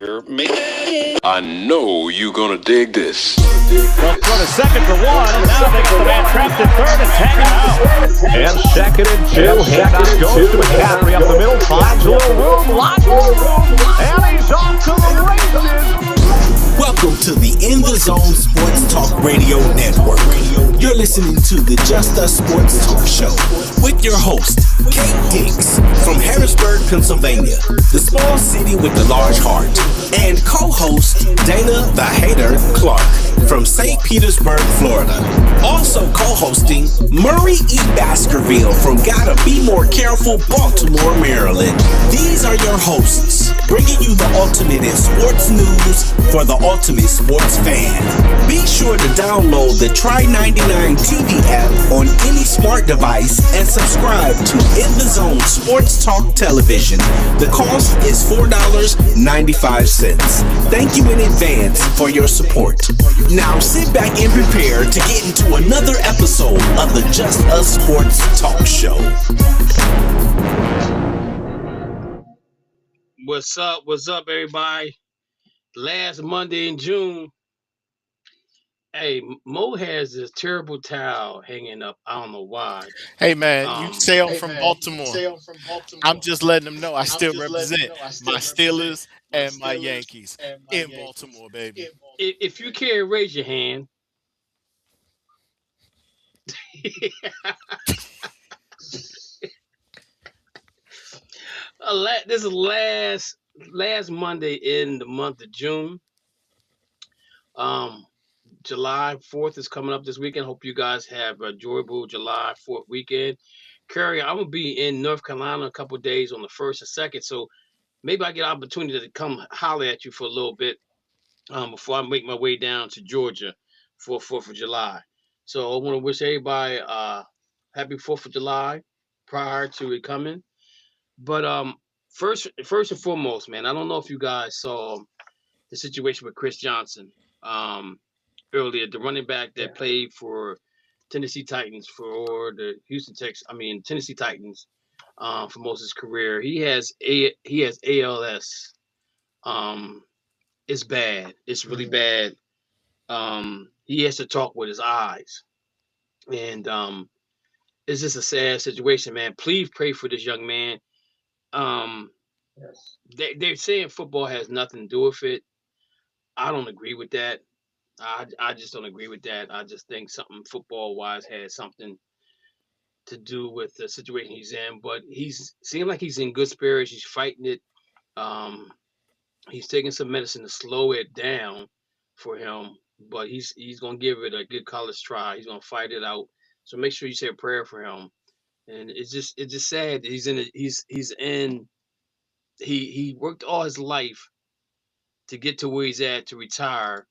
I know you're gonna dig this. They'll throw to second for one, and now they get the man trapped at third and tag him out. And second and two, handoff goes to McCaffrey up the middle, finds a little room, lots of room, and he's off to the races. Welcome to the In the Zone Sports Talk Radio Network. You're listening to the Just Us Sports Talk Show with your host, Kate Diggs from Harrisburg, Pennsylvania, the small city with the large heart, and co-host Dana the Hater Clark from St. Petersburg, Florida. Also co-hosting Murray E. Baskerville from Gotta Be More Careful, Baltimore, Maryland. These are your hosts, bringing you the ultimate in sports news for the ultimate sports fan. Be sure to download the Try 99 TV app on any smart device and subscribe to In the Zone Sports Talk Television. The cost is $4.95. Thank you in advance for your support. Now sit back and prepare to get into another episode of the Just Us Sports Talk Show. What's up, everybody? Last Monday in June. Hey, Mo has this terrible towel hanging up. I don't know why. Hey man, you sail from Baltimore. I'm just letting them know I still represent my Steelers and my Yankees in Baltimore, baby. If you care, raise your hand. This is last Monday in the month of June. July 4th is coming up this weekend. Hope you guys have a enjoyable July 4th weekend. Curry, I'm gonna be in North Carolina a couple of days on the 1st and 2nd, so maybe I get an opportunity to come holler at you for a little bit before I make my way down to Georgia for 4th of July. So I want to wish everybody happy 4th of July prior to it coming. But first and foremost, man, I don't know if you guys saw the situation with Chris Johnson earlier, the running back that played for Tennessee Titans for the Tennessee Titans for most of his career. He has ALS. It's bad. It's really bad. He has to talk with his eyes, and it's just a sad situation, man. Please pray for this young man. They're saying football has nothing to do with it. I don't agree with that. I just don't agree with that. I just think something football wise has something to do with the situation he's in. But he's seems like he's in good spirits. He's fighting it. He's taking some medicine to slow it down for him. But he's gonna give it a good college try. He's gonna fight it out. So make sure you say a prayer for him. And it's just sad that he worked all his life to get to where he's at, to retire,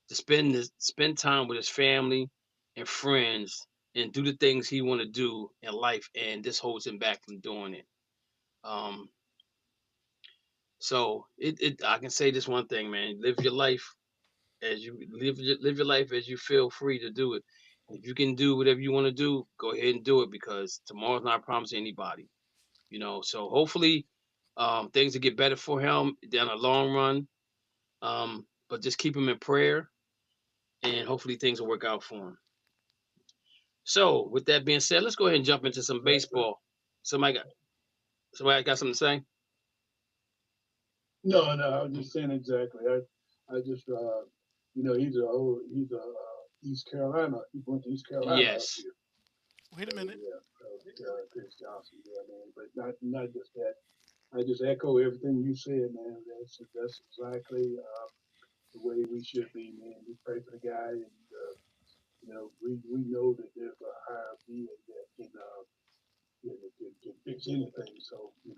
to spend time with his family and friends and do the things he want to do in life, and this holds him back from doing it. So I can say this one thing, man: live your life as you live your life as you feel free to do it. If you can do whatever you want to do, go ahead and do it, because tomorrow's not promised to anybody. So hopefully things will get better for him down the long run. But just keep him in prayer, and hopefully things will work out for him. So with that being said, let's go ahead and jump into some baseball. Somebody got something to say? No, I was just saying exactly. I just he's East Carolina. He went to East Carolina. Yes. Wait a minute. Chris Johnson, man. But not just that. I just echo everything you said, man. That's exactly the way we should be, man. We pray for the guy, and we know that there's a higher being that can fix anything. So we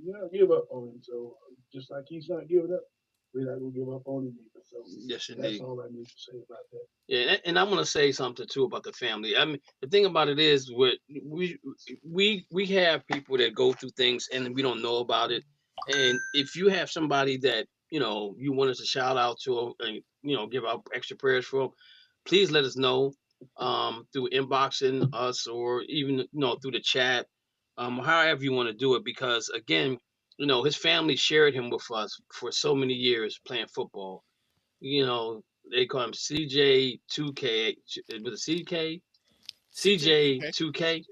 not give up on him. So just like he's not giving up, we're not gonna give up on him either. So yes, indeed. That's all I need to say about that. Yeah, and I'm gonna say something too about the family. I mean, the thing about it is, we have people that go through things and we don't know about it. And if you have somebody that you want us to shout out to and give out extra prayers for, please let us know through inboxing us, or even through the chat, however you want to do it. Because again, his family shared him with us for so many years playing football. They call him CJ 2K. Was it CK? CJ 2K.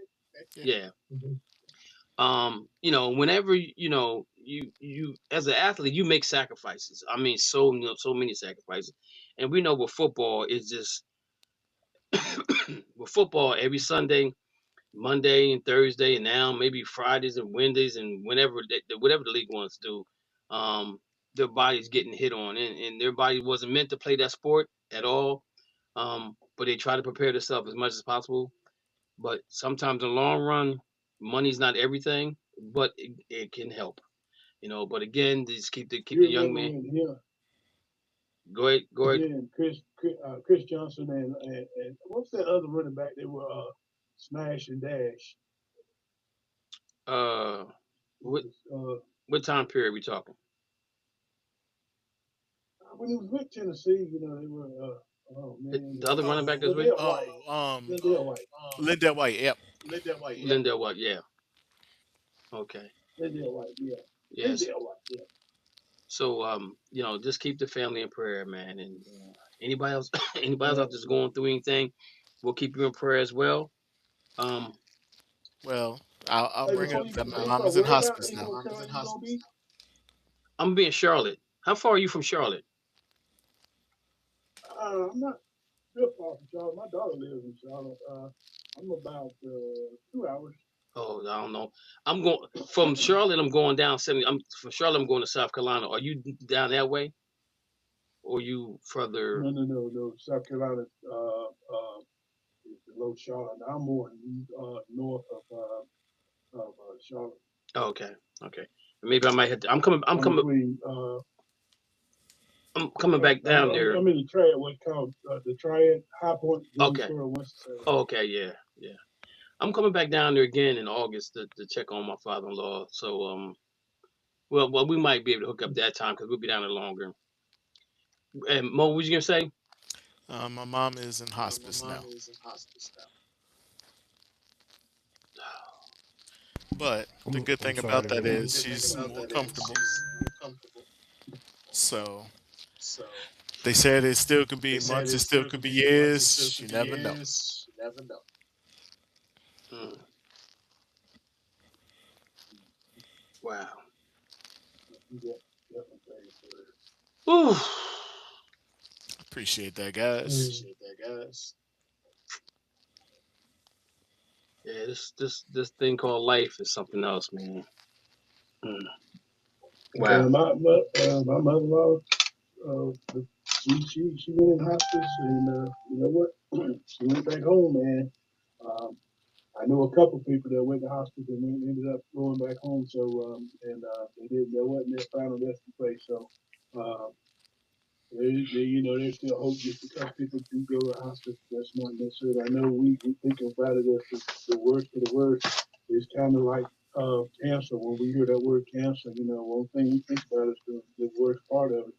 Yeah. Whenever you as an athlete, you make sacrifices. I mean, so many sacrifices, and we know with football is just with football every Sunday, Monday and Thursday, and now maybe Fridays and Wednesdays, and whatever the league wants to do, their body's getting hit on, and their body wasn't meant to play that sport at all. But they try to prepare themselves as much as possible. But sometimes in the long run, money's not everything, but it can help. But again, just keep the young man. Go ahead. Yeah, and Chris Johnson and what's that other running back? They were Smash and Dash. What time period are we talking? When he was with Tennessee, they were. Oh man, the other running back is with Lindell White. Lindell White. Yep. Lindell White. Yeah. Okay. Lindell White. Yeah. Yes. Lindell White. Yeah. So just keep the family in prayer, man. And anybody else out that's going through anything, we'll keep you in prayer as well. Well, I'll bring it up that my mom is in hospice now. I'm being Charlotte. How far are you from Charlotte? I'm not real far from Charlotte. My daughter lives in Charlotte. I'm about 2 hours. Oh, I don't know. I'm going from Charlotte. I'm going down 70. From Charlotte. I'm going to South Carolina. Are you down that way, or you further? No. South Carolina is below Charlotte. I'm more north of Charlotte. Oh, okay. Maybe I might have to. I'm coming. Between, I'm coming back down there. I'm in the Triad. What's called the Triad, High Point. Okay. Oh, okay. Yeah. I'm coming back down there again in August to check on my father-in-law. So, well, we might be able to hook up that time because we'll be down there longer. And Mo, what was you gonna say? My mom is in hospice now. But the good thing about that is she's more comfortable. So they said it still could be months, it still could be years. You never know. Wow. Ooh. Appreciate that, guys. Yeah, this thing called life is something else, man. Wow. My mother-in-law, she went in hospice, and you know what? She went back home, man. I know a couple people that went to hospice and ended up going back home. So they didn't. There wasn't their final resting place. So there's still hope just because people do go to hospice. That's not necessarily. I know we think about it as the worst of the worst. It's kind of like cancer. When we hear that word cancer, one thing we think about is the worst part of it.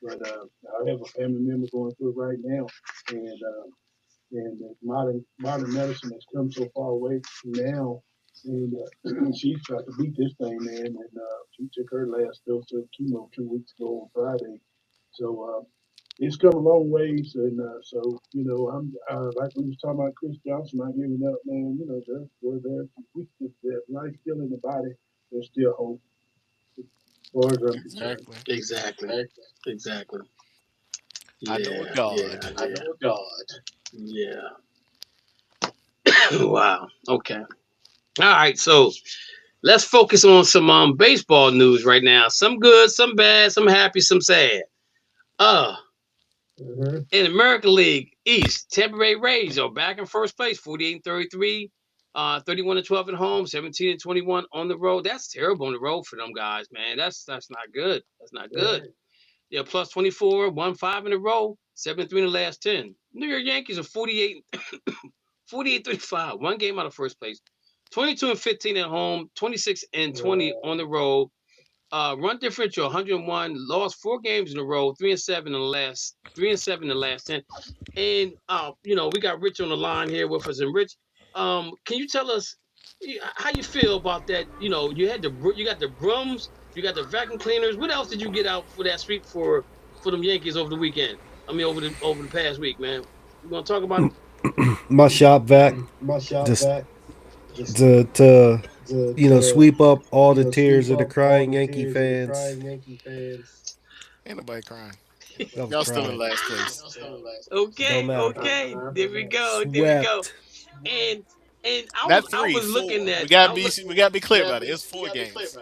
But I have a family member going through it right now, and modern medicine has come so far away now, and she's tried to beat this thing, man. And she took her last dose of chemo 2 weeks ago on Friday. So it's come a long ways, and so I'm like we was talking about Chris Johnson not giving up, man. We're there. There's life still in the body. There's still hope. Exactly. I know a God. Yeah. Wow. Okay. All right. So let's focus on some baseball news right now. Some good, some bad, some happy, some sad. In American League East, Tampa Bay Rays are back in first place, 48-33, 31-12 at home, 17-21 on the road. That's terrible on the road for them guys, man. That's not good. That's not good. Yeah, plus 24, won 5 in a row, 7-3 in the last 10. New York Yankees are 48-35, one game out of first place, 22-15 at home, 26-20 on the road. Run differential 101, lost 4 games in a row, 3-7 in the last 10. And we got Rich on the line here with us. And Rich, can you tell us How you feel about that? You know, you got the brooms, you got the vacuum cleaners. What else did you get out for that sweep for them Yankees over the weekend? I mean, over the past week, man. You want to talk about it? My shop vac, just to sweep up all the tears of the crying Yankee fans. Ain't nobody crying. I'm Y'all still in crying. last place. Okay, Don't matter. okay. There we go. There we go. Swept. And Not I three, was 4. looking at We gotta be clear about it. It's 4 games.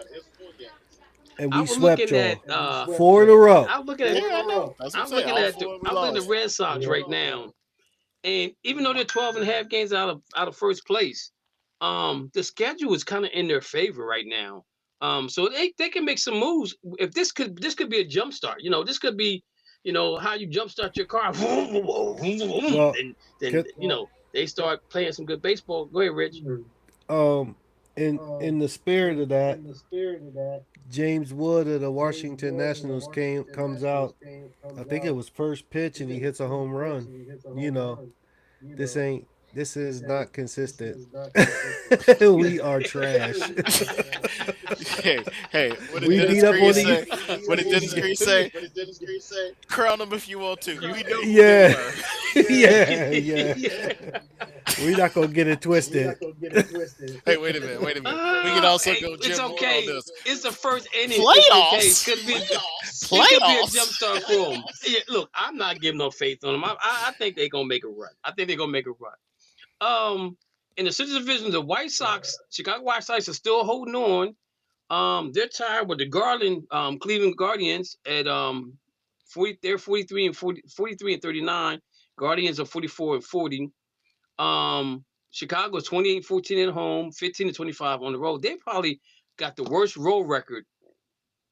And I we was swept looking at y'all 4 in a row. I was looking at Yeah, I know. That's what I'm I'm saying. looking All at 4 we I'm looking at lost. the Red Sox right now. And even though they're 12 and a half games out of first place, the schedule is kind of in their favor right now. So they can make some moves. If this could be a jump start. You know, this could be, how you jump start your car. Well, Then they start playing some good baseball. Go ahead, Rich. in the spirit of that, James Wood of the Washington Nationals comes out. I think it was first pitch, and he hits a home run. This is not consistent. We are trash. Hey, what did We Dennis beat up Green on say? the What did Dennis Green say? Crown them if you want to. We know who Yeah. they were. yeah. We're not gonna get it twisted. Hey, wait a minute. We can also go It's Jim Moore okay. on this. It's the first inning. Playoffs? Could be it could be a Playoffs? jump start for them. Yeah, look, I'm not giving no faith on them. I think they're gonna make a run. In the Central Division, the Chicago White Sox are still holding on. They're tied with the Cleveland Guardians at 40. They're 43 and 39. Guardians are 44 and 40. Chicago's 28-14 at home, 15 and 25 on the road. They probably got the worst road record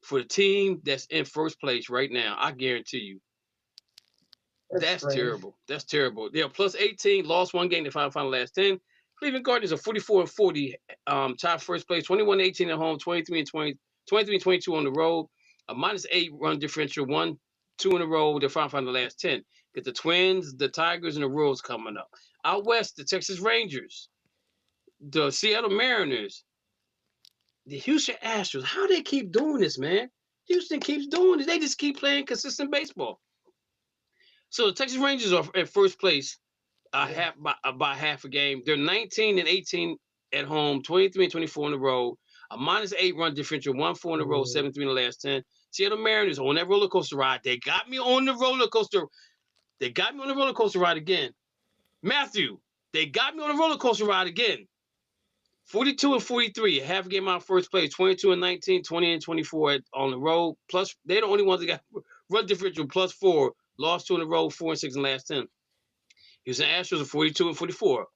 for the team that's in first place right now. I guarantee you. That's terrible. That's terrible. They're plus 18, lost one game, they final last 10. Cleveland Guardians are 44 and 40, tied first place, 21-18 at home, 23 and 22 on the road. A -8 run differential, 1-2 in a row. They're final the last 10. Get the Twins, the Tigers, and the Royals coming up. Out west, the Texas Rangers, the Seattle Mariners, the Houston Astros. How they keep doing this, man? Houston keeps doing it. They just keep playing consistent baseball. So the Texas Rangers are at first place, by half a game. They're 19 and 18 at home, 23 and 24 on the road. A -8 run differential, 1-4 in a row, 7-3 in the last 10. Seattle Mariners on that roller coaster ride. They got me on the roller coaster. They got me on the roller coaster ride again. Matthew, they got me on the roller coaster ride again. 42 and 43, a half a game out first place, 22 and 19, 20 and 24 on the road. Plus, they're the only ones that got run differential +4, lost 2 in a row, 4 and 6 in the last 10. Houston Astros are 42 and 44.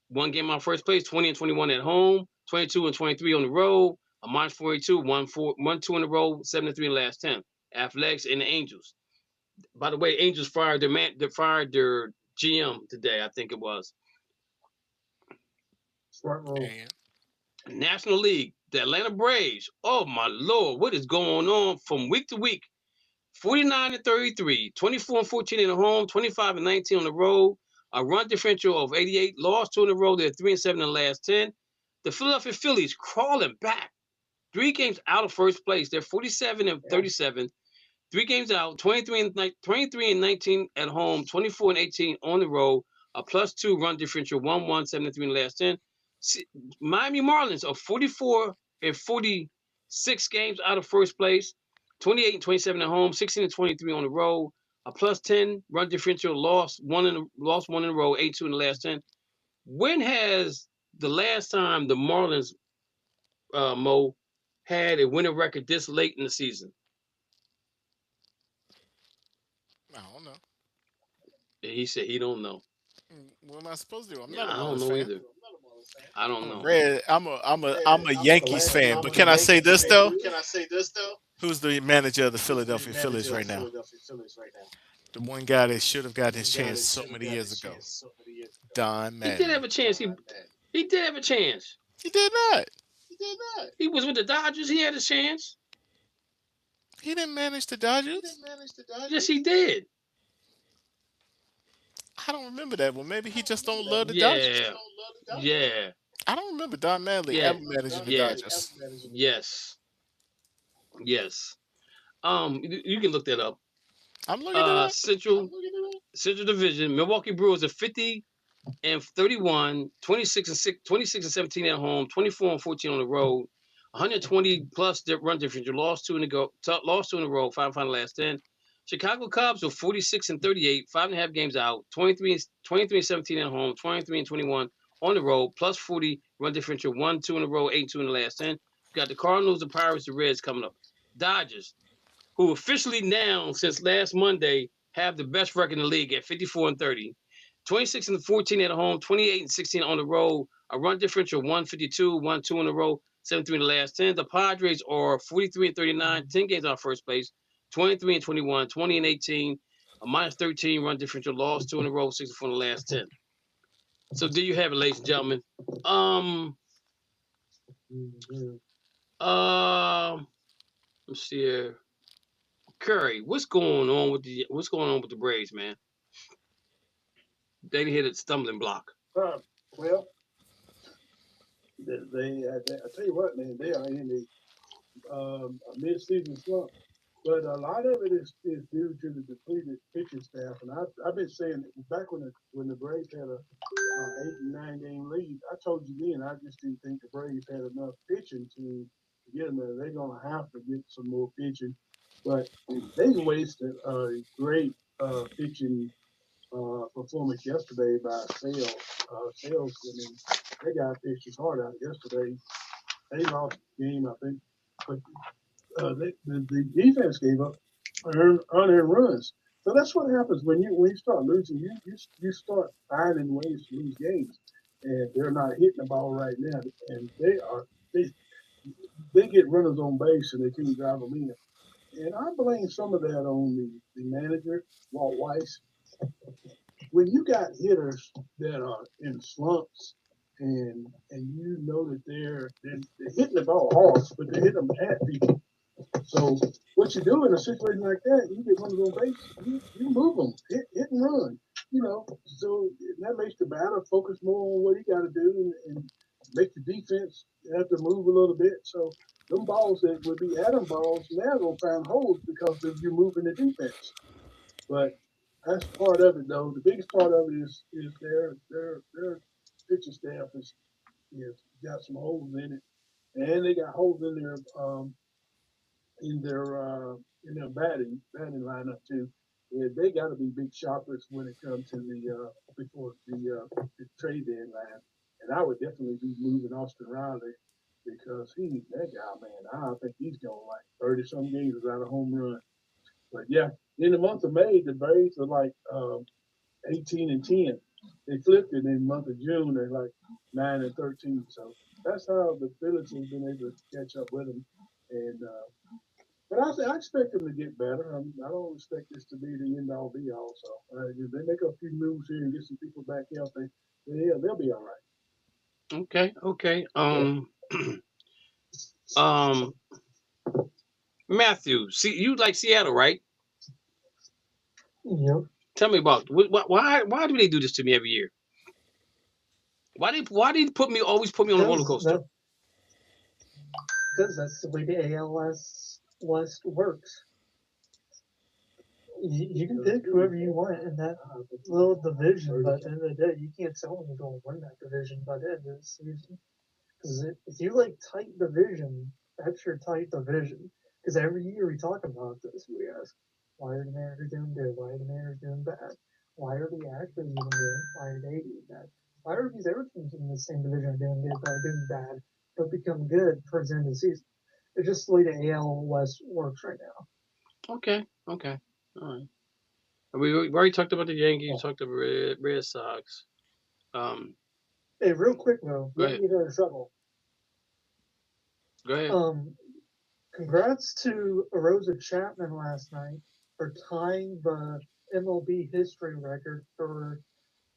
One game out first place, 20 and 21 at home, 22 and 23 on the road, a -42, 1-2 in a row, 7 and 3 in the last 10. Athletics and the Angels. By the way, Angels fired their GM today, I think it was. National League, the Atlanta Braves. Oh my Lord, what is going on from week to week? 49 and 33, 24 and 14 in the home, 25 and 19 on the road, a run differential of 88, lost 2 in a row. They're 3 and 7 in the last 10. The Philadelphia Phillies crawling back, 3 games out of first place. They're 47 and 37, 3 games out, 23 and 19 at home, 24 and 18 on the road, a +2 run differential, 1-1, 7-3 in the last 10. Miami Marlins are 44 and 46 games out of first place, 28 and 27 at home, 16 and 23 on the road, a +10 run differential, lost one in a row, 8-2 in the last 10. When has the last time the Marlins, Mo, had a winning record this late in the season? I don't know. He said he don't know. What am I supposed to do? I'm Yeah, not a I don't Marlins know fan. either. I don't know. Red. I'm a Yankees fan. But can I say this though? Who's the manager of the Philadelphia Phillies right now? The one guy that should have got his chance so many years ago. Don Madden. He did have a chance. He did have a chance. He did not. He was with the Dodgers. He had a chance. He didn't manage the Dodgers. Yes, he did. I don't remember that. Well, maybe he just don't love the Dodgers. Yeah. I don't remember Don Manley Yeah, ever managing the yeah, Dodgers. yes, yes. You can look that up. I'm looking it up. Central Division, Milwaukee Brewers are 50 and 31, 26 and 6, 26 and 17 at home, 24 and 14 on the road, 120 plus run differential, lost two in a row, five final last 10. Chicago Cubs are 46 and 38, 5.5 games out, 23 and 17 at home, 23 and 21 on the road, plus 40 run differential, 1-2 in a row, 8-2 in the last 10. You got the Cardinals, the Pirates, the Reds coming up. Dodgers, who officially now, since last Monday, have the best record in the league at 54 and 30. 26 and 14 at home, 28 and 16 on the road, a run differential 152, 1-2 in a row, 7-3 in the last 10. The Padres are 43 and 39, 10 games out of first place, 23 and 21, 20 and 18, a minus 13 run differential, lost 2 in a row, 64 in the last 10. So there you have it, ladies and gentlemen. Let's see here. Curry, what's going on with the Braves, man? They hit a stumbling block. Well, I tell you what, man, they are in a mid-season slump. But a lot of it is due to the depleted pitching staff. And I've been saying back when the Braves had a 8 and 9 game lead, I told you then I just didn't think the Braves had enough pitching to get them there. They're going to have to get some more pitching. But they wasted a great pitching performance yesterday by Sales. Sales, I mean, that guy pitched his heart out yesterday. They lost the game, I think. But the defense gave up unearned runs. So that's what happens when you start losing. You start finding ways to lose games, and they're not hitting the ball right now. And they get runners on base and they can't drive them in. And I blame some of that on the manager, Walt Weiss. When you got hitters that are in slumps and you know that they're hitting the ball hard, but they're hitting them at people. So what you do in a situation like that, you get runners on base, you move them, hit and run. So that makes the batter focus more on what he got to do and make the defense have to move a little bit. So them balls that would be Adam balls now gonna find holes because of you moving the defense. But that's part of it, though. The biggest part of it is their pitching staff is got some holes in it, and they got holes in their batting lineup too. Yeah, they got to be big shoppers when it comes to before the trade deadline. And I would definitely be moving Austin Riley because that guy, man. I think he's going like 30-some games without a home run. But yeah, in the month of May, the Braves are like 18 and 10. They flipped it in the month of June. They're like 9 and 13. So that's how the Phillies have been able to catch up with them. And but I expect them to get better. I don't expect this to be the end-all, be-all. So if they make a few moves here and get some people back healthy, they'll be all right. Okay. Matthew, see, you like Seattle, right? Yep. Tell me about why do they do this to me every year? Why do they always put me on a roller coaster? Because that's the way the ALS West works. You can pick whoever you want in that little division, but at the end of the day, you can't tell them you're going to win that division by the end of the season. Because if you like tight division, that's your tight division. Because every year we talk about this, we ask, why are the Mariners doing good? Why are the Mariners doing bad? Why are the Astros doing good? Why are they doing bad? Why are these other teams in the same division doing good but are doing bad, but become good towards the end of the season? It's just the way the AL West works right now. Okay. All right. We already talked about the Yankees, talked about the Red Sox. Hey, real quick though, Yankees are in trouble. Go ahead. Congrats to Arosa Chapman last night for tying the MLB history record for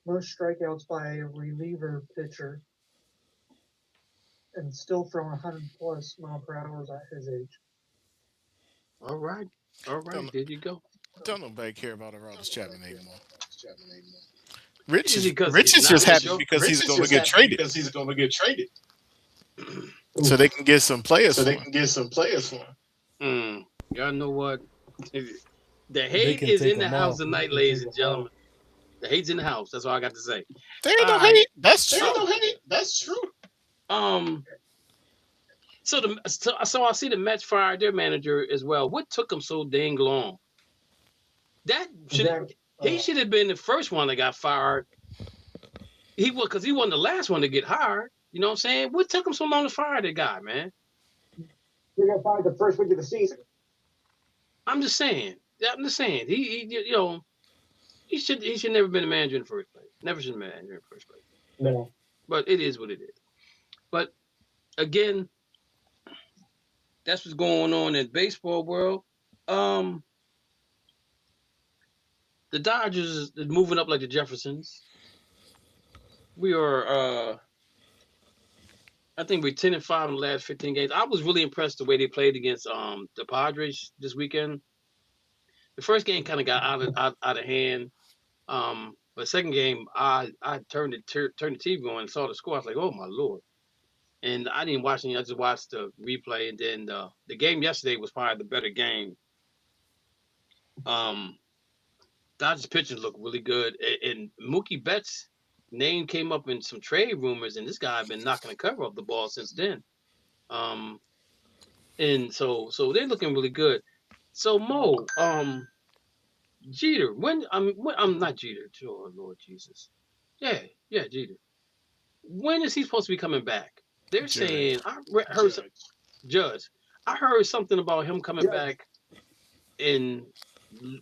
most strikeouts by a reliever pitcher and still throwing 100 plus mile per hour at his age. All right. There you go. Don't nobody care about Aroldis Chapman anymore. Rich It's is because Rich it's is just not happy Mitchell. because he's going to get traded, so they can get some players. Y'all know what? The They hate can is take in the him house off. tonight, ladies and gentlemen. The hate's in the house. That's all I got to say. There ain't no All right. hate. That's true. So I see the Mets fired their manager as well. What took them so dang long? He should have been the first one that got fired. He wasn't the last one to get hired. You know what I'm saying? What took him so long to fire that guy, man? They got fired the first week of the season. I'm just saying. He should never been a manager in the first place. Never should have been a manager in the first place. No. But it is what it is. But again, that's what's going on in the baseball world. The Dodgers is moving up like the Jeffersons. We are I think we're 10-5 in the last 15 games. I was really impressed the way they played against the Padres this weekend. The first game kind of got out of hand. But second game, I turned the TV on and saw the score. I was like, oh my Lord. And I didn't watch any, I just watched the replay. And then the game yesterday was probably the better game. Dodgers pitchers look really good. And Mookie Betts' name came up in some trade rumors, and this guy had been knocking the cover off the ball since then. And so they're looking really good. So Mo, Jeter, I'm not Jeter. Oh Lord Jesus, yeah, Jeter. When is he supposed to be coming back? They're saying I heard Judge. I heard something about him coming back in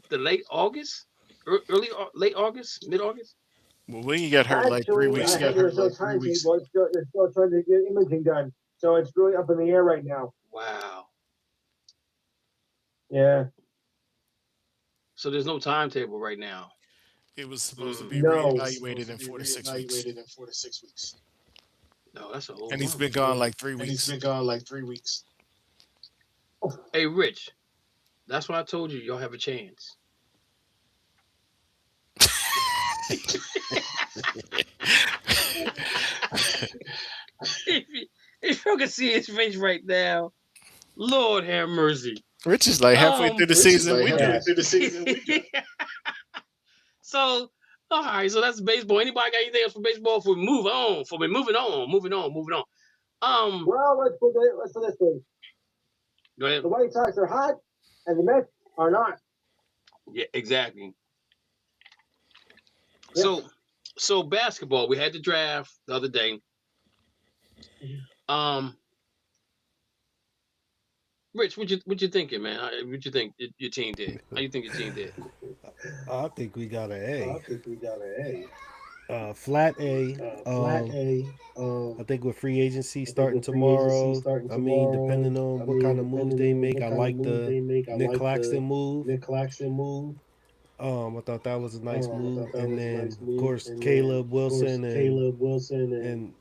the late August, late August, mid-August. Well, when you got hurt like 3 weeks ago. They're still trying to get imaging done, so it's really up in the air right now. Wow. Yeah. So there's no timetable right now. It was supposed to be reevaluated in 4 to 6 weeks. No, that's a whole. And he's been gone like 3 weeks. Hey, Rich, that's why I told you y'all have a chance. If you can see his face right now, Lord have mercy. Rich is like halfway through the season. So, all right. So that's baseball. Anybody got anything else for baseball? Moving on. Well, let's put it this way. Go ahead. The White Sox are hot, and the Mets are not. Yeah, exactly. Yeah. So basketball. We had the draft the other day. Rich, what you thinking, man? What you think your team did? How you think your team did? I think we got an A. Flat A. I think with free agency starting tomorrow. Depending on what kind of moves they make, I like the Nick Claxton move. I thought that was a nice move, and then of course Caleb Wilson and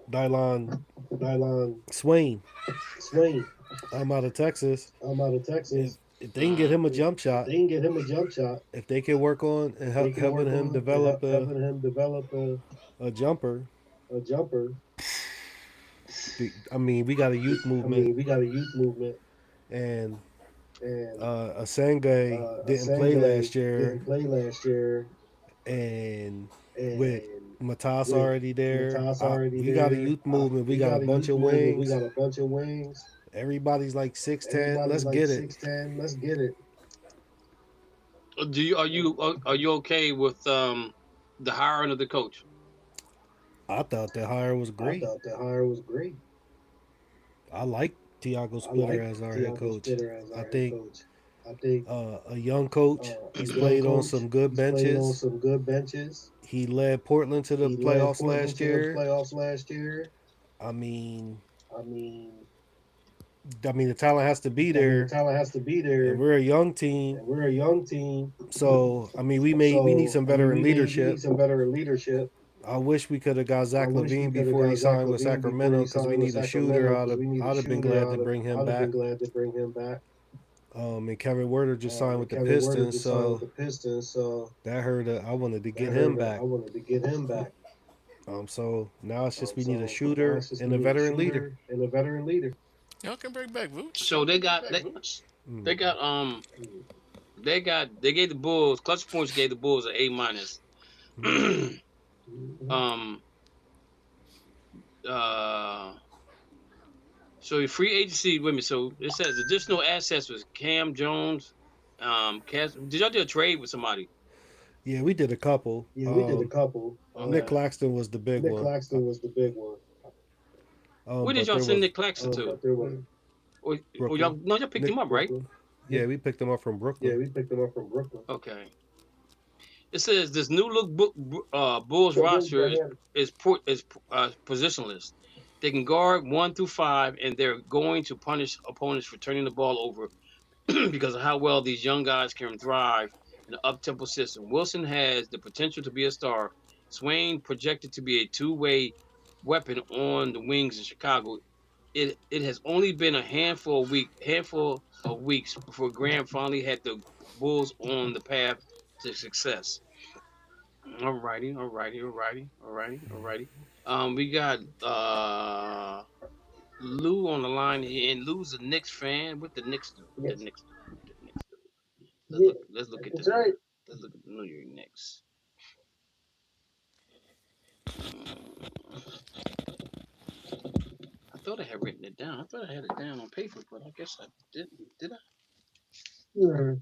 Dylan Swain. I'm out of Texas. If they can get him a jump shot, if they can work on and helping him develop a jumper. I mean, we got a youth movement. And Asenge didn't play last year. And with Matas already there, we got a youth movement. We got a bunch of wings. Everybody's like 6'10". Let's get it. Are you okay with the hiring of the coach? I thought the hire was great. I like Tiago Splitter as our head coach. I think a young coach. He's played on some good benches. He led Portland to the playoffs last year. I mean, the talent has to be there. And we're a young team. So we need some veteran leadership. I wish we could have got Zach Levine before he signed with Sacramento because we need a shooter. I'd have been glad to bring him back. And Kevin Werder just signed with the Pistons, so that hurt. I wanted to get him back. So now it's just we need a shooter and a veteran leader. Y'all can bring back Vooch. So they got they gave the Bulls Clutch Points gave the Bulls an A minus. So your free agency with me. So it says additional assets was Cam Jones. Did y'all do a trade with somebody? Yeah, we did a couple. Nick Claxton was the big one. Where did y'all send Nick Claxton to? Y'all picked him up, right? Yeah, we picked him up from Brooklyn. Okay. It says this new look Bulls roster is positionless. They can guard 1 through 5, and they're going to punish opponents for turning the ball over because of how well these young guys can thrive in an up-tempo system. Wilson has the potential to be a star. Swain projected to be a two-way weapon on the wings in Chicago. It has only been a handful of weeks before Graham finally had the Bulls on the path to success. Alrighty. We got Lou on the line here, and Lou's a Knicks fan. What the Knicks do? Let's look at this. Right. Let's look at the New York Knicks. I thought I had written it down. I thought I had it down on paper, but I guess I didn't. Did I? Yeah.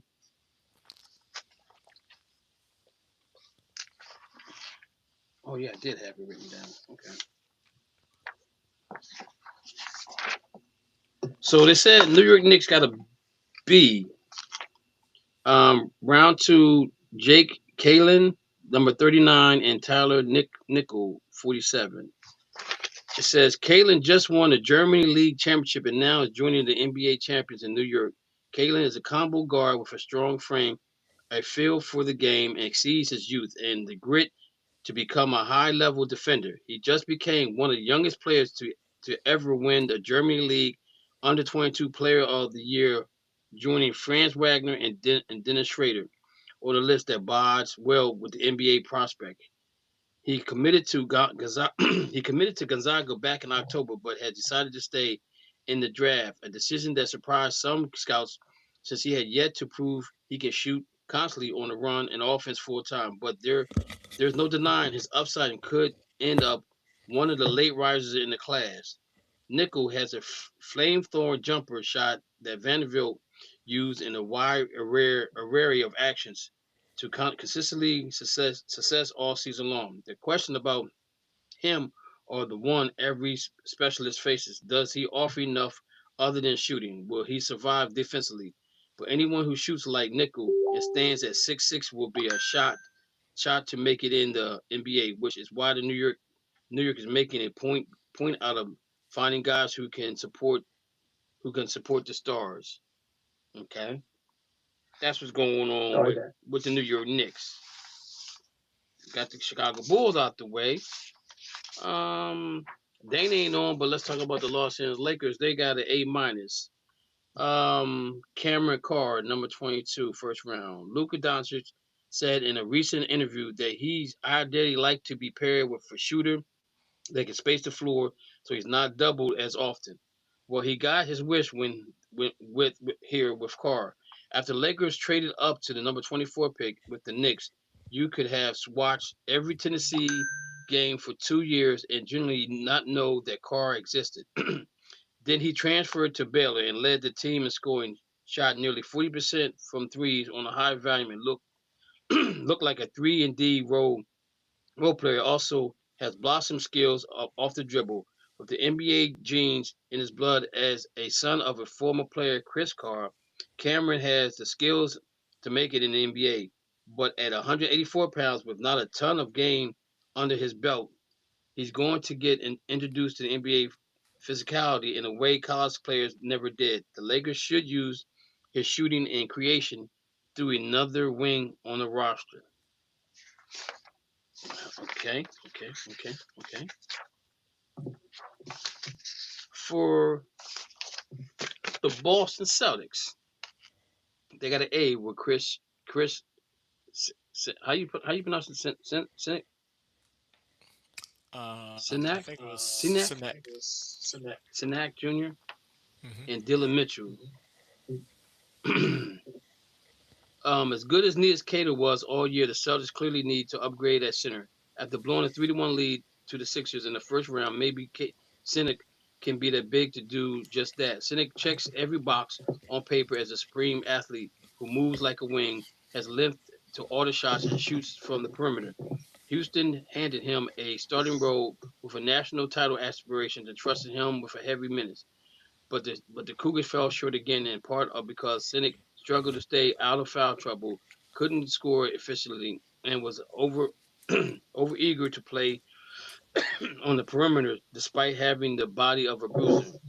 Oh yeah, I did have it written down. Okay. So they said New York Knicks got a B. Round 2, Jake Kalen, number 39, and Tyler Nickel, 47. It says Kalen just won the Germany League Championship and now is joining the NBA champions in New York. Kalen is a combo guard with a strong frame, a feel for the game, and exceeds his youth and the grit to become a high-level defender. He just became one of the youngest players to ever win the Germany League Under-22 Player of the Year, joining Franz Wagner and Dennis Schrader on a list that bodes well with the NBA prospect. He committed to Gonzaga back in October, but had decided to stay in the draft, a decision that surprised some scouts since he had yet to prove he can shoot constantly on the run and offense full time. But there's no denying his upside and could end up one of the late risers in the class. Nickel has a flamethrower jumper shot that Vanderbilt used in a wide array of actions to consistently success all season long. The question about him or the one every specialist faces: does he offer enough other than shooting? Will he survive defensively? For anyone who shoots like Nickel and stands at 6'6" will be a shot to make it in the NBA, which is why the New York is making a point out of finding guys who can support the stars. Okay, that's what's going on with the New York Knicks. Got the Chicago Bulls out the way. Dane ain't on, but let's talk about the Los Angeles Lakers. They got an A minus. Cameron Carr, number 22, first round. Luka Doncic said in a recent interview that he's ideally like to be paired with a shooter that can space the floor so he's not doubled as often. Well, he got his wish with Carr. After Lakers traded up to the number 24 pick with the Knicks, you could have watched every Tennessee game for 2 years and generally not know that Carr existed. Then he transferred to Baylor and led the team in scoring, shot nearly 40% from threes on a high volume and looked like a 3-and-D role player. Also has blossom skills off the dribble. With the NBA genes in his blood as a son of a former player, Chris Carr, Cameron has the skills to make it in the NBA. But at 184 pounds with not a ton of game under his belt, he's going to get introduced to the NBA physicality in a way college players never did. The Lakers should use his shooting and creation through another wing on the roster. Okay. For the Boston Celtics, They got an A with Chris. How you pronounce it? Sinek. I Sinak. think it was Sinak. Sinek. Sinak Jr. Mhm. and Dylan Mitchell. As good as Nias Cater was all year, the Celtics clearly need to upgrade at center. After blowing a 3-1 lead to the Sixers in the first round, maybe Sinek can be that big to do just that. Sinek checks every box on paper as a supreme athlete who moves like a wing, has length to all the shots, and shoots from the perimeter. Houston handed him a starting role with a national title aspiration and trusted him with a heavy minutes. But the Cougars fell short again, in part of because Sinek struggled to stay out of foul trouble, couldn't score efficiently, and was over eager to play on the perimeter despite having the body of a bruiser.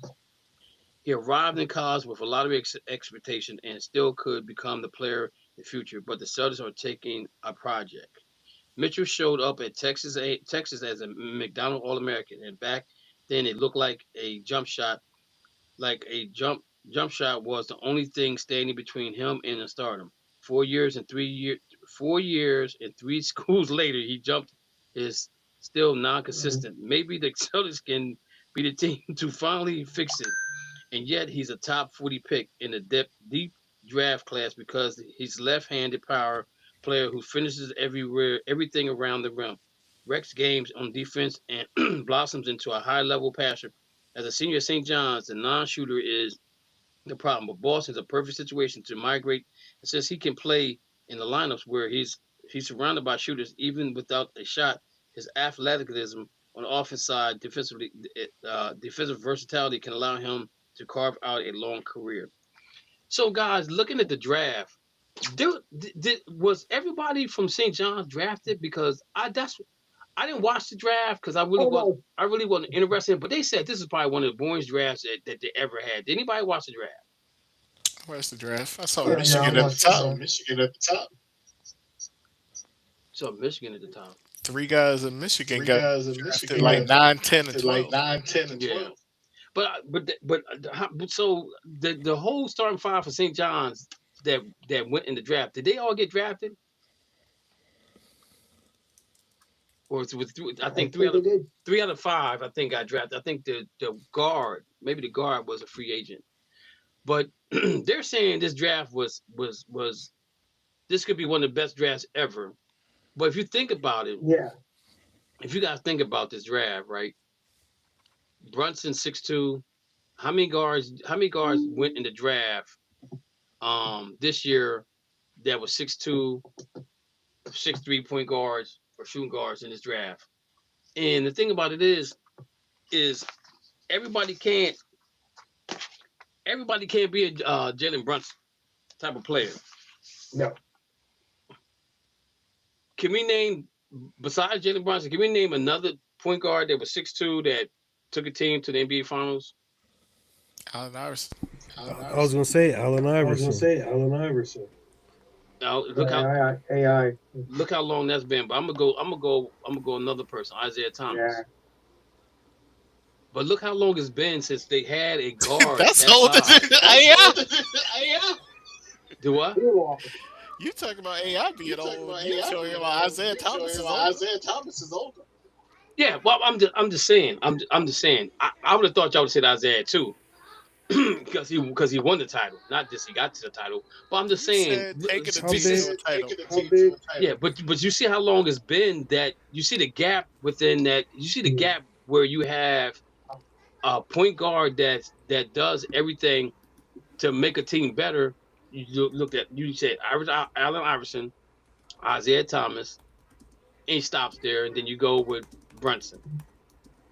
He arrived in college with a lot of expectation and still could become the player in the future, but the Celtics are taking a project. Mitchell showed up at Texas as a McDonald All-American, and back then it looked like a jump shot was the only thing standing between him and a stardom. 4 years and 3 schools later, he jumped is still non-consistent. Maybe the Celtics can be the team to finally fix it. And yet he's a top 40 pick in the deep draft class because he's left-handed power player who finishes everything around the rim, wrecks games on defense, and blossoms into a high-level passer. As a senior at St. John's, the non-shooter is the problem, but Boston's a perfect situation to migrate. And since he can play in the lineups where he's surrounded by shooters, even without a shot, his athleticism on the offense side, defensive versatility can allow him to carve out a long career. So, guys, looking at the draft, was everybody from St. John's drafted? Because I didn't watch the draft because I really wasn't interested. But they said this is probably one of the boringest drafts that they ever had. Did anybody watch the draft? Where's the draft? I saw Michigan at the top. So Michigan at the top. 3 guys in Michigan got drafted like 9, 10, and 12. Yeah. But so the whole starting five for St. John's that went in the draft, did they all get drafted? Or I think three out of 5 I think got drafted. I think the guard was a free agent. But they're saying this draft was this could be one of the best drafts ever. But if you think about it, if you guys think about this draft, right? Brunson 6'2". How many guards went in the draft this year that was 6'2", 6'3" point guards or shooting guards in this draft? And the thing about it is everybody can't be a Jalen Brunson type of player. No. Can we name, besides Jalen Brunson, can we name another point guard that was 6'2" that took a team to the NBA Finals? Allen Iverson. I was going to say Allen Iverson. Now, look how long that's been. But I'm gonna go another person, Isaiah Thomas. Yeah. But look how long it's been since they had a guard. That's old. Do what? You talking about AI being old? You talking about Isaiah Thomas is older. Yeah, well, I'm just saying. I'm just saying. I would have thought y'all would have said Isaiah too, because he won the title, not just he got to the title. But I'm just saying. Yeah, but you see how long it's been that you see the gap within that. You see the gap where you have a point guard that does everything to make a team better. You said Allen Iverson, Isaiah Thomas, and he stops there, and then you go with Brunson.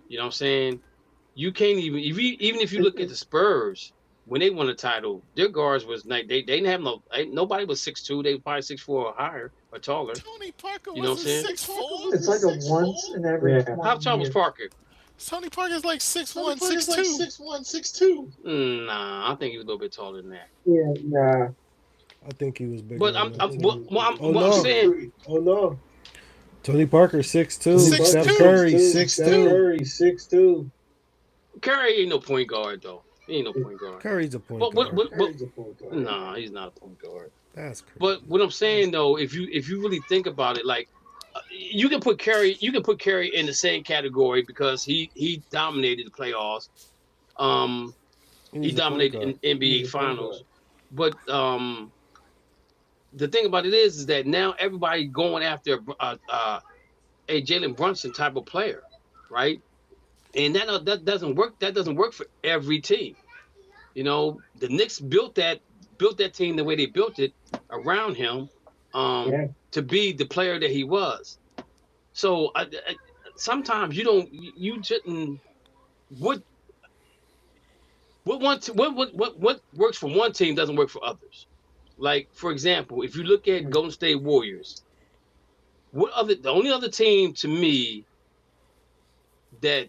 You know what I'm saying? You can't even if you look at the Spurs when they won the title, their guards was like they didn't have nobody was 6'2", they were probably 6'4" or higher or taller. Tony Parker you know what I'm saying? 6'4". It's like a once in every. Yeah. How tall was Parker? Tony Parker's like 6'1", 6'2". Nah, I think he was a little bit taller than that. Yeah, nah. I think he was bigger. But I'm saying. Oh no. Tony Parker 6'2". Steph Curry 6'2". 6'2". Curry ain't no point guard though. He ain't no point guard. Curry's a point guard. Nah, he's not a point guard. That's crazy. But what I'm saying though, if you really think about it, like you can put Curry in the same category because he dominated the playoffs. He dominated in NBA Finals. But the thing about it is that now everybody going after a Jalen Brunson type of player, right? And that doesn't work. That doesn't work for every team. You know, the Knicks built that team the way they built it around him to be the player that he was. So sometimes you shouldn't. What works for one team doesn't work for others. Like, for example, if you look at Golden State Warriors, the only other team to me that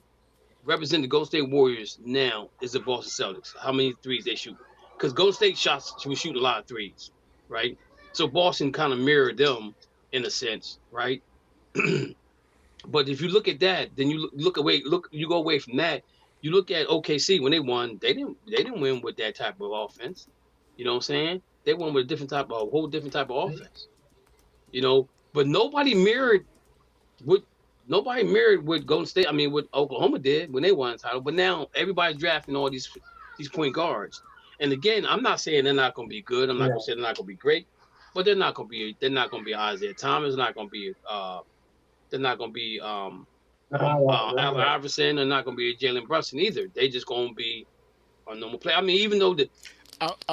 represent the Golden State Warriors now is the Boston Celtics. How many threes they shoot? Because Golden State was shooting a lot of threes, right? So Boston kind of mirrored them in a sense, right? But if you look at that, then you you go away from that. You look at OKC when they won, they didn't win with that type of offense. You know what I'm saying? They won with a whole different type of offense. You know, but nobody mirrored what Golden State, what Oklahoma did when they won the title. But now everybody's drafting all these point guards. And again, I'm not saying they're not going to be good. I'm not going to say they're not going to be great, but they're not going to be Isaiah Thomas. They're not going to be Allen Iverson. They're not going to be Jalen Brunson either. They just going to be a normal player. Even though the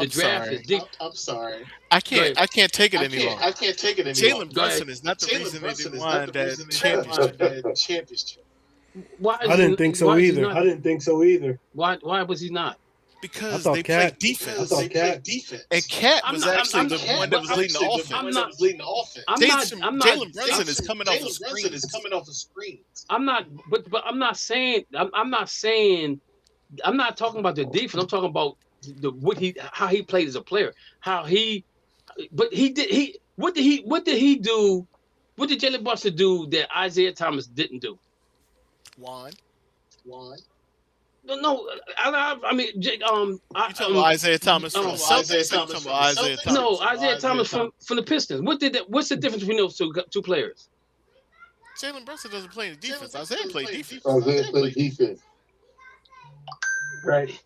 draft is deep. I'm sorry. I can't take it any longer. Jalen Brunson is not the reason they won that championship. I didn't think so either. Why was he not? Because they played defense. And Cat was actually the one that was leading the offense. Jalen Brunson is coming off the screens. I'm not talking about the defense. I'm talking about how he played as a player. What did Jalen Brunson do that Isaiah Thomas didn't do? Why? No, you talking about Isaiah Thomas from Celtics? No, Isaiah Thomas from the Pistons. What's the difference between those two players? Jalen Brunson doesn't play defense. Isaiah played defense. Right.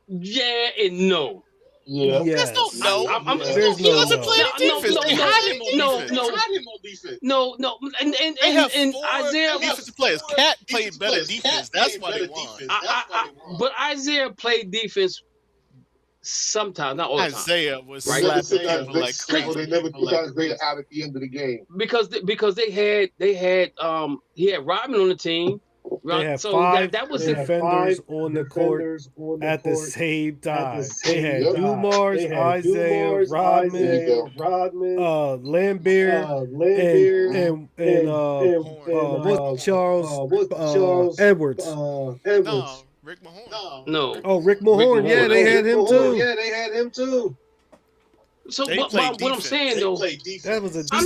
Yeah and no. Yeah. There's no no. There's no doesn't play defense. They had him on defense. No. And Isaiah defensive players. Cat played better defense. That's why they won. But Isaiah played defense sometimes, not all the time. Isaiah was slapping people like crazy. They never took Isaiah out at the end of the game. Because he had Rodman on the team. They had so five that was defenders on the court at the same time. They had Dumars, Isaiah, Rodman, Lambert, and Charles Edwards. No, Rick Mahorn. No. Oh, Rick Mahorn. Yeah, they had him too. So what I'm saying though, that was a I'm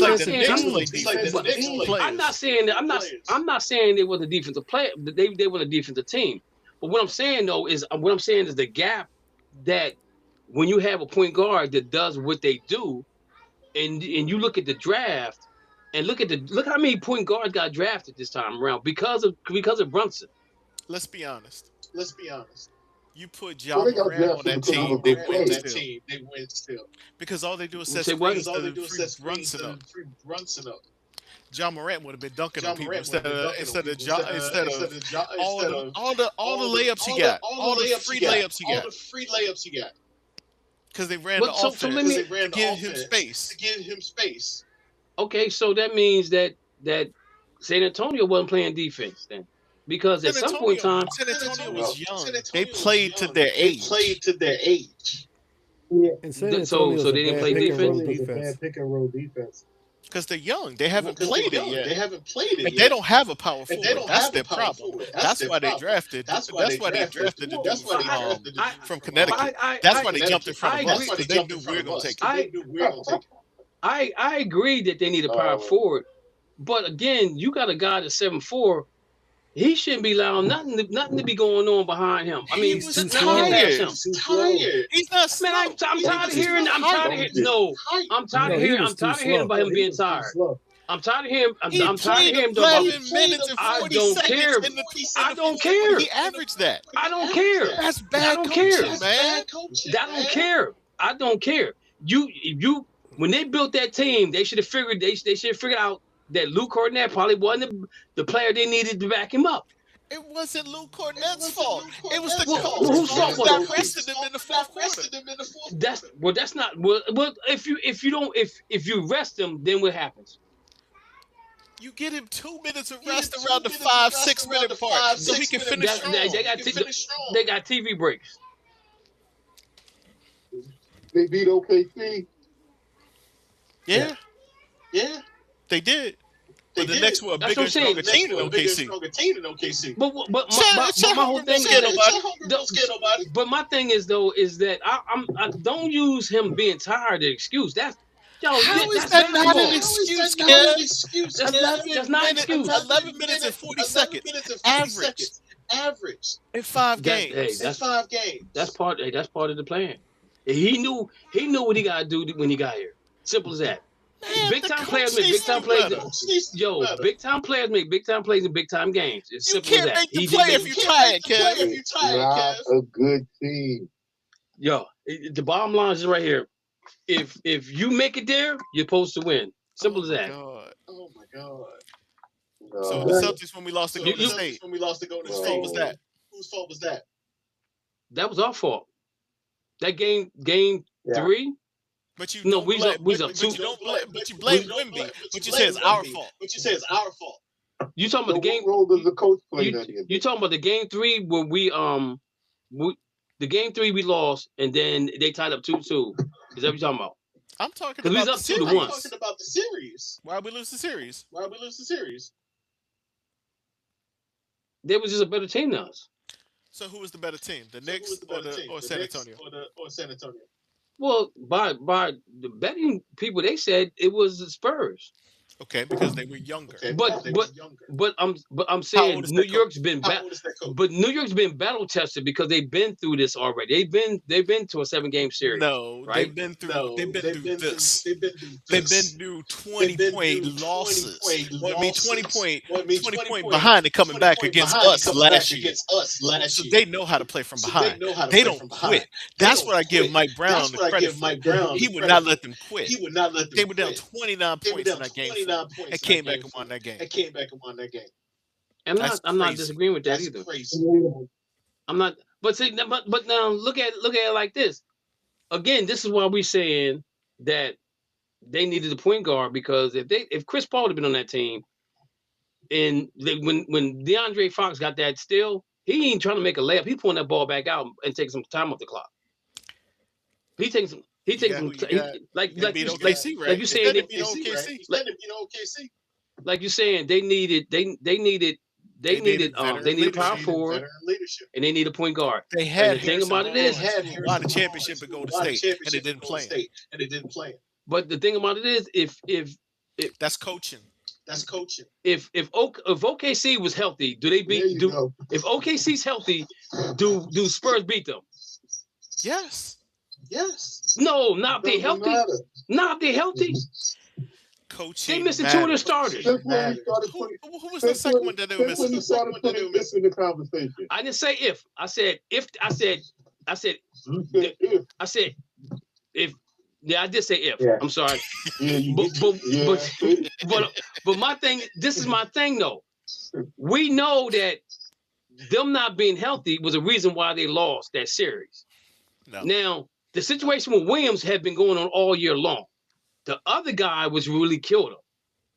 not saying they were the defensive player. They were the defensive team. But what I'm saying though is the gap that when you have a point guard that does what they do, and you look at the draft and look how many point guards got drafted this time around because of Brunson. Let's be honest. You put Ja Morant on that team, they win still. Because all they do is set screens to Brunson up. Ja Morant would have been dunking on people instead of all the layups he got, all the free layups he got. Because they ran the offense. They ran to give him space. Okay, so that means that San Antonio wasn't playing defense then. Because at some point in time, San Antonio was young. They played to their age. Yeah. So they didn't play defense. Pick and roll defense. Because they're young. They haven't played it yet. And they don't have a power forward. That's their problem. That's why they drafted. That's why they drafted the dude from Connecticut. That's why they jumped in front of us. Because they knew we were going to take it. I agree that they need a power forward. But again, you got a guy that's 7'4", He shouldn't be allowing nothing to be going on behind him. I mean, He was nothing to get past him. tired. He's not slow. Man, I'm tired of hearing. I'm tired of hearing. No, I'm tired of hearing. I'm tired of hearing about him being tired. I'm tired of heim. I'm tired of him. 11 minutes and 40 seconds in the I don't care. He averaged that. I don't care. That's bad coaching, man. I don't care. I don't care. You when they built that team, they should have figured out that Luke Cornett probably wasn't the player they needed to back him up. It wasn't Luke Cornett's fault. It was the whose fault was that rested him in the fourth quarter. That's not well. If you rest him, then what happens? You get him 2 minutes of rest around the 5-6 minute part, so he can finish strong. They got TV breaks. They beat OKC. Yeah, they did. But the next one, a bigger and stronger team than OKC. But my whole thing is, but my thing is though is that I don't use him being tired as an excuse. That's how is that not an excuse, Kev? That's not an excuse. 11 minutes and 40 seconds average in 5 games. That's 5 games. That's part of the plan. He knew what he got to do when he got here. Simple as that. Man, big time players make big time plays. Big time players make big time plays in big time games. It's simple as that. You can't make the play if you're tired, Kev. Not a good team. The bottom line is right here. If you make it there, you're supposed to win. Simple as that. Oh my God. So the Celtics when we lost to Golden State. Whose fault was that? Whose fault was that? That was our fault. That game 3. But you no, we was up 2. But you blame Wemby. But you say it's our fault. You talking about the game? What role does the coach play? You talking about the game 3 where the game 3 we lost and then they tied up 2-2. Is that what you're talking about? I'm talking about the series. I'm talking about the series. Why we lose the series? They was just a better team than us. So who was the better team? The Knicks or San Antonio? Well, by the betting people, they said it was the Spurs. Okay, because they were younger. But I'm saying New York's been New York's been battle tested because they've been through this already. They've been to a 7-game series. No, right? They've been through this. They've been through 20-point losses. 20 point behind and coming back against us last year. So they know how to play from behind. They don't quit. That's what I give Mike Brown the credit for. He would not let them quit. They were down 29 points in that game. And came back and won that game. I'm not disagreeing with that either. I'm not. But see, but now look at it like this. Again, this is why we're saying that they needed a point guard because if Chris Paul had been on that team, and when DeAndre Fox got that steal, he ain't trying to make a layup. He pulling that ball back out and taking some time off the clock. He takes some. Like you saying they needed power forward and they need a point guard. They had the thing about it is won the championship at Golden State and they didn't play him. But the thing about it is if that's coaching. If OKC was healthy, if OKC's healthy, do Spurs beat them? Yes. No, not if they're healthy. Not if they're healthy. Coaching. They missing 2 of their starters. Who was the second one that they were missing? The conversation. I didn't say if. I said if. I said if. Yeah, I did say if. Yeah. I'm sorry. But my thing. This is my thing though. We know that them not being healthy was a reason why they lost that series. No. Now. The situation with Williams had been going on all year long. The other guy was really killed him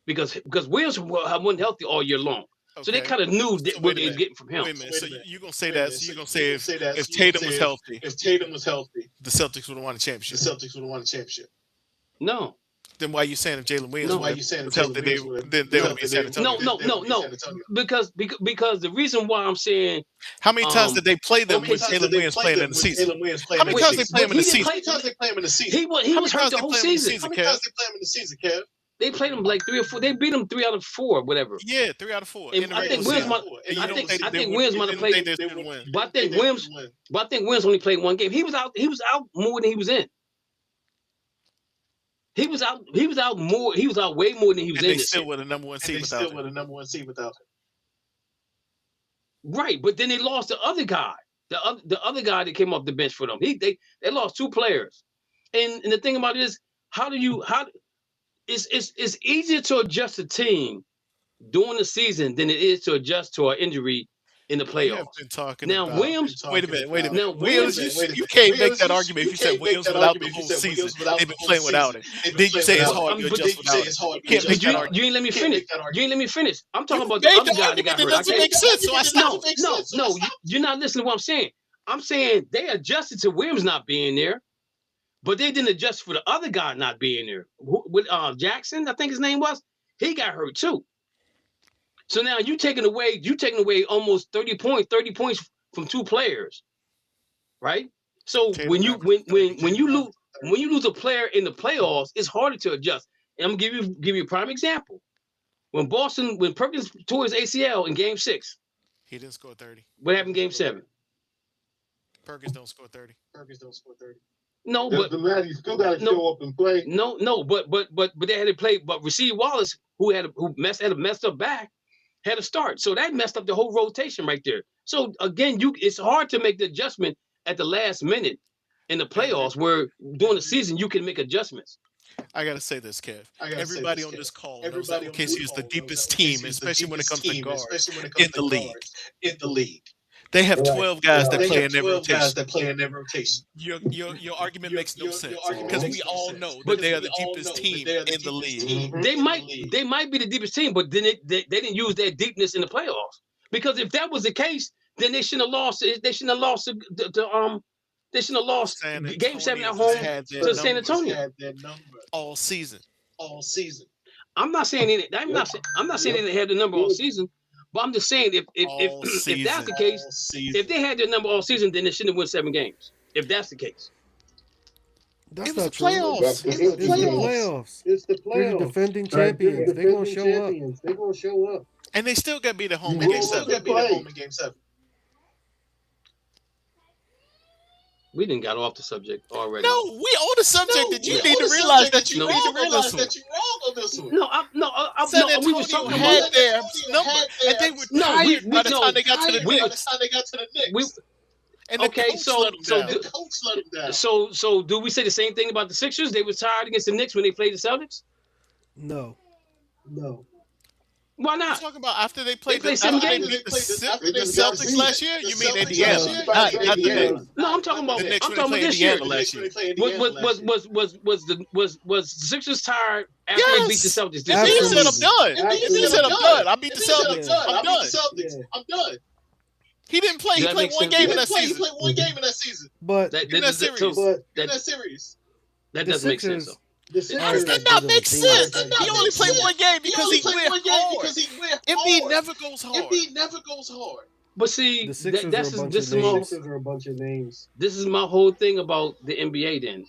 because Williams wasn't healthy all year long. Okay. So they kind of knew what they were getting from him. Wait a minute. So you're going to say that. So you're going to say if Tatum was healthy, the Celtics would have won the championship. No. Then why are you saying if Jalen Williams was healthy, they would be in San Antonio? No. Because the reason why I'm saying how many times did they play them with Jalen Williams playing in the season? How many times they play him in the season? He was hurt the whole season. How many times they play him in the season, Kev? They played them like 3 or 4. They beat them 3 out of 4, whatever. Yeah, 3 out of 4. And I think Williams might. I think Williams might have played. But I think Williams only played 1 game. He was out more than he was in. He was out way more than he was in. They still with a number 1 seed without him. Right, but then they lost the other guy. The other guy that came off the bench for them. They lost 2 players. And the thing about it is, it's easier to adjust a team during the season than it is to adjust to an injury in the playoffs. Williams. Wait a minute. Now Williams, you can't make that argument if you said Williams without the whole season. They've been playing without him. Then you say it's hard to adjust without him. You can't make that argument. You ain't let me finish. I'm talking about the other guy that got hurt. That doesn't make sense. No. You're not listening to what I'm saying. I'm saying they adjusted to Williams not being there, but they didn't adjust for the other guy not being there. With Jackson, I think his name was. He got hurt too. So now you taking away almost 30 points from 2 players, right? So when you lose a player in the playoffs, it's harder to adjust. And I'm gonna give you a prime example. When Perkins tore his ACL in Game 6, he didn't score 30. What happened in Game 7? Perkins don't score 30. No, but you still got to show up and play. No, but they had to play. But Rasheed Wallace, who had a messed up back, had to start. So that messed up the whole rotation right there. So again, it's hard to make the adjustment at the last minute in the playoffs, where during the season you can make adjustments. I gotta say this, Kev. Everybody on this call knows that OKC is the deepest team, especially when it comes to guards in the league. They have 12 guys that play in their rotation. Your argument makes no sense because we all know that they are the deepest team in the league. They might be the deepest team, but then they didn't use their deepness in the playoffs. Because if that was the case, then they shouldn't have lost. They shouldn't have lost Game 7 at home to San Antonio all season. I'm not saying they didn't have the number all season. But I'm just saying, if that's the case, if they had their number all season, then they shouldn't have won 7 games. If that's the case, that's not true. Playoffs. It's the playoffs. It's the playoffs. They're the defending champions. They're gonna show up. They're gonna show up. And they still got beat at home in Game 7. We didn't got off the subject already. No, we on the subject that you need to realize that you wrong on this one. We was talking about their number, and they were tired by the time they got to the Knicks. And the coach let them down. So do we say the same thing about the Sixers? They were tired against the Knicks when they played the Celtics? No. Why not? You're talking about after they played the 7 games. The Celtics last year? You mean Indiana? Not the Knicks. No, I'm talking about this year. Was the Sixers tired after they beat the Celtics? He said I'm done. He said I'm done. I beat the Celtics. I'm done. He didn't play. He played 1 game in that season. But in that series. That doesn't make sense though. How does that not make sense? He only played 1 game because he went hard. Embiid never goes hard. But see, the Sixers are a bunch of names. This is my whole thing about the NBA. Then,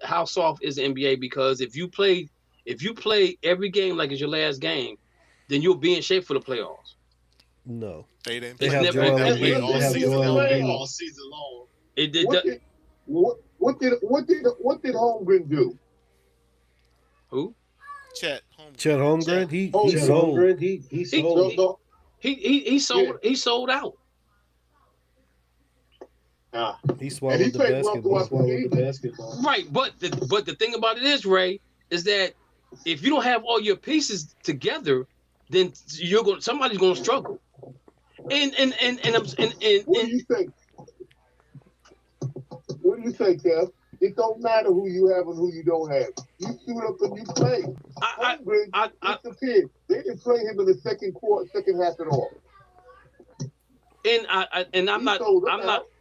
how soft is the NBA? Because if you play every game like it's your last game, then you'll be in shape for the playoffs. No, they didn't. They have Joel Embiid all season long. What did Holmgren do? Who? Chet Holmgren. He sold out. He swallowed the basketball. Right, but the thing about it is, Ray, is that if you don't have all your pieces together, then somebody's gonna struggle. And what do you think? What do you think, Kev? It don't matter who you have and who you don't have. You suit up and you play. Holmgren disappeared. They didn't play him in the second half at all. And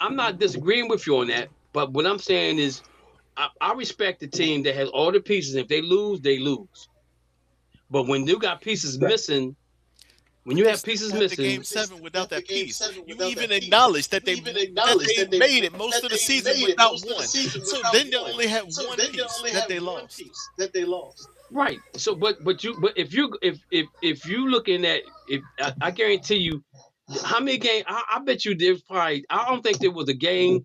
I'm not disagreeing with you on that. But what I'm saying is, I respect the team that has all the pieces. If they lose, they lose. But when you got pieces missing. When you have pieces missing, Game 7 without that piece, you even acknowledge that they made it most of the season without one. So then they only had one piece that they lost. Right. So, but if you looking at I guarantee you, how many games? I bet you there's probably. I don't think there was a game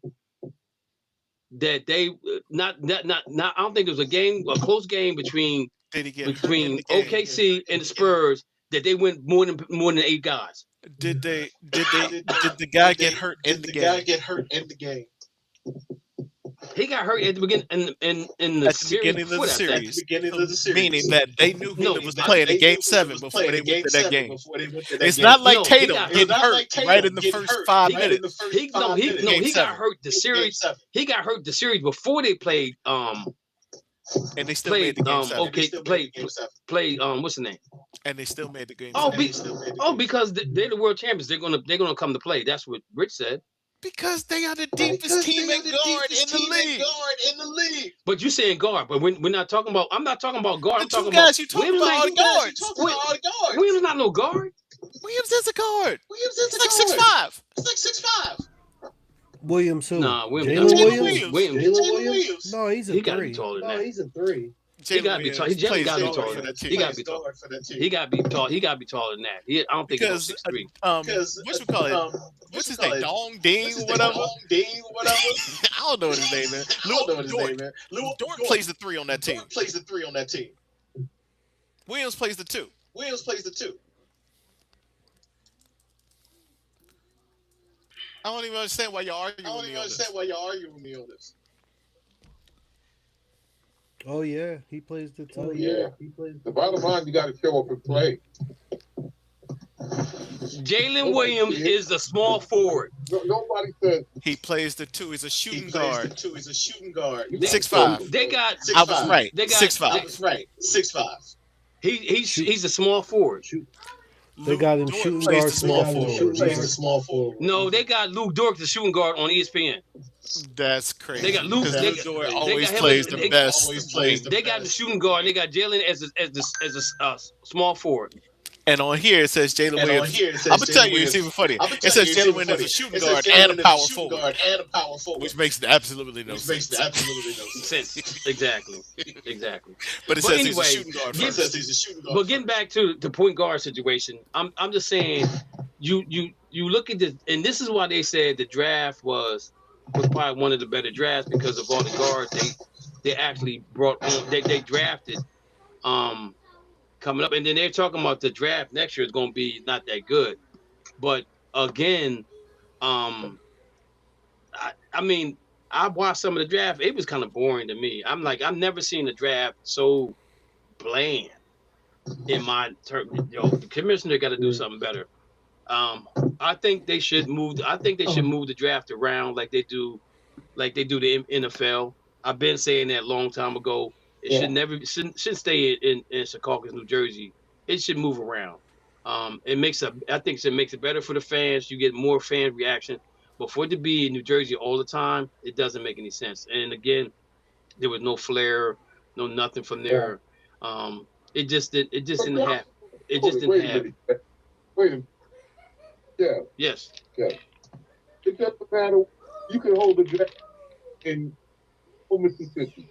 that they not. I don't think there was a close game between OKC and the Spurs that they went more than 8 guys. Did the guy get hurt in the game? He got hurt at the beginning in the beginning of the series. Meaning that they knew he was playing in Game 7 before they went to that game. It's not like Tatum getting hurt right in the first 5 minutes. He got hurt the series. He got hurt the series before they played. And they still made the game 7. Played what's the name? And they still made the game. Because they're the world champions. They're gonna come to play. That's what Rich said. Because they are the deepest team at guard in the league. But you saying guard, but we're not talking about. I'm not talking about guard. The two guys you talking about are guards. Williams is not no guard. Williams is a guard. He's like 6'5". Williams who? Nah, Jalen Williams. No, he's a 3. He gotta be taller than that. He's a 3. He gotta be tall. He definitely gotta be taller than that. He gotta be tall. He gotta be tall. He gotta be taller than that. I don't think he's 6'3". What you call it? What's his name? Dong Ding, whatever. I don't know what his name is. Dort plays the 3 on that team. Williams plays the 2. I don't even understand why you're arguing with me on this. Oh yeah, he plays the 2. The bottom line, you got to show up and play. Jalen Williams is the small forward. Nobody said he plays the 2. He's a shooting guard. 6'5". They got. I was right. They got 6'5". 6'5". He's a small forward. They got him shooting guard, small forward. No, they got Luke Dort, the shooting guard, on ESPN. That's crazy. They got Luke. Dort always plays the best. They got the shooting guard. They got Jalen as a small forward. And on here it says Jalen Williams. I'm gonna tell you, it's even funny. It says Jalen Williams as a shooting guard and a power forward, which makes absolutely no sense. Exactly. But it says he's a shooting guard. But getting back to the point guard situation, I'm just saying, you look at this, and this is why they said the draft was probably one of the better drafts because of all the guards they actually brought on. They drafted. Coming up, and then they're talking about the draft next year is going to be not that good. But again, I mean, I watched some of the draft. It was kind of boring to me. I'm like, I've never seen a draft so bland in my term. The commissioner got to do something better. I think they should move. I think they should move the draft around like they do the NFL. I've been saying that a long time ago. It shouldn't stay in Secaucus, New Jersey. It should move around. I think it makes it better for the fans. You get more fan reaction. But for it to be in New Jersey all the time, it doesn't make any sense. And again, there was no flair, no nothing from there. It just didn't happen. It just didn't happen. Wait a minute. Yeah. Yes. Yeah. It doesn't matter. You can hold the draft in Mississippi.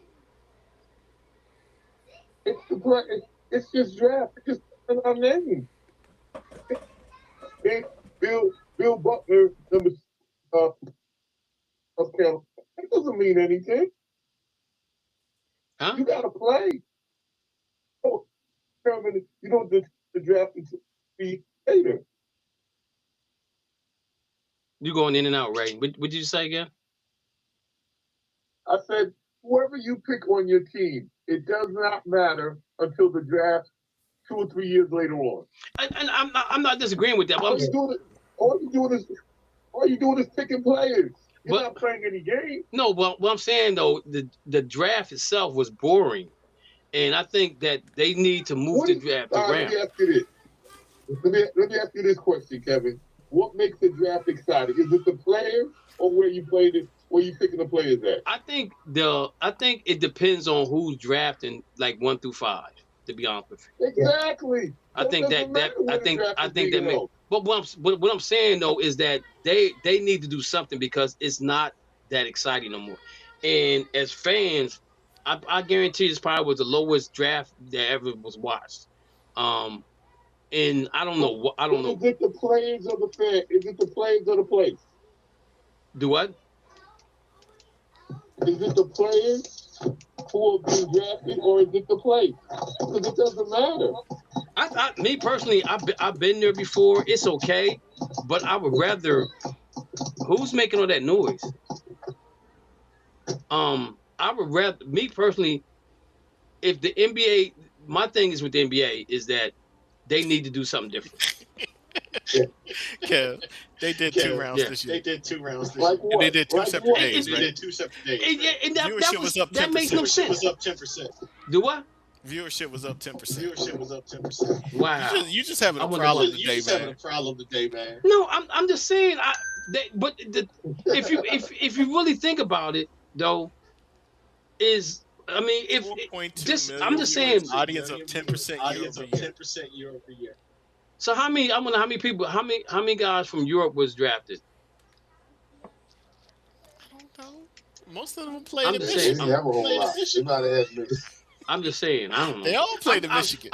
It's just draft. It's just our name. Bill Butler, number of California. That doesn't mean anything. Huh? You gotta play. You don't the draft until later. You going in and out, Ray. What did you say again? I said whoever you pick on your team, it does not matter until the draft 2 or 3 years later on. And I'm not disagreeing with that. But all you doing is picking players. You're not playing any game. No, well, what I'm saying though, the draft itself was boring, and I think that they need to move the draft around. Let me ask you this. Let me ask you this question, Kevin. What makes the draft exciting? Is it the player or where you played it? Where you picking the players at? I think it depends on who's drafting, like 1 through 5. To be honest with you. Exactly. I think that makes. But what I'm saying though is that they need to do something because it's not that exciting no more. And as fans, I guarantee this probably was the lowest draft that ever was watched. And I don't know. I don't know. Is it the players of the fan? Is it the players of the place? Do what? Is it the players who are being drafted, or is it the place? Because it doesn't matter. Me personally, I've been there before. It's okay, but I would rather. Who's making all that noise? I would rather, me personally, if the NBA, my thing is with the NBA is that they need to do something different. Kev, they did 2 rounds this year. Like And they did 2 separate days. They Right? did 2 separate days. And that Viewership was up 10%. That makes no sense. was up 10%. Do what? Viewership was up 10%. Viewership was up 10%. Wow. You just having a wonder problem what- today, man. man. No, I'm just saying. If you really think about it, though, if 4.2 just million I'm just saying. viewers, audience up 10% year over year. So how many? I wonder how many people. How many guys from Europe was drafted? Most of them played I'm in just Michigan. saying. They have a whole lot. You might have had I'm just saying. I don't know. They all played in Michigan.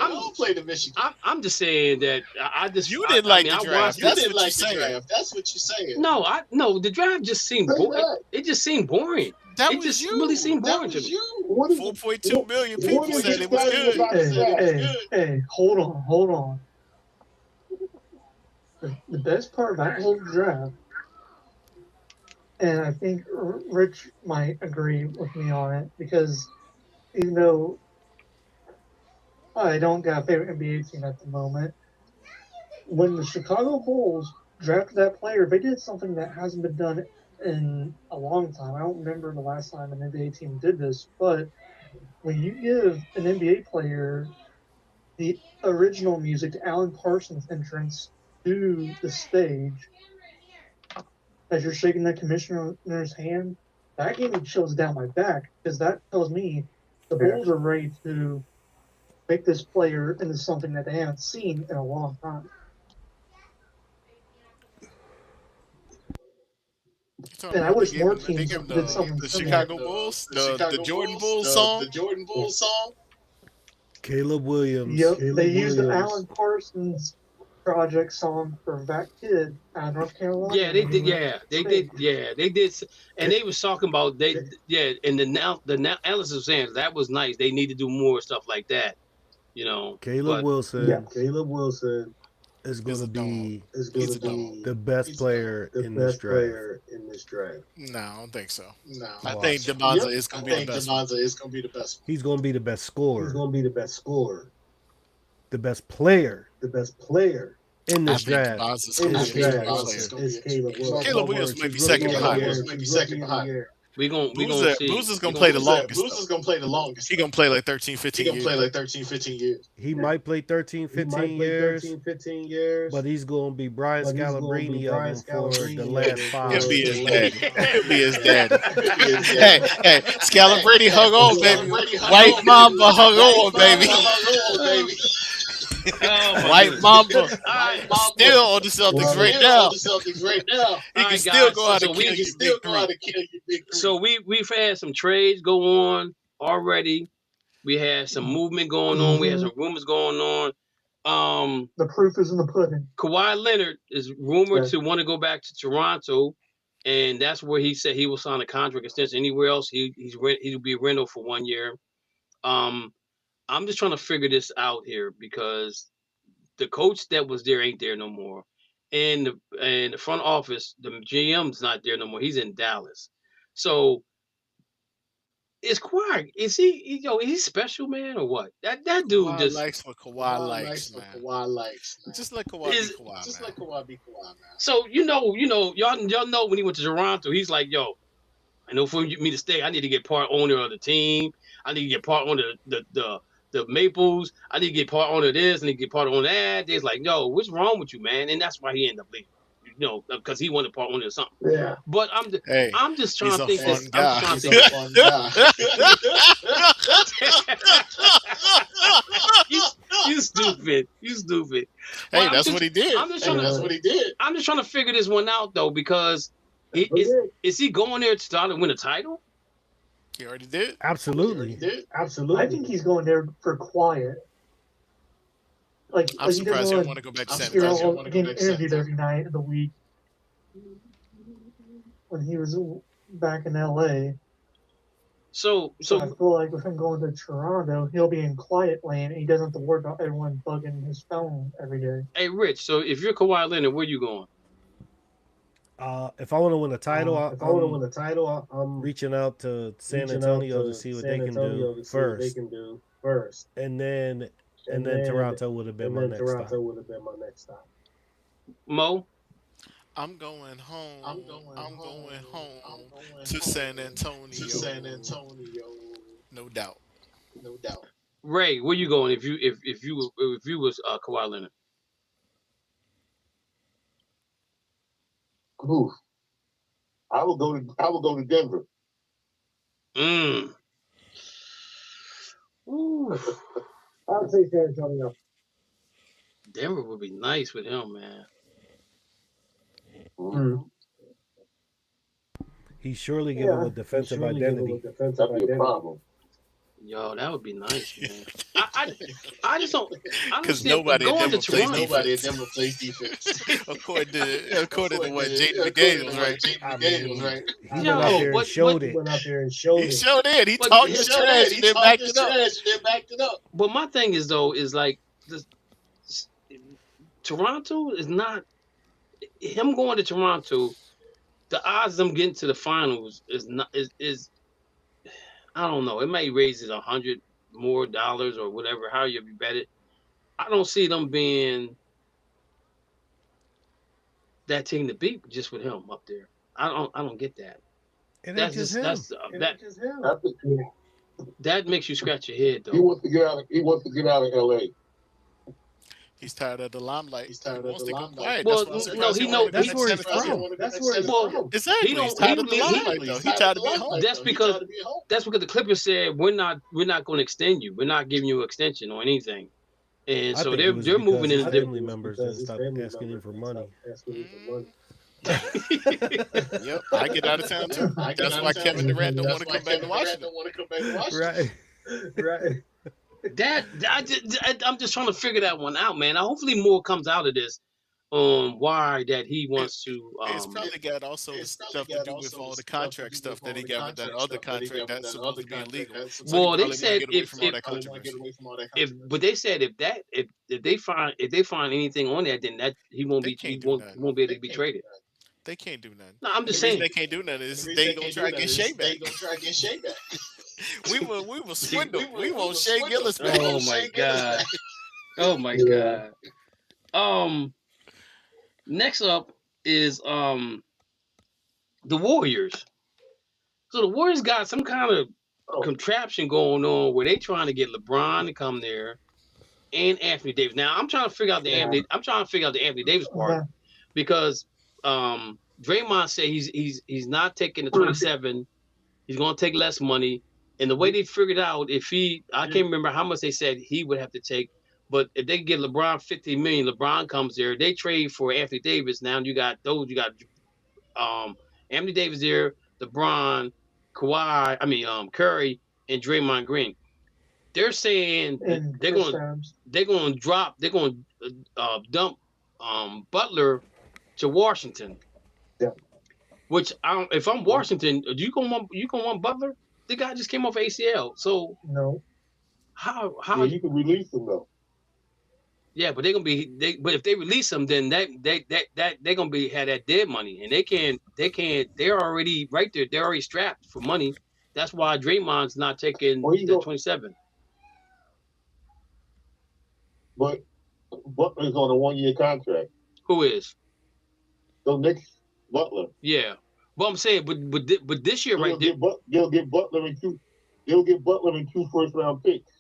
I'm just saying that I just. You didn't like the I draft. watched- That's what you're saying. That's what you're saying. No. The draft just seemed Say boring. that. It just seemed boring. That It was just you. really seemed That boring to was me. you. What is 4.2 million what people is said you it was saying good. about that? Hey, hold on. The best part about that whole draft, and I think Rich might agree with me on it, because even though I don't got a favorite NBA team at the moment, when the Chicago Bulls drafted that player, they did something that hasn't been done in a long time. I don't remember the last time an NBA team did this, but when you give an NBA player the original music to Alan Parsons' entrance to the stage, as you're shaking the commissioner's hand, that gave me chills down my back, because that tells me the Bulls are ready to make this player into something that they haven't seen in a long time. And I wish more teams did something the similar. Chicago Bulls, the Jordan Bulls song. The Jordan Bulls song. Caleb Williams. Yep, they used the Alan Parsons project song for that kid out of North Carolina. Yeah, they did. Yeah, they did. Yeah, they did. And they was talking about and the analysis was saying that was nice. They need to do more stuff like that. Caleb Wilson. Yeah, Caleb Wilson is going to be is the best player in this draft. No, I don't think so. No, I think DeMonza is going to be the best. DeMonza is going to be the best. He's going to be the best scorer. He's going to be the best scorer. The best player The best player in this I think draft. DeMonza's in gonna this be a draft great player. is Caleb Wilson. Caleb Williams may be second behind. We gonna see. Boozer's going to play the longest. Boozer's going to play the longest. He going to play like 13, 15 years. play like 13, 15 years. He might play 13, 15 years, 15 years. but he's going to be Brian Scalabrine of him for the last 5 He'll be his years. daddy. He'll be his daddy. hey, Scalabrine hung on, baby. White Mamba hung on, baby. White Mamba still on the Celtics right now. He can still go out and kill you big three. So we've had some trades go on already. We had some movement going on. We had some rumors going on. The proof is in the pudding. Kawhi Leonard is rumored to want to go back to Toronto, and that's where he said he will sign a contract extension. Anywhere else, he'll be rental for 1 year. I'm just trying to figure this out here, because the coach that was there ain't there no more, and the front office, the GM's not there no more. He's in Dallas. So is Kawhi? Is he special, man, or what? That dude Kawhi just likes what Kawhi likes, man. Just let Kawhi be Kawhi, man. Kawhi be Kawhi, man. So y'all know when he went to Toronto, he's like, yo, I know for me to stay, I need to get part owner of the team. I need to get part owner of the Maples. I need to get part owner of this. I need to get part owner of that. They're like, yo, what's wrong with you, man? And that's why he ended up leaving. Because he wanted part owner of something. Yeah. But I'm just trying to think this. guy. I'm just trying to think. You stupid. Hey, Well, that's what he did. I'm just trying to figure this one out, though, because is he going there to start to win a title? He already did. Absolutely. I think he's going there for quiet. I'm he surprised doesn't he don't want to go back to San you Antonio. know, getting interviewed every night of the week. When he was back in LA. So I feel like with him going to Toronto, he'll be in quiet land and he doesn't have to worry about everyone bugging his phone every day. Hey, Rich. So if you're Kawhi Leonard, where you going? If I want to win a title, I'm reaching out to San Antonio to see what they can do first, and then Toronto would have been my next stop. Mo? I'm going home. I'm going home to San Antonio. No doubt. Ray, where you going if you was Kawhi Leonard? Ooh. I will go to Denver. Ooh. I would say San Antonio. Denver would be nice with him, man. He surely give him a defensive identity. That'd be a problem. Yo, that would be nice, man. I just don't. Because nobody at Denver plays defense. according to what Jaden McDaniels, right? He went out there and showed it. He showed it. He talked his trash and then backed it up. But my thing is like Toronto is not him going to Toronto. The odds of them getting to the finals is I don't know. It may raise it $100 more or whatever. How you bet it? I don't see them being that team to beat just with him up there. I don't get that. That's just him. That makes you scratch your head though. He wants to get out of LA. He's tired of the limelight. He wants to go quiet. Well, no, he knows that's where he's from. Exactly. He's tired of the limelight though. He's tired of being home. That's because the Clippers said we're not going to extend you. We're not giving you an extension or anything. And so they're moving in family members and stop asking him for money. Yep, I get out of town too. That's why Kevin Durant don't want to come back to Washington. Right. I'm just trying to figure that one out, man. Hopefully more comes out of this. Why that he wants to. It's probably got also stuff to do with all the contract stuff that he got with that other contract that's supposed to be illegal. Well, they said if they find anything on that, then that he won't be able to be traded. They can't do nothing. No, I'm just saying they can't do nothing. Is they gonna try to get Shea back. We will swindle. We want Shea Gillis back. Oh my god. Next up is the Warriors. So the Warriors got some kind of contraption going on where they trying to get LeBron to come there and Anthony Davis. Now I'm trying to figure out the Anthony Davis part because Draymond said he's not taking the 27. He's going to take less money. And the way they figured out I can't remember how much they said he would have to take, but if they get LeBron $50 million, LeBron comes there, they trade for Anthony Davis. Now you got Anthony Davis there, LeBron, Kawhi, Curry, and Draymond Green. They're saying they're going to dump Butler to Washington. Yeah. Which if I'm Washington, you gonna want Butler? The guy just came off ACL, so no. How you can release him though? Yeah, but but if they release him, then they're gonna have that dead money, and they're already right there. They're already strapped for money. That's why Draymond's not taking the 27. But Butler's on a 1-year contract. Who is? So next Butler. Yeah. But I'm saying, but this year, right there, they'll get Butler in 2 first-round picks.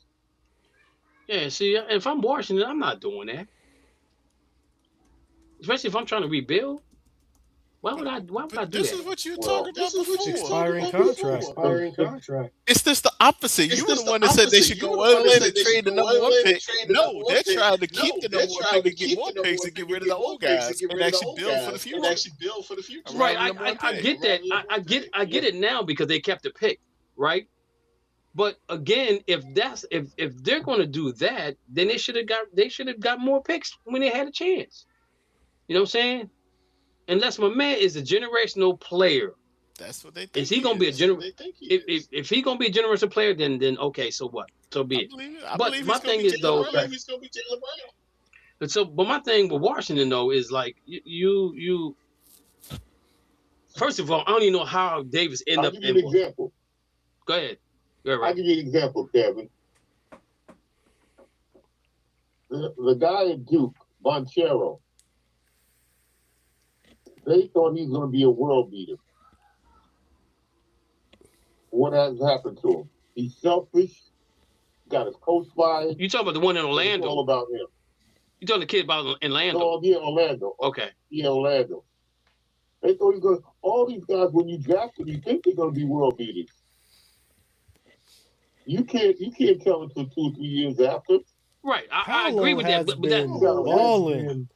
Yeah, see, if I'm Washington, I'm not doing that. Especially if I'm trying to rebuild. Why would I do that? This is what you talking about before. Expiring contract. It's just the opposite. You were the one that said they should go all in and trade the number 1 pick. No, they're trying to keep the number 1 pick and get more picks and get rid of the old guys and actually build for the future. Right, I get that. I get it now because they kept the pick. right? But again, if they're going to do that, then they should have got more picks when they had a chance. You know what I'm saying? Unless my man is a generational player. That's what they think. Is he gonna be a if he gonna be a generational player, then okay, so what? So be it. But my thing is though, but my thing with Washington though is like you. First of all, I don't even know how Davis ended up. I'll give you an example. Go ahead. Right. I'll give you an example, Kevin. The guy at Duke, Bonchero, they thought he was going to be a world beater. What has happened to him? He's selfish. Got his coach fired. You talking about the one in Orlando? It's all about him. You talking the kid about Orlando? No, yeah, Orlando. Okay. Yeah, Orlando. They thought he was going to. All these guys, when you draft them, you think they're going to be world beaters. You can't tell until 2 or 3 years after. Right, I agree with that. But that balling.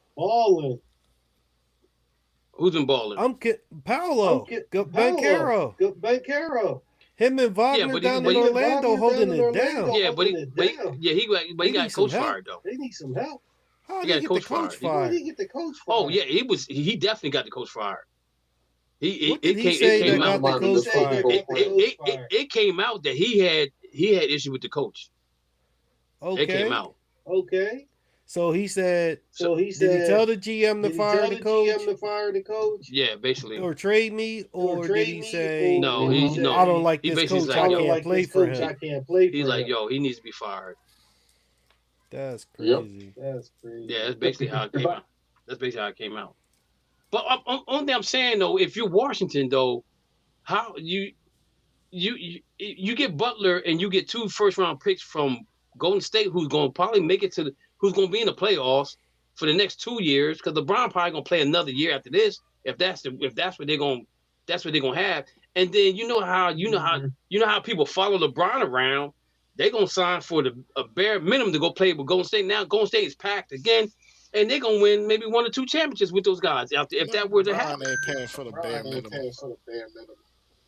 Who's been balling? Paolo. Banchero. Him and Wagner down in Orlando holding it down. Yeah, but he got coach fired though. They need some help. How he did got he coach get the coach fired? fired? He get the coach fired? Oh yeah, he definitely got the coach fired. It came out that he had issue with the coach. Okay. It came out. Okay. So he said. Did he tell the GM to fire the coach? Yeah, basically. Or trade me, or did he say no? I don't like this coach. Like, I can't play for him. He's like, yo, he needs to be fired. That's crazy. That's crazy. Yeah, that's basically how it came out. But only thing I'm saying though, if you're Washington though, how you get Butler and you get 2 first-round picks from Golden State, who's going to probably make it who's going to be in the playoffs for the next 2 years, because LeBron probably going to play another year after this, if that's what they're going to have. And then you know how people follow LeBron around. They're going to sign for a bare minimum to go play with Golden State. Now Golden State is packed again, and they're going to win maybe 1 or 2 championships with those guys out there, if that were to happen. Ain't paying for the bare minimum.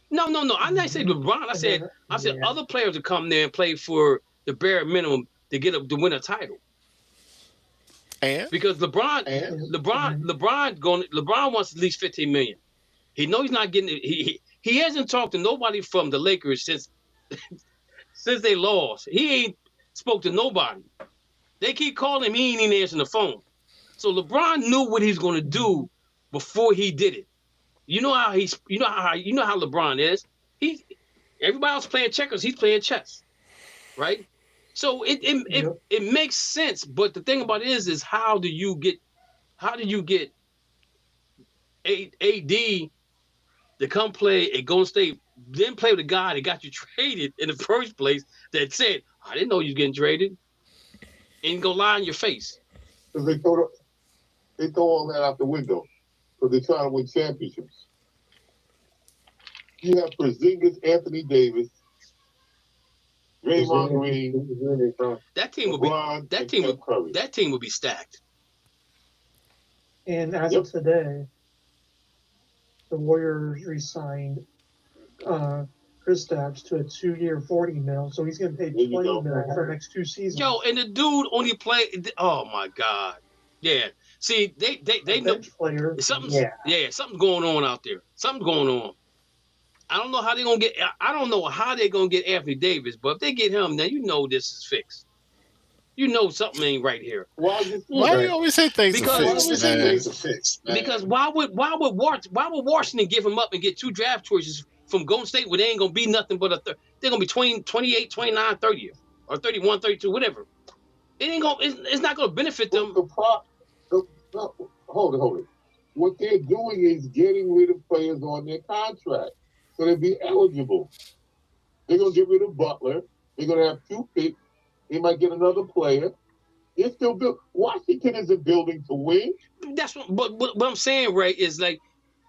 No. I didn't say LeBron. I said other players would come there and play for the bare minimum to win a title. And because LeBron wants at least $15 million. He knows he's not getting it. He hasn't talked to nobody from the Lakers since they lost. He ain't spoke to nobody. They keep calling him. He ain't even answering the phone. So LeBron knew what he was going to do before he did it. You know how LeBron is. Everybody else playing checkers. He's playing chess, right? So it makes sense. But the thing about it is how do you get AD to come play at Golden State, then play with a guy that got you traded in the first place that said, I didn't know you was getting traded, and go lie in your face. Because they throw all that out the window because they're trying to win championships. You have Porzingis, Anthony Davis, Draymond Green. That team would be stacked. And as of today, the Warriors re-signed Kristaps to a 2-year $40 million, so he's going to pay $20 million for the next 2 seasons. Yo, and the dude only played. Oh my God, yeah. See, they know player. Something's going on out there. Something's going on. I don't know how they're gonna get Anthony Davis, but if they get him, then you know this is fixed. You know something ain't right here. Why do you always say things are fixed? Because why would Washington give him up and get 2 draft choices from Golden State where they ain't gonna be nothing but they're gonna be 28, 29, 30 or 31, 32, whatever. It's not gonna benefit them. Hold it. What they're doing is getting rid of players on their contract so they'll be eligible. They're gonna get rid of Butler. They're gonna have 2 picks. They might get another player. It's still built. Washington isn't building to win. That's what I'm saying, Ray, is like,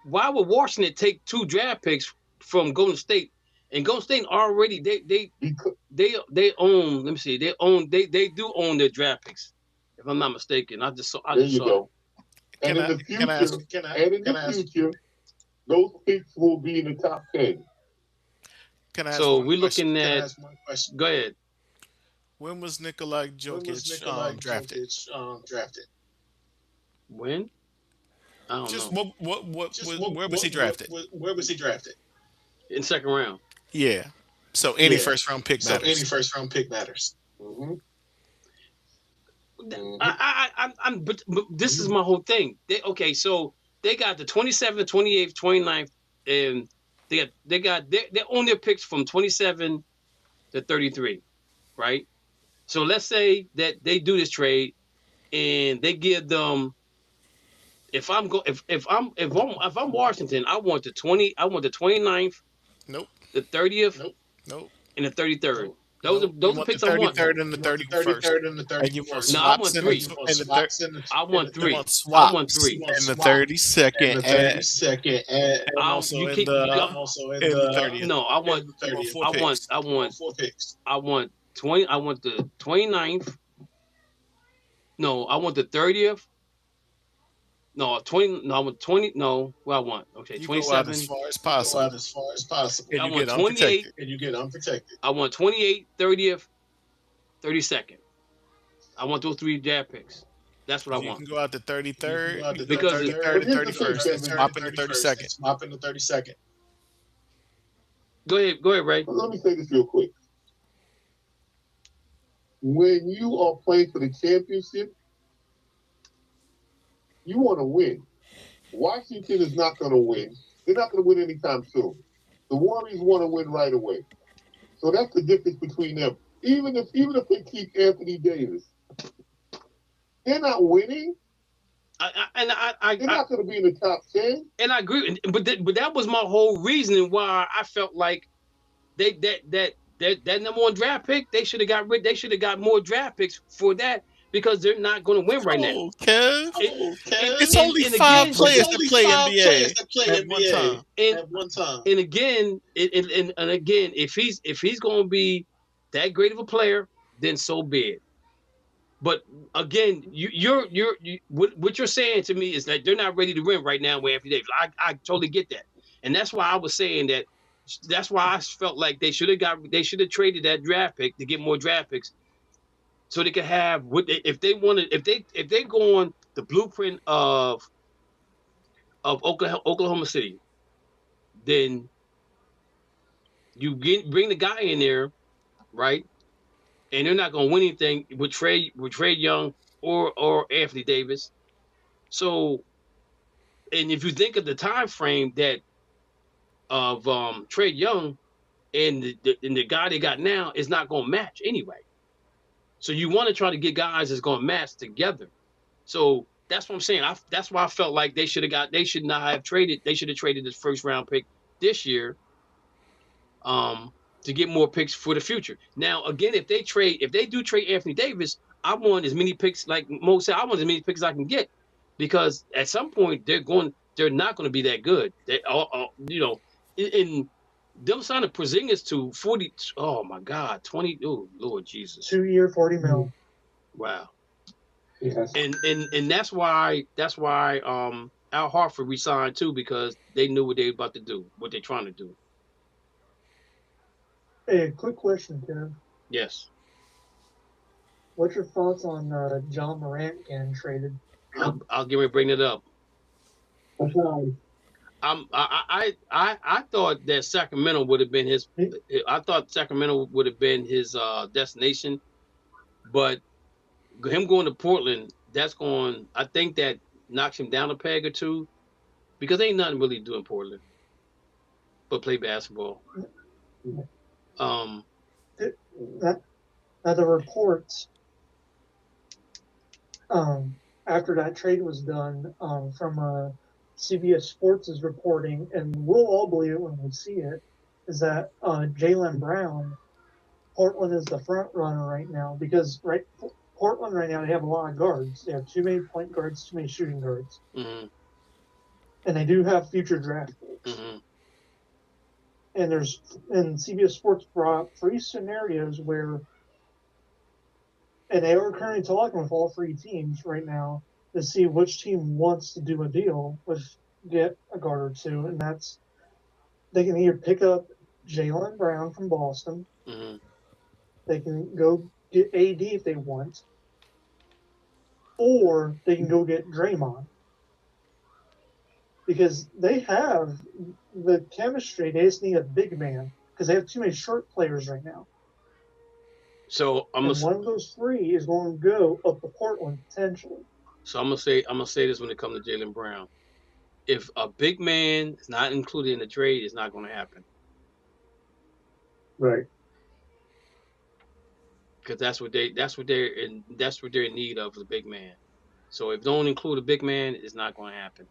why would Washington take 2 draft picks from Golden State? And Golden State already they own. Let me see. They do own their draft picks, if I'm not mistaken. I just saw. Go. And in the future, those picks will be in the top 10. Can I ask So one we're question? looking at. Go ahead. When was Nikola Jokic drafted? When? I don't Just know. where was he drafted? Where was he drafted? In second round. Yeah. So any Yeah. first round pick So matters. any first round pick matters. Mm-hmm. But this is my whole thing. So they got the 27th, 28th, 29th, and they own their picks from 27 to 33, right? So let's say that they do this trade and they give them. If I'm Washington, I want the 29th, Nope. the 30th, Nope. and the 33rd. Nope. Those You are want picks the I want. 33rd and the 31st. And you want No, I swaps want in three. the I want three. You want I want swaps three. in the 32nd and also You in can't. the 30th. No, I want. You want four picks. I want 20. I want the 29th. No, I want the 30th. No, 20. No, I want 20. No, what I want? Okay, You go out 27. as far as possible. And I you want get 28. unprotected. And you get unprotected. I want 28, 30th, 32nd. I want those 3 draft picks. That's what I You want. can go out the 33rd, Because 33rd and 31st, and swap in the 32nd. Swap in the 32nd. Go ahead, Ray. Let me say this real quick. When you are playing for the championship, you want to win. Washington is not going to win. They're not going to win anytime soon. The Warriors want to win right away. So that's the difference between them. Even if they keep Anthony Davis, they're not winning. They're not going to be in the top 10. And I agree, but that was my whole reasoning why I felt like that number 1 draft pick, they should have got more draft picks for that, because they're not going to win right now. Okay. It's only 5 players that play NBA at one time. And again, if he's going to be that great of a player, then so be it. But again, what you're saying to me is that they're not ready to win right now with Anthony Davis. I totally get that, and that's why I was saying that. That's why I felt like they should have traded that draft pick to get more draft picks, so they could have if they go on the blueprint of Oklahoma City, then you bring the guy in there, right? And they're not going to win anything with Trae Young or Anthony Davis. So, and if you think of the time frame that of Trae Young and the guy they got now is not going to match anyway. So you want to try to get guys that's going to match together. So that's what I'm saying. That's why I felt like they should not have traded. They should have traded this first round pick this year. To get more picks for the future. Now, again, if they do trade Anthony Davis, I want as many picks, like Mo said, I want as many picks as I can get, because at some point they're not going to be that good. In them signing Porzingis to 40. Oh my God, 20. Oh Lord Jesus. 2-year, $40 million. Wow. Yes. And that's why Al Horford resigned too, because they knew what they were about to do, what they're trying to do. Hey, quick question, Kev. Yes. What's your thoughts on John Morant getting traded? I'll give me bring it up. Okay. I thought that Sacramento would have been his. I thought Sacramento would have been his destination, but him going to Portland, I think that knocks him down a peg or two, because ain't nothing really to do in Portland but play basketball. Now the reports after that trade was done from CBS Sports is reporting, and we'll all believe it when we see it, is that Jaylen Brown, Portland is the front runner right now, because Portland right now, they have a lot of guards. They have too many point guards, too many shooting guards. Mm-hmm. And they do have future draft picks. Mm-hmm. And CBS Sports brought 3 scenarios where, and they are currently talking with all 3 teams right now to see which team wants to do a deal with get a guard or 2, and that's they can either pick up Jaylen Brown from Boston. Mhm. They can go get AD if they want, or they can go get Draymond. Because they have the chemistry. They just need a big man because they have too many short players right now. So And one of those three is going to go up to Portland potentially. So I'm gonna say this when it comes to Jaylen Brown. If a big man is not included in the trade, it's not going to happen. Right. Because that's what they're in need of, the big man. So if don't include a big man, it's not going to happen.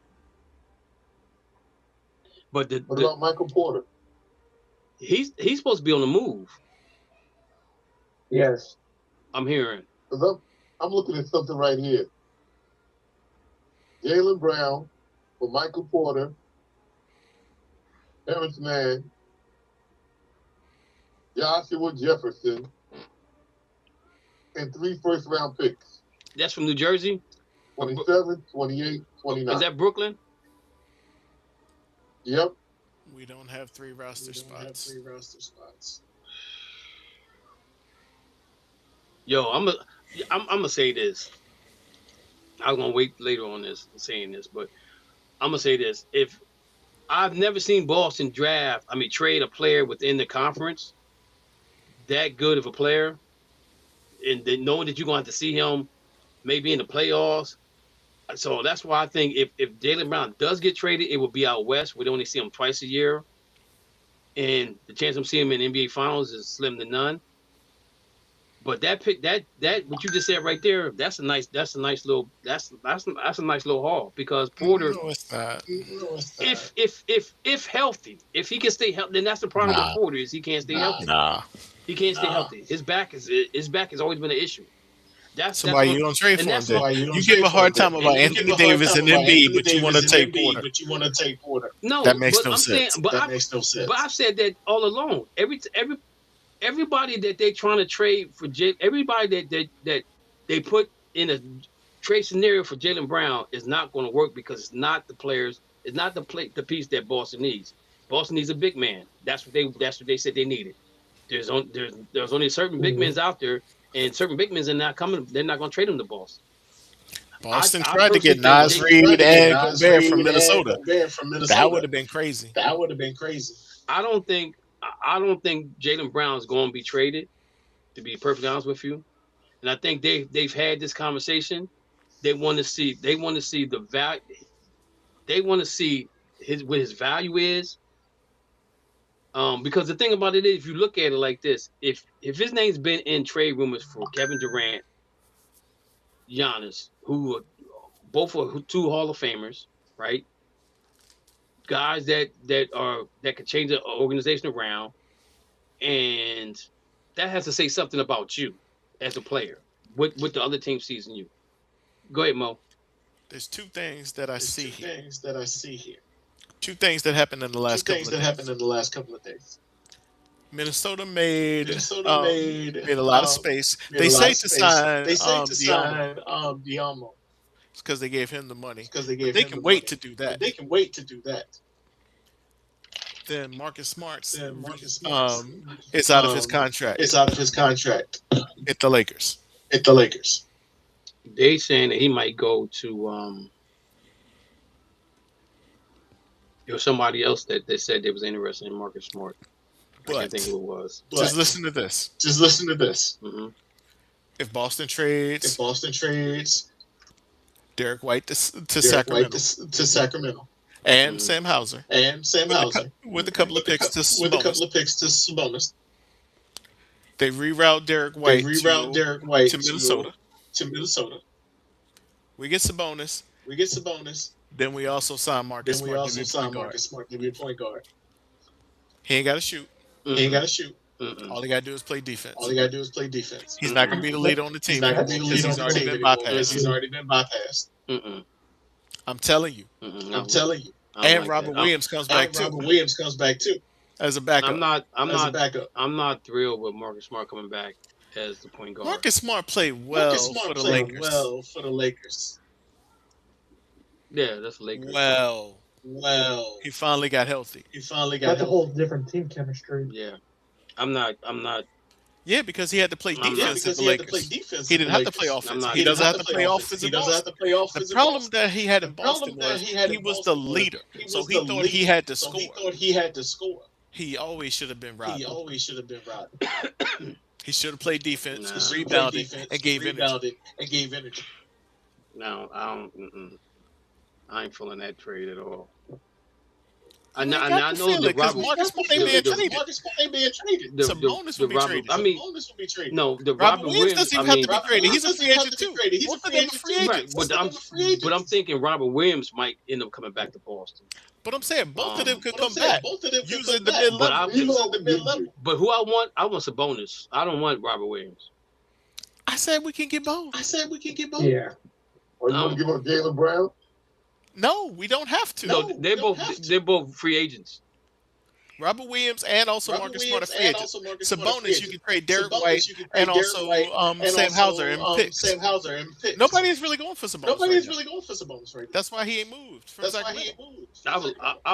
But what about Michael Porter? He's supposed to be on the move. Yes. I'm hearing. I'm looking at something right here. Jaylen Brown for Michael Porter, Terrence Mann, Joshua Jefferson, and 3 first-round picks. That's from New Jersey? 27, 28, 29. Is that Brooklyn? Yep. We don't have 3 roster spots. Yo, I'm gonna say this. I was gonna wait later on this saying this, but I'm gonna say this. If I've never seen Boston trade a player within the conference that good of a player, and then knowing that you're gonna have to see him maybe in the playoffs. So that's why I think if Jaylen Brown does get traded, it will be out west. We'd only see him twice a year, and the chance of seeing him in NBA Finals is slim to none. But that pick, that what you just said right there, that's a nice little haul because Porter, No, it's not. if healthy, if he can stay healthy, then that's the problem with Porter is he can't stay healthy. He can't stay healthy. His back has always been an issue. That's why you don't trade for him. You give a hard time about Anthony Davis and Embiid, but you want to take Porter. No, that makes no sense. But I've said that all along. Everybody that they trying to trade for, everybody that they put in a trade scenario for Jaylen Brown is not going to work because it's not the players, it's not the piece that Boston needs. Boston needs a big man. That's what they said they needed. There's only certain big men out there, and certain big men are not coming. They're not going to trade them to Boston. Boston tried to get Naz Reid and Gobert from Minnesota. That would have been crazy. I don't think Jaylen Brown is going to be traded, to be perfectly honest with you. And I think they've had this conversation. They want to see the value. They want to see what his value is. Because the thing about it is, if you look at it like this, if his name's been in trade rumors for Kevin Durant, Giannis, who are both are 2 Hall of Famers, right? Guys that could change the organization around, and that has to say something about you as a player. What the other team sees in you. Go ahead, Mo. There's 2 things that I see here. 2 things that happened in the last couple of days. Minnesota made a lot of space. They say to sign Diamo. It's because they gave him the money. They can wait to do that. Then Marcus Smart is out of his contract. At the Lakers. They saying that he might go to there was somebody else that they said they was interested in Marcus Smart. I can't think who it was. Just listen to this. Mm-hmm. If Boston trades Derek White to Sacramento. And Sam Hauser. With a couple of picks to Sabonis. They reroute Derek White to Minnesota. We get Sabonis. Then we also sign Marcus Smart to be a point guard. He ain't got to shoot. Mm-hmm. All he got to do is play defense. He's not going to be the leader on the team because he's already been bypassed. Mm-mm. I'm telling you. Mm-mm. And Robert Williams comes back too. As a backup. I'm not thrilled with Marcus Smart coming back as the point guard. Marcus Smart played well for the Lakers. Yeah, that's the Lakers. He finally got healthy. That's a whole different team chemistry. Yeah, I'm not. Yeah, because he had to play I'm defense not. at the Lakers. He didn't have to play offense. He doesn't have to play offense in Boston. The problem that he had in Boston was he was the leader, so he thought he had to score. He always should have been Rodman. He should have played defense, rebounded, and gave energy. No, I don't. I ain't feeling that trade at all. I got know to feel the it, 'cause Robert. Marcus Smart ain't being traded. Sabonis will be Robert. traded. I mean, no, the Robert Robert Williams doesn't even have to be traded. He's a Robert- free agent too. Both of them are free Right, agents. but I'm thinking Robert Williams might end up coming back to Boston. But I'm saying both of them could come back using the mid level. But who I want Sabonis. I don't want Robert Williams. I said we can get both. Yeah. Or you want to give up Jaylen Brown? No, we don't have to. No, they're both free agents. Robert Williams and also Marcus Smart are free agents. Sabonis, you can trade Derek White and also Sam Hauser and picks. Nobody's really going for Sabonis. Right now. That's why he ain't moved. I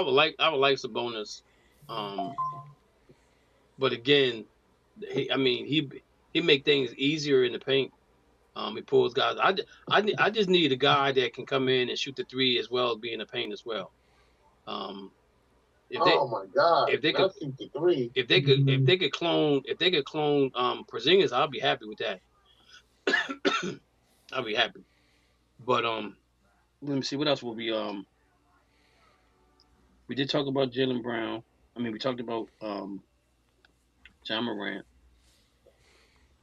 would like Sabonis, but again, he make things easier in the paint. He pulls guys. I just need a guy that can come in and shoot the three as well as be in the paint as well. Oh my God! If they could clone Porzingis, I'll be happy with that. I'll be happy. But let me see what else will be. We did talk about Jaylen Brown. We talked about John Morant.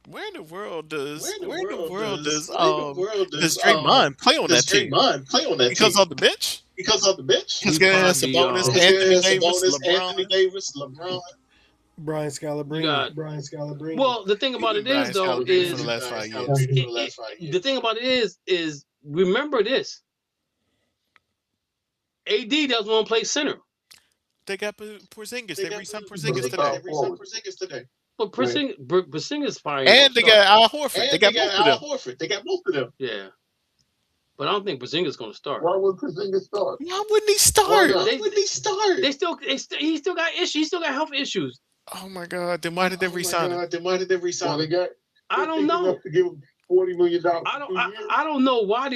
Where in the world does Draymond play on that team? Because on the bench? Because Sabonis, Anthony Davis, LeBron. Brian Scalabrine. Well, the thing about it is, though, is for the last 5 years. The thing about it is remember this. AD doesn't want to play center. They got Porzingis. They re-signed Porzingis today. But Porzingis is fine. And they got Al Horford. They got both of them. Yeah. But I don't think Porzingis is going to start. Why would Porzingis start? Why wouldn't he start? He still got issues. He still got health issues. Oh my God! Then why did they re-sign him? Well, they got. I don't know. To give him $40 million. I don't know why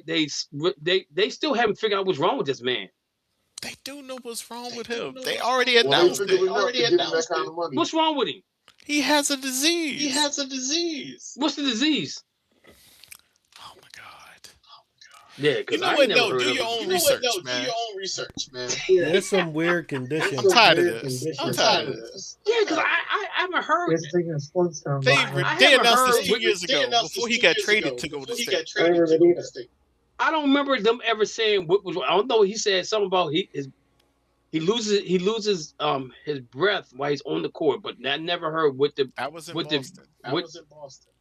they still haven't figured out what's wrong with this man. They do know what's wrong with him. They already announced it. What's wrong with him? He has a disease. What's the disease? Oh my God. Yeah, because you know what? No, do your own research, man. Yeah, there's some weird conditions. I'm tired of this. Yeah, because I haven't heard. They announced this 2 years ago before he got traded to Golden State. I don't remember them ever saying what was. I don't know. He said something about he loses his breath while he's on the court, but I never heard what the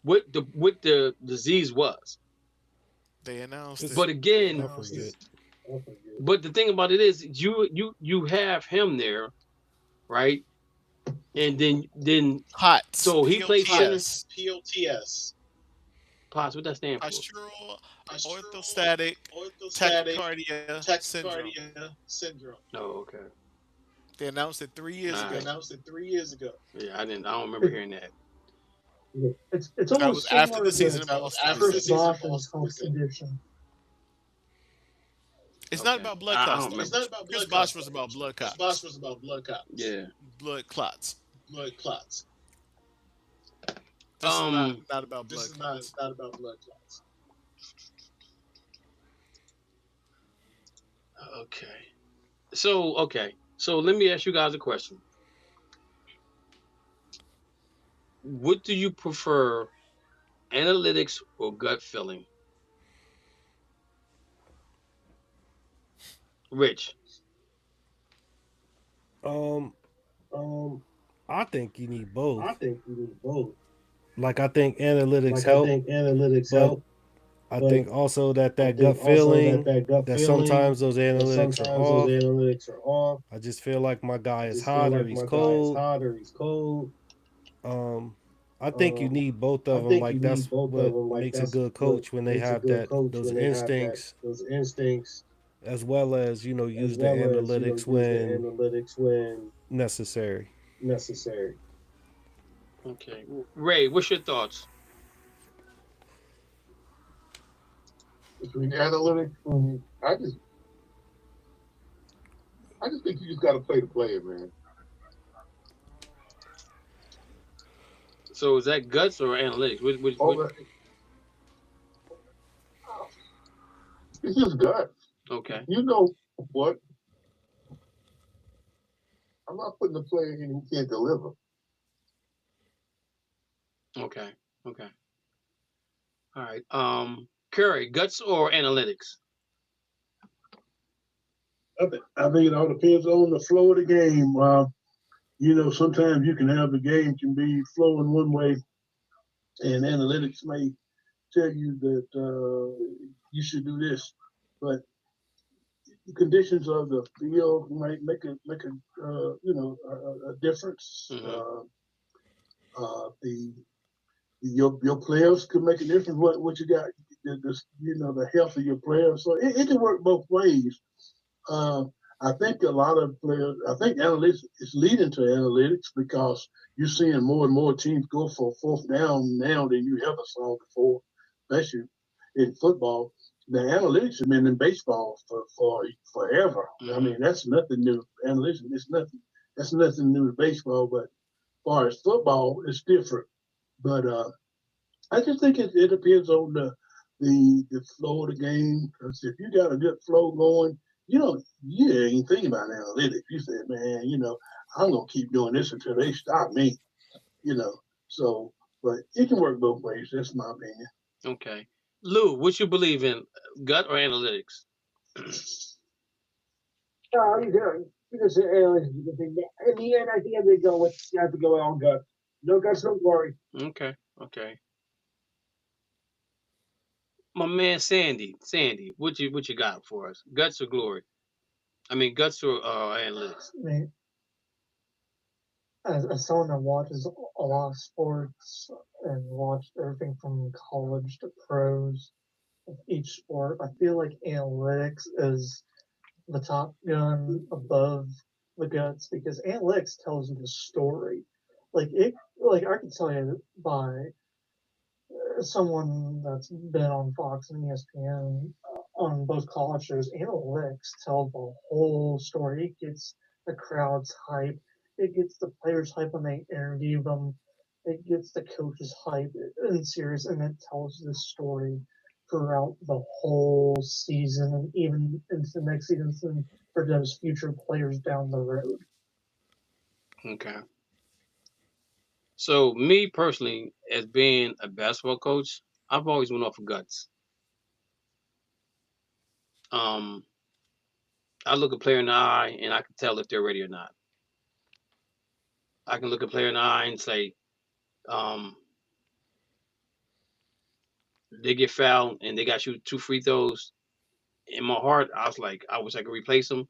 what the disease was. They announced it. But again, but the thing about it is you have him there, right? And then hot. So he plays center. POTS. POTS. What that stand for? Orthostatic tachycardia syndrome. Oh, okay. They announced it 3 years ago. Yeah, I don't remember hearing that. It's almost that was after the season. It's not about blood clots. Chris Bosh was about blood clots. Yeah. Blood clots. This is not about blood clots. Okay. So let me ask you guys a question. What do you prefer, analytics or gut feeling? Rich. I think you need both. Like I think analytics help. I think also that gut feeling that sometimes those analytics are off. I just feel like my guy is hot or he's cold. I think you need both of them. Like that's what makes a good coach when they have those instincts as well as use the analytics when necessary. Okay, Ray, what's your thoughts? Between analytics, I just think you just got to play the player, man. So is that guts or analytics? It's just guts. Okay. You know what? I'm not putting the player in who can't deliver. Okay. All right. Curry, guts or analytics? I think it all depends on the flow of the game. Sometimes you can have the game can be flowing one way, and analytics may tell you that you should do this, but the conditions of the field might make a difference. Mm-hmm. Your players could make a difference. What you got, the health of your players. So it can work both ways. I think a lot of players. I think analytics is leading to analytics because you're seeing more and more teams go for fourth down now than you ever saw before, especially in football. The analytics have been in baseball for forever. Mm-hmm. I mean, that's nothing new. Analytics is nothing. That's nothing new to baseball. But as far as football, it's different. But I just think it depends on the flow of the game. Because if you got a good flow going, you ain't thinking about analytics. You say, man, I'm gonna keep doing this until they stop me. So, but it can work both ways. That's my opinion. Okay. Lou, what you believe in, gut or analytics? Because in the end, I think I'm gonna go with you have to go on gut. No guts, no glory. Okay. My man Sandy, what you got for us? Guts or glory? I mean, guts or analytics? I mean, as someone that watches a lot of sports and watched everything from college to pros of each sport, I feel like analytics is the top gun above the guts because analytics tells you the story. Like I can tell you by someone that's been on Fox and ESPN on both college shows, analytics tell the whole story. It gets the crowd's hype. It gets the players hype when they interview them. It gets the coaches hype in series, and it tells the story throughout the whole season and even into the next season for those future players down the road. Okay. So me personally, as being a basketball coach, I've always went off of guts. I look a player in the eye and I can tell if they're ready or not. I can look a player in the eye and say, they get fouled and they got to shoot 2 free throws. In my heart, I was like, I wish I could replace them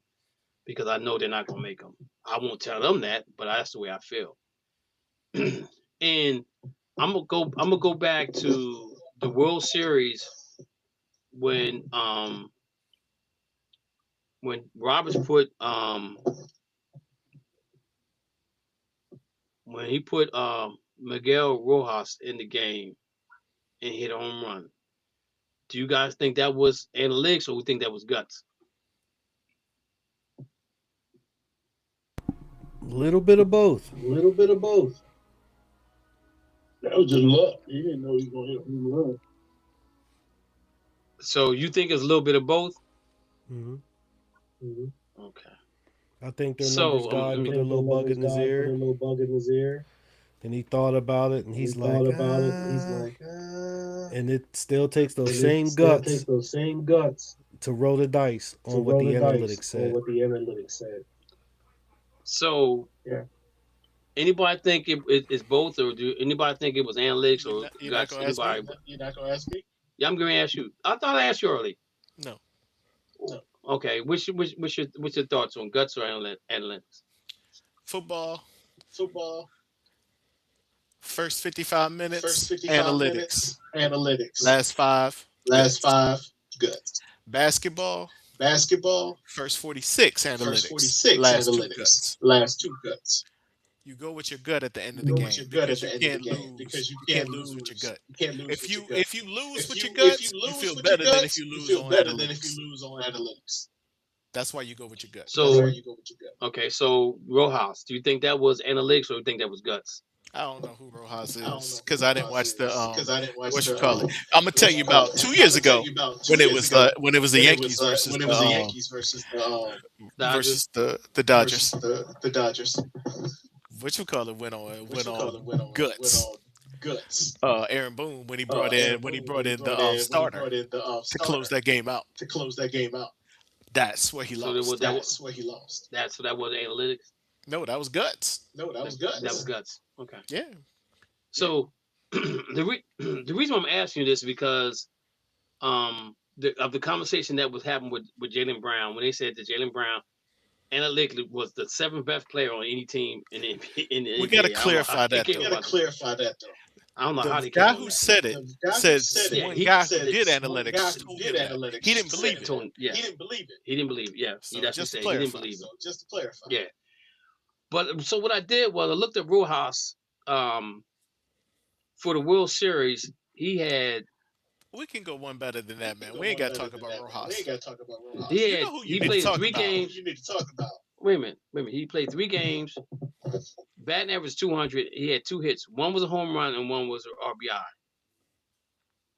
because I know they're not gonna make them. I won't tell them that, but that's the way I feel. And I'm gonna go back to the World Series when Roberts put when he put Miguel Rojas in the game and hit a home run. Do you guys think that was analytics or we think that was guts? Little bit of both. That was just luck. He didn't know he was going to hit a home run. So you think it's a little bit of both? Mm-hmm. Okay. I think their numbers guy put a little bug in his ear. And he thought about it, and he's like, and it still takes those same guts to roll the dice on what the analytics said. So, yeah. Anybody think it's both, or do anybody think it was analytics or guts? You're not gonna ask me? Yeah, I'm going to ask you. I thought I asked you early. No. Okay, what's your thoughts on guts or analytics? Football. First 55 minutes, analytics. Analytics. Last five, guts. Basketball. First 46 analytics. Last two guts. You go with your gut at the end of the game because you can't lose with your gut. If you lose with your guts, you feel better than if you lose on analytics. That's why you go with your gut. So okay, so Rojas, do you think that was analytics or do you think that was guts? I don't know who Rojas is because I didn't watch the what you call it. I'm gonna tell you about 2 years ago when it was the Yankees versus the Dodgers. What you call it went on guts. Aaron Boone when he brought in the starter to close that game out. That's where he lost. So that was analytics. No, that was guts. That was guts. Okay. Yeah. So the reason I'm asking you this is because of the conversation that was happening with Jaylen Brown when they said that Jaylen Brown analytically was the 7th best player on any team in the We got to clarify that. though. I don't know how the they guy who said it said one guy who did analytics. He didn't believe it. He didn't believe it. Yeah. So That's just what to he said. He didn't clarify. believe it. Yeah. But so what I did was I looked at Rojas for the World Series. He had. We can go one better than that, man. We ain't got to talk about Rojas. He played 3 games. Wait a minute. He played 3 games. Batting average 200. He had 2 hits. One was a home run and one was an RBI.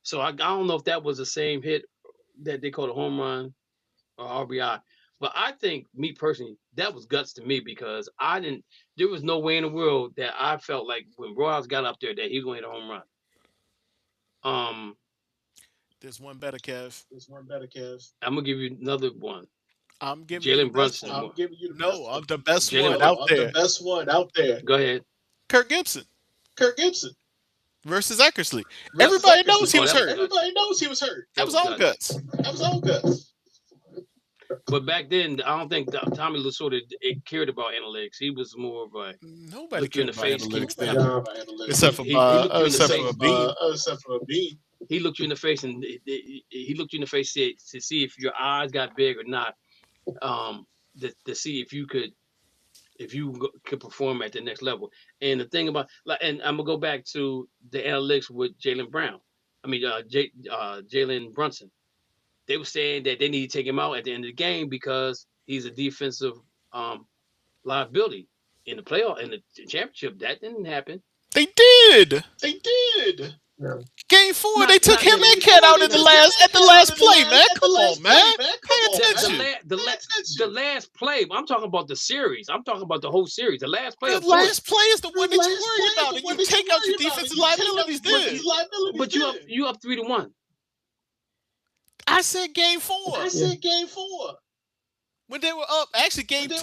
So I don't know if that was the same hit that they called a home run or RBI. But I think, me personally, that was guts to me because there was no way in the world that I felt like when Rojas got up there that he was going to hit a home run. There's one better, Kev. I'm going to give you another one. I'm giving you Jalen Brunson. I'm the best one out there. Go ahead. Kirk Gibson versus Eckersley. Everybody knows he was hurt. That was all guts. But back then, I don't think Tommy Lasorda cared about analytics. He was more of a nobody look you in the face, except for Bean. He looked you in the face and he looked you in the face to see if your eyes got big or not. To see if you could perform at the next level. And the thing about and I'm gonna go back to the analytics with Jaylen Brown. I mean Jalen Brunson. They were saying that they need to take him out at the end of the game because he's a defensive liability in the playoff in the championship. That didn't happen. They did. Yeah. Game 4, they took him and Cat out at the last play, man. Come on, man. Pay attention. The last play. I'm talking about the series. I'm talking about the whole series. The last play. The last play is the one that you worry about, and you take out your defensive liabilities. But you up 3-1. I said game 4. When they were up, actually game 2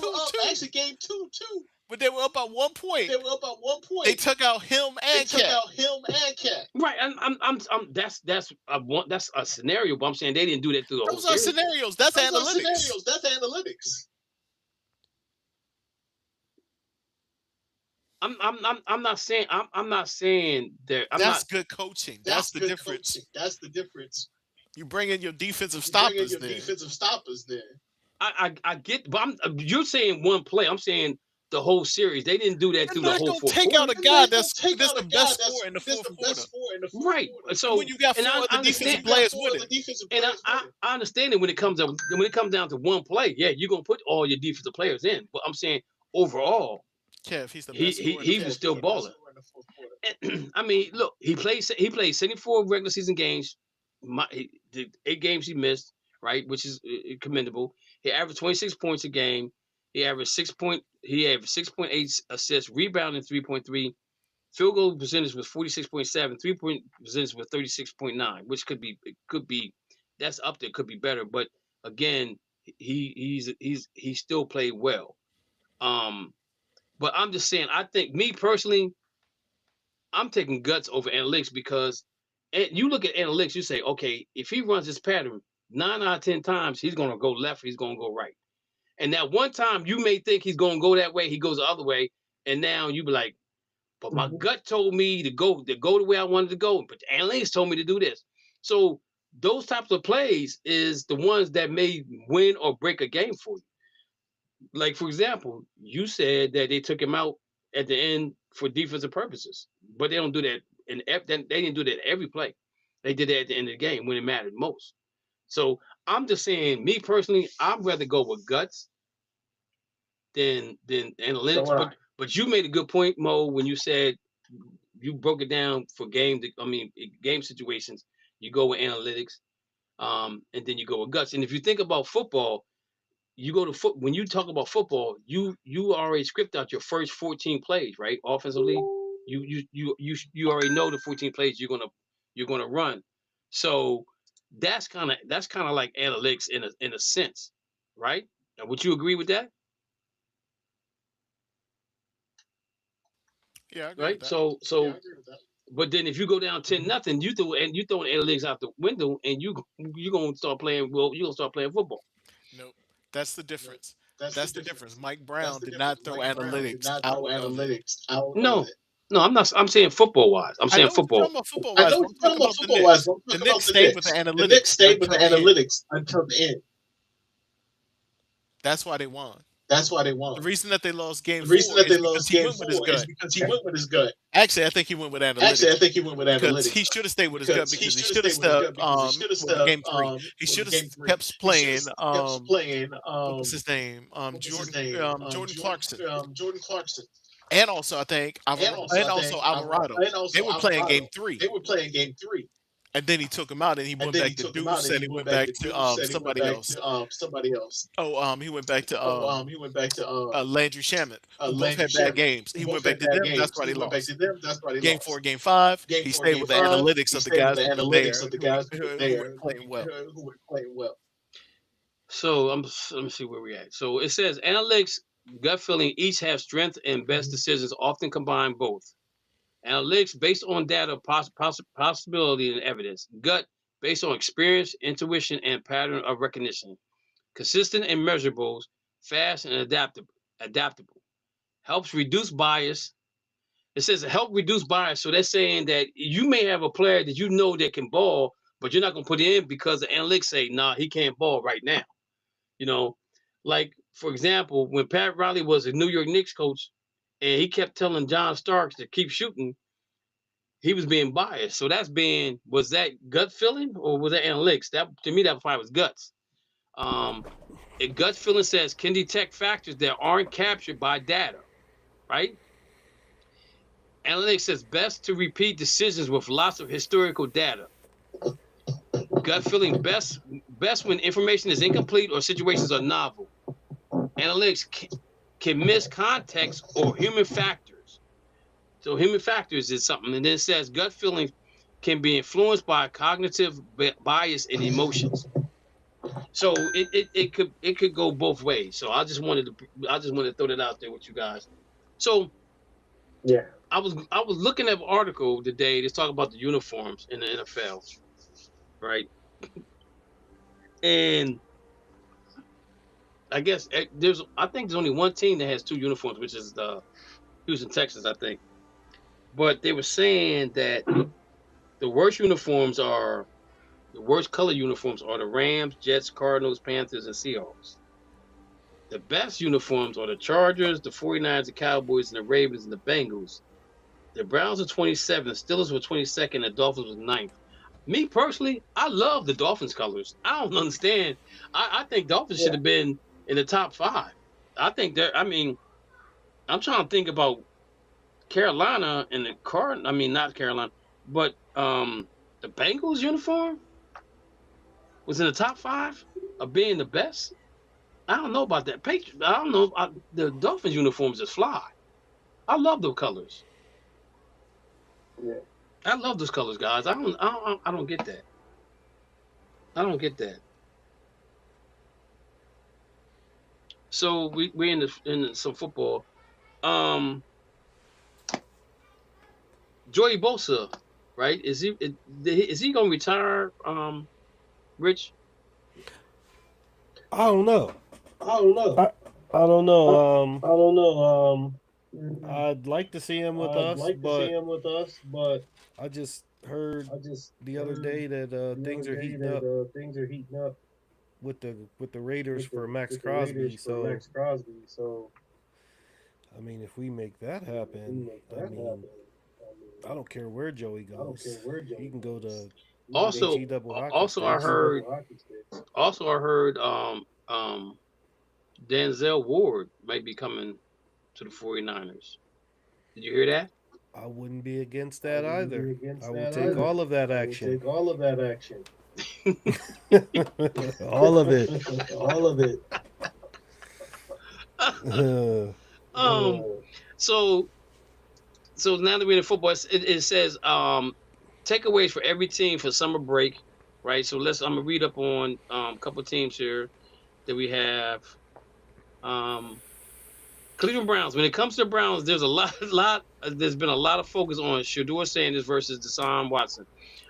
too. When they were up at 1 point. They took out him and Cat. Right. That's a scenario, but I'm saying they didn't do that through the whole series. Those are scenarios. That's analytics. I'm not saying that. That's good coaching. That's the difference. You bring in your defensive stoppers there. I get, but you're saying one play. I'm saying the whole series. They didn't do that through the whole fourth. Take out a guy that's the best scorer in the fourth quarter. Right. So when you got 4 other defensive players with it. And I understand it when it comes down to one play. Yeah, you're gonna put all your defensive players in. But I'm saying overall, Kev, he's the best he was still balling. I mean, look, he played 74 regular season games. The 8 games he missed, right, which is commendable. He averaged 26 points a game. He averaged 6.8 assists, rebounding 3.3. Field goal percentage was 46.7. 3-point percentage was 36.9, which could be that's up there, could be better. But again, he still played well. But I'm just saying, I think me personally, I'm taking guts over analytics because you look at analytics, you say, okay, if he runs his pattern 9 out of 10 times, he's going to go left, he's going to go right. And that one time you may think he's going to go that way, he goes the other way. And now you be like, but my gut told me to go the way I wanted to go. But the analytics told me to do this. So those types of plays is the ones that may win or break a game for you. Like, for example, you said that they took him out at the end for defensive purposes, but they don't do that they didn't do that every play. They did that at the end of the game when it mattered most. So I'm just saying, me personally, I'd rather go with guts than analytics. But you made a good point, Mo, when you said you broke it down for game situations. You go with analytics, and then you go with guts. And if you think about football, you go to when you talk about football, you already script out your first 14 plays, right? Offensively, you already know the 14 plays you're gonna run. So that's kind of like analytics in a sense, right? Would you agree with that? Yeah, I agree Right. with that. So, but then if you go down 10-0, you throwing analytics out the window, and you gonna start playing. Well, you gonna start playing football. Nope. That's the difference. That's the difference. Mike Brown did not throw analytics out of it. No, I'm not. I'm saying football wise. I'm saying football. I'm talking about football wise. The Knicks stayed with the analytics until the end. That's why they won. The reason that they lost game four is because he went with his gut. Actually, I think he went with analytics. Because he should have stayed with his gut, because he should have stepped game 3. He should have kept playing what was his name? Jordan Clarkson. And also I think Alvarado. They were playing game 3. And then he took him out, and he went back to Deuce, and he went back to somebody else. Oh, he went back to Landry Shamet, who both had bad games. He went back to them. That's why they lost. Game 4, game 5, he stayed with the analytics of the guys who were playing well. So let me see where we're at. So it says analytics, gut feeling each have strength and best decisions, often combine both. Analytics based on data, possibility, and evidence. Gut based on experience, intuition, and pattern of recognition. Consistent and measurables, fast and adaptable. Helps reduce bias. It says help reduce bias. So they're saying that you may have a player that you know that can ball, but you're not going to put in because the analytics say, nah, he can't ball right now. You know, like, for example, when Pat Riley was a New York Knicks coach, and he kept telling John Starks to keep shooting, he was being biased. So was that gut feeling or was that analytics? That, to me, that probably was guts. A gut feeling says can detect factors that aren't captured by data, right? Analytics says best to repeat decisions with lots of historical data. Gut feeling best when information is incomplete or situations are novel. Analytics can miss context or human factors. So human factors is something. And then it says gut feelings can be influenced by cognitive bias and emotions. So it could go both ways. So I just wanted to throw that out there with you guys. So yeah, I was looking at an article today that's talking about the uniforms in the NFL, right? And I guess I think there's only one team that has 2 uniforms, which is the Houston Texans, I think. But they were saying that the worst color uniforms are the Rams, Jets, Cardinals, Panthers, and Seahawks. The best uniforms are the Chargers, the 49ers, the Cowboys, and the Ravens, and the Bengals. The Browns are 27th, Steelers were 22nd, the Dolphins were 9th. Me personally, I love the Dolphins colors. I don't understand. I think Dolphins should have been in the top 5. I think I'm trying to think about Carolina and the not Carolina, but the Bengals uniform was in the top 5 of being the best. I don't know about that. I don't know. The Dolphins uniforms is fly. I love those colors. Yeah. I love those colors, guys. I don't get that. I don't get that. So we're in some football. Joey Bosa, right? Is he gonna retire? Rich? I don't know. I don't know. I don't know. I'd like to see him with us, but I just heard the other day that things are heating up with the Raiders for Max Crosby. So I mean, if we make that happen, I mean, I don't care where Joey goes. He can go to Also, HE double hockey also I sticks. heard, Denzel Ward might be coming to the 49ers. Did you hear that? I wouldn't be against that either. I will take all of that action. All of it. So now that we're in football, it says takeaways for every team for summer break, right? So I'm gonna read up on a couple teams here that we have. Cleveland Browns. When it comes to the Browns, there's there's been a lot of focus on Shedeur Sanders versus Deshaun Watson.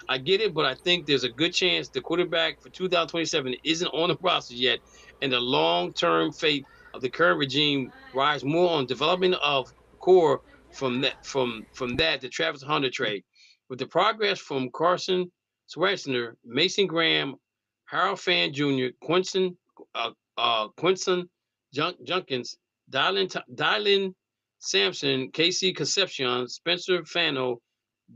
I get it, but I think there's a good chance the quarterback for 2027 isn't on the roster yet, and the long-term fate of the current regime rides more on development of core from that the Travis Hunter trade. With the progress from Carson Schwarzenegger, Mason Graham, Harold Fan Jr., Quinton Junkins, Dylan Sampson, Casey Concepcion, Spencer Fano,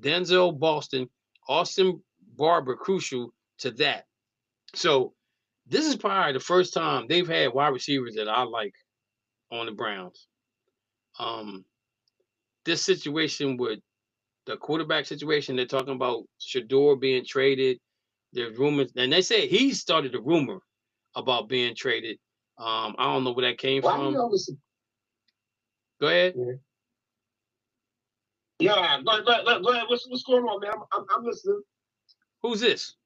Denzel Boston, Austin Barber crucial to that. So this is probably the first time they've had wide receivers that I like on the Browns. This situation with the quarterback situation, they're talking about Shedeur being traded. There's rumors, and they say he started the rumor about being traded. I don't know where that came from. Go ahead. Yeah, go ahead. What's going on, man? I'm listening. Who's this?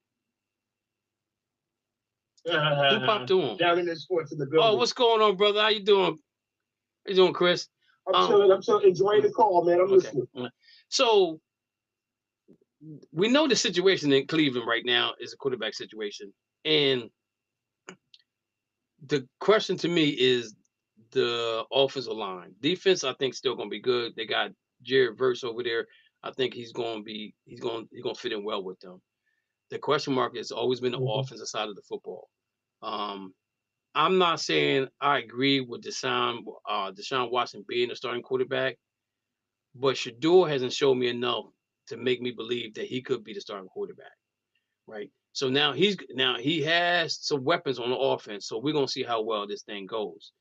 Who popped on? Down in the sports in the building. Oh, what's going on, brother? How you doing? How you doing, Chris? I'm chilling. Enjoying the call, man. I'm listening. So we know the situation in Cleveland right now is a quarterback situation, and the question to me is the offensive line. Defense, I think, still going to be good. They got Jared Verse over there. I think he's going to fit in well with them. The question mark has always been the offensive side of the football. I'm not saying I agree with Deshaun Watson being a starting quarterback, but Shedeur hasn't shown me enough to make me believe that he could be the starting quarterback, right? So now he has some weapons on the offense, so we're gonna see how well this thing goes.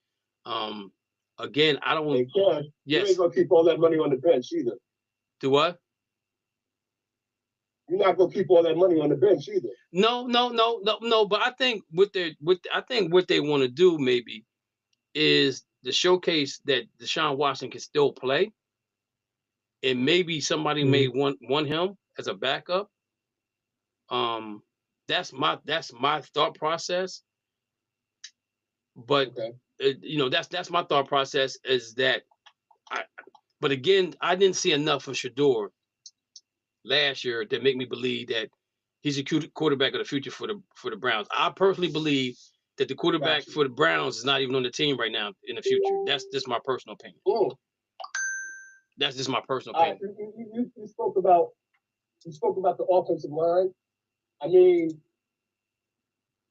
Again, I don't want. You ain't gonna keep all that money on the bench either. Do what? You're not gonna keep all that money on the bench either. No. But I think what they want to do maybe is to showcase that Deshaun Watson can still play, and maybe somebody may want him as a backup. That's my thought process. But that's my thought process is that. But again, I didn't see enough of Shedeur last year to make me believe that he's a quarterback of the future for the Browns. I personally believe that the quarterback for the Browns is not even on the team right now in the future. That's just my personal opinion. That's just my personal opinion. You spoke about the offensive line. I mean,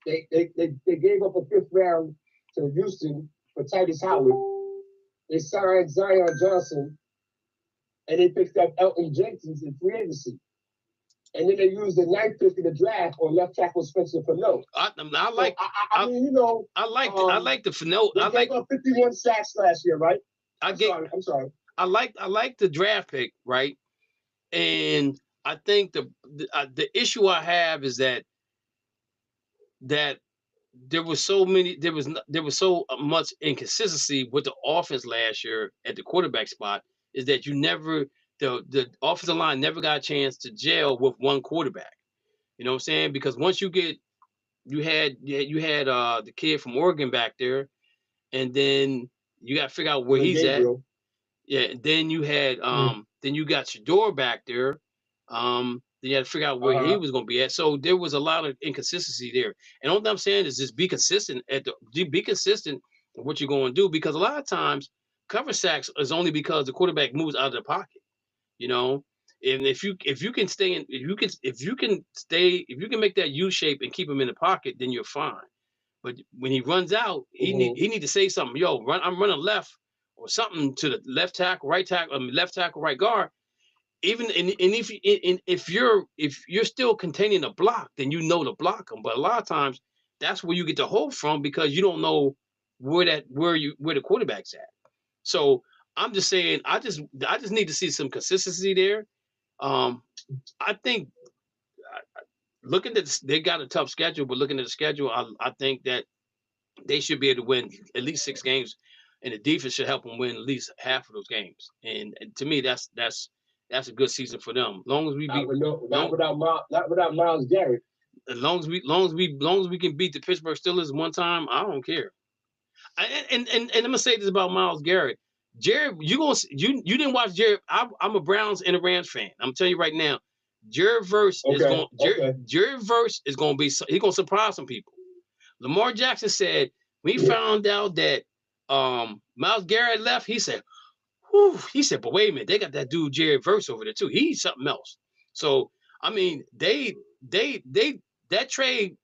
they gave up a 5th round to Houston for Titus Howard. They signed Zion Johnson, and they picked up Elton Jenkins in free agency. And then they used the 9th pick in the draft on left tackle Spencer Fano. I like the Fano. They gave up 51 sacks last year, right? I'm sorry. I like the draft pick, right? And I think the issue I have is that there was so much inconsistency with the offense last year at the quarterback spot, is that the offensive line never got a chance to gel with one quarterback. You know what I'm saying? Because once you had the kid from Oregon back there, and then you got to figure out where he's at. Yeah, then you had then you got Shedeur back there. Then you had to figure out where he was going to be at. So there was a lot of inconsistency there. And all I'm saying is just be consistent with what you're going to do, because a lot of times cover sacks is only because the quarterback moves out of the pocket. You know, and if you can stay in, if you can make that U shape and keep him in the pocket, then you're fine. But when he runs out, he need to say something. Yo, I'm running left or something to the left tackle, left tackle, right guard. Even if you're still containing a block, then you know to block them. But a lot of times that's where you get the hold from because you don't know where the quarterback's at. So I'm just saying, I just need to see some consistency there. I think looking at they got a tough schedule, but looking at the schedule, I think that they should be able to win at least 6 games, and the defense should help them win at least half of those games. And to me, that's a good season for them. Long as we not without Myles Garrett. As long as we can beat the Pittsburgh Steelers one time, I don't care. And I'm gonna say this about Myles Garrett. Jared, you didn't watch Jared. I'm a Browns and a Rams fan. I'm telling you right now, Jared Verse is gonna be he's gonna surprise some people. Lamar Jackson said when he found out that Myles Garrett left, he said, whew, but wait a minute, they got that dude Jared Verse over there too. He's something else. So I mean, that trade,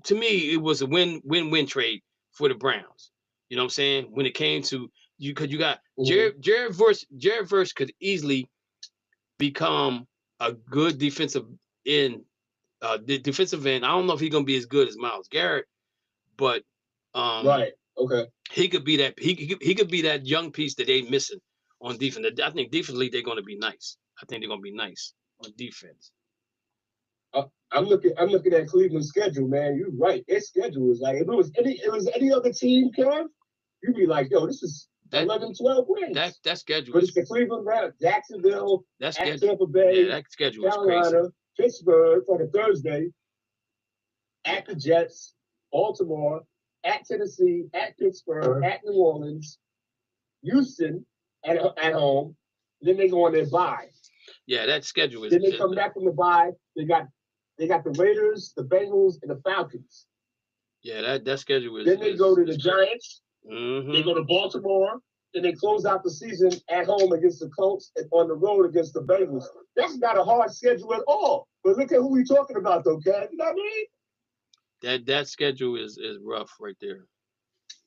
to me, it was a win-win trade for the Browns. You know what I'm saying? When it came to because you got Jared Verse could easily become a good defensive end. The defensive end. I don't know if he's gonna be as good as Myles Garrett, but right, okay, he could be that. He could be that young piece that they missing on defense. I think defensively they're gonna be nice. I think they're gonna be nice on defense. I'm looking at Cleveland's schedule, man. You're right. Their schedule is like if it was any other team, Kev, you'd be like, yo, this is 11, 12 wins. That schedule. But it's the Cleveland Browns, Jacksonville, at Tampa Bay, yeah, that schedule Carolina, is crazy. Pittsburgh on a Thursday, at the Jets, Baltimore, at Tennessee, at Pittsburgh, at New Orleans, Houston at home. Then they go on their bye. Yeah, that schedule is. Then they come back from the bye. They got the Raiders, the Bengals, and the Falcons. Yeah, that schedule is. Then they go to the Giants. Mm-hmm. They go to Baltimore. Then they close out the season at home against the Colts and on the road against the Bengals. That's not a hard schedule at all. But look at who we're talking about, though, Ken. You know what I mean? That schedule is rough right there.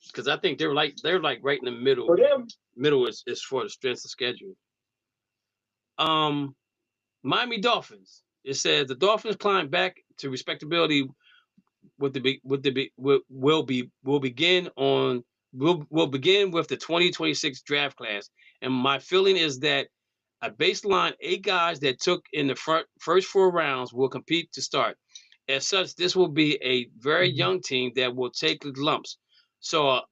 Because I think they're like right in the middle. For them, middle is for the strength of schedule. Miami Dolphins. It says the Dolphins climb back to respectability will begin with the 2026 draft class. And my feeling is that a baseline 8 guys that took in the first 4 rounds will compete to start. As such, this will be a very young team that will take lumps. So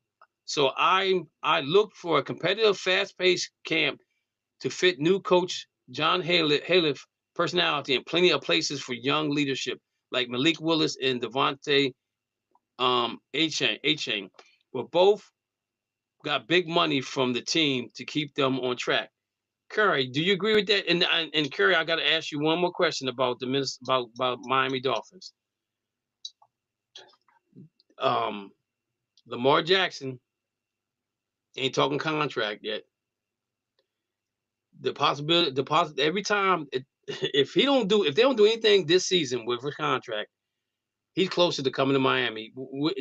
I look for a competitive, fast-paced camp to fit new coach John Halef personality and plenty of places for young leadership like Malik Willis and Devontae Achane. But both got big money from the team to keep them on track. Curry, do you agree with that? And Curry, I got to ask you one more question about about Miami Dolphins. Lamar Jackson ain't talking contract yet. Every time if they don't do anything this season with his contract, he's closer to coming to Miami.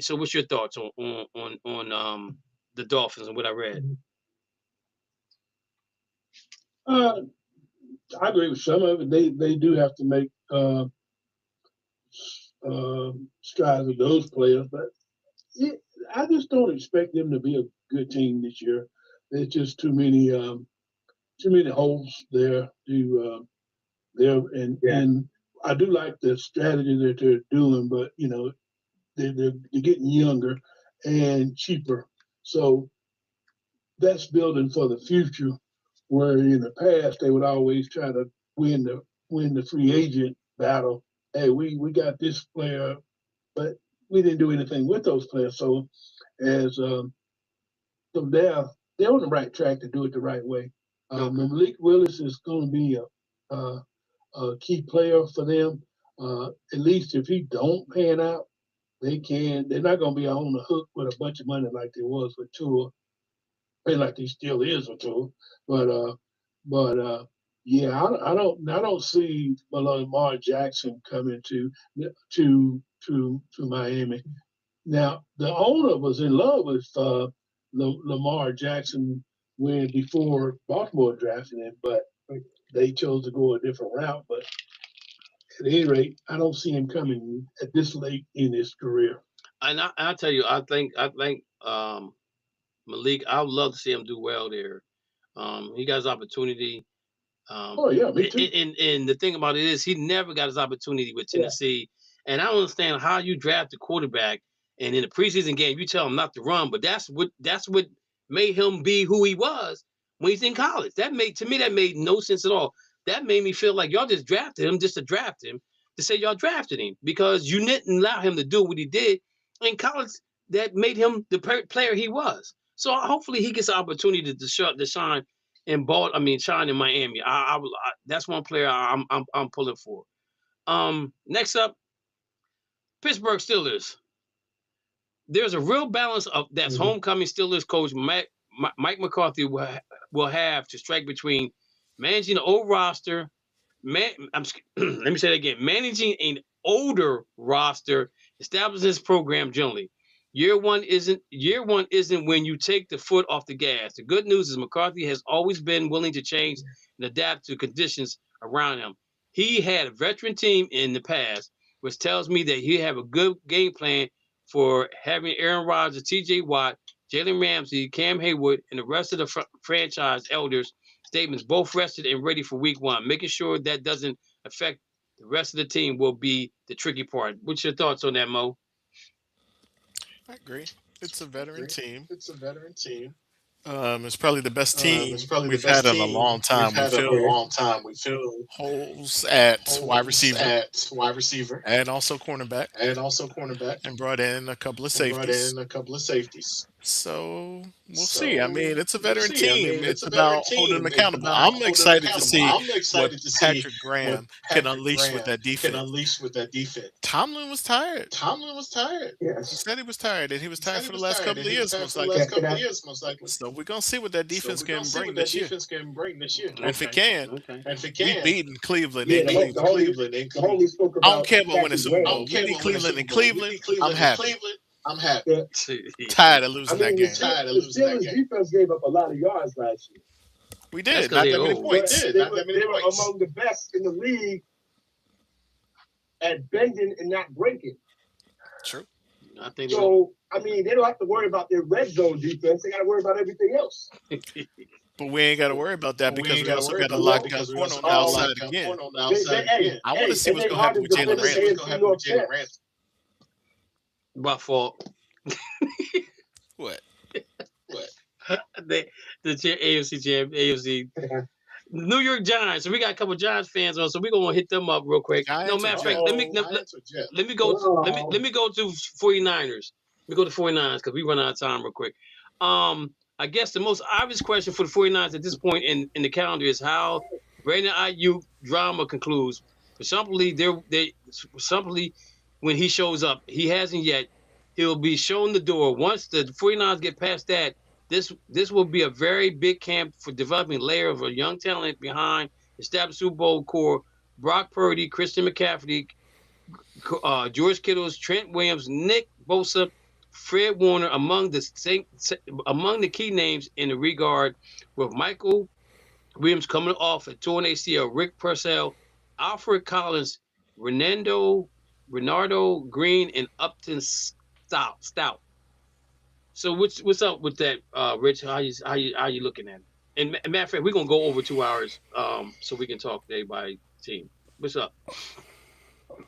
So, what's your thoughts on the Dolphins and what I read? I agree with some of it. They do have to make strides with those players, but I just don't expect them to be a good team this year. There's just too many holes there and I do like the strategy that they're doing, but you know they're getting younger and cheaper, so that's building for the future. Where in the past they would always try to win the free agent battle. Hey, we got this player, but we didn't do anything with those players. So so they're on the right track to do it the right way. Malik Willis is going to be a key player for them. At least if he don't pan out, they're not going to be on the hook with a bunch of money like there was with Tua. play like he still is with him. But yeah, I don't see Lamar Jackson coming to Miami. Now the owner was in love with Lamar Jackson before Baltimore drafted him, but they chose to go a different route. But at any rate, I don't see him coming at this late in his career. And I tell you, I think Malik, I would love to see him do well there. He got his opportunity. Oh yeah, me too. And the thing about it is, he never got his opportunity with Tennessee. Yeah. And I don't understand how you draft a quarterback, and in the preseason game you tell him not to run, but that's what made him be who he was when he's in college. That made no sense at all. That made me feel like y'all just drafted him just to draft him, to say y'all drafted him, because you didn't allow him to do what he did in college. That made him the player he was. So hopefully he gets an opportunity to shine shine in Miami. That's one player I'm pulling for. Next up, Pittsburgh Steelers. There's a real balance of that's homecoming Steelers coach Mike McCarthy will have to strike between managing the old roster. Let me say that again. Managing an older roster, establishing his program generally. Year one isn't when you take the foot off the gas. The good news is McCarthy has always been willing to change and adapt to conditions around him. He had a veteran team in the past, which tells me that he have a good game plan for having Aaron Rodgers, T.J. Watt, Jalen Ramsey, Cam Hayward, and the rest of the franchise elders statements both rested and ready for week one. Making sure that doesn't affect the rest of the team will be the tricky part. What's your thoughts on that, Mo? I agree. It's a veteran team. It's probably the best team we've had in a long time. We feel holes at wide receiver, and also cornerback, and brought in a couple of safeties. So we'll see. I mean, it's a veteran team. It's about holding them accountable. I'm excited to see what Patrick Graham can unleash with that defense. Tomlin was tired. Yes. He said he was tired, and he was tired for the last couple of years, most likely. So we're gonna see what that defense can bring this year. And if it can, we beating Cleveland in Cleveland. I don't care about winning Super Bowl. We beat Cleveland in Cleveland. I'm happy. Tired of losing that game. The Steelers defense gave up a lot of yards last year. We did. Not that many points. They were among the best in the league at bending and not breaking. True. I think so. I mean, they don't have to worry about their red zone defense. They got to worry about everything else. But we ain't got to worry about that because we also got to lock down corner on the outside again. I want to see what's going to happen with Jalen Ramsey. My fault. What? The AFC New York Giants. So we got a couple Giants fans on, so we're gonna hit them up real quick. No matter of fact, let me go to 49ers. Let me go to 49ers because we run out of time real quick. I guess the most obvious question for the 49ers at this point in the calendar is how Brandon Ayuk drama concludes. For simply when he shows up, he hasn't yet. He'll be shown the door. Once the 49ers get past that, this will be a very big camp for developing a layer of a young talent behind established Super Bowl core. Brock Purdy, Christian McCaffrey, George Kittle, Trent Williams, Nick Bosa, Fred Warner among the key names in the regard, with Michael Williams coming off a torn ACL, Rick Purcell, Alfred Collins, Renardo Green, and Upton Stout. So what's up with that, Rich? How you looking at it? And matter of fact, we're gonna go over 2 hours, so we can talk day by team. What's up?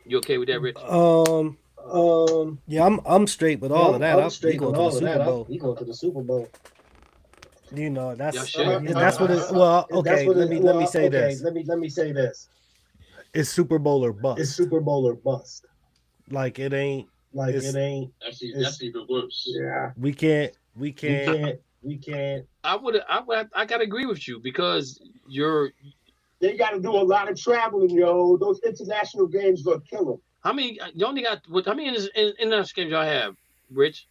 You okay with that, Rich? Yeah, I'm straight with all of that. We going to the Super Bowl. You know, that's what it. Well, okay. Let me say this. Let me say this. It's Super Bowl or bust. Like it ain't. That's even worse. Yeah. We can't. I gotta agree with you because they got to do a lot of traveling, yo. Those international games will kill them. How many? You only got how many international games y'all have, Rich?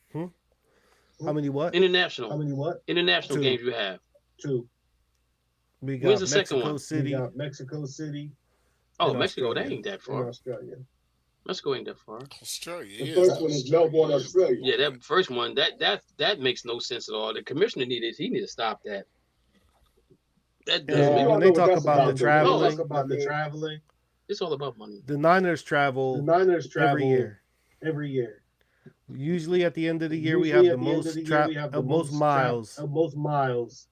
How many what? International. International 2. games you have. 2. We got Where's the second Mexico one? City. We got Mexico City. Oh, in Mexico, that Australia. ain't that In far. Australia. Mexico ain't that far. Australia. The Yeah, first one is Melbourne, Australia. Yeah, that first one, that makes no sense at all. The commissioner needs to stop that. That doesn't And make when know they what talk that's about the about, though. traveling, Talk about the traveling. It's all about money. the Niners travel every year. Every year. Usually at the end of the year, we Usually have at the the end of most the year, we have the most most miles most miles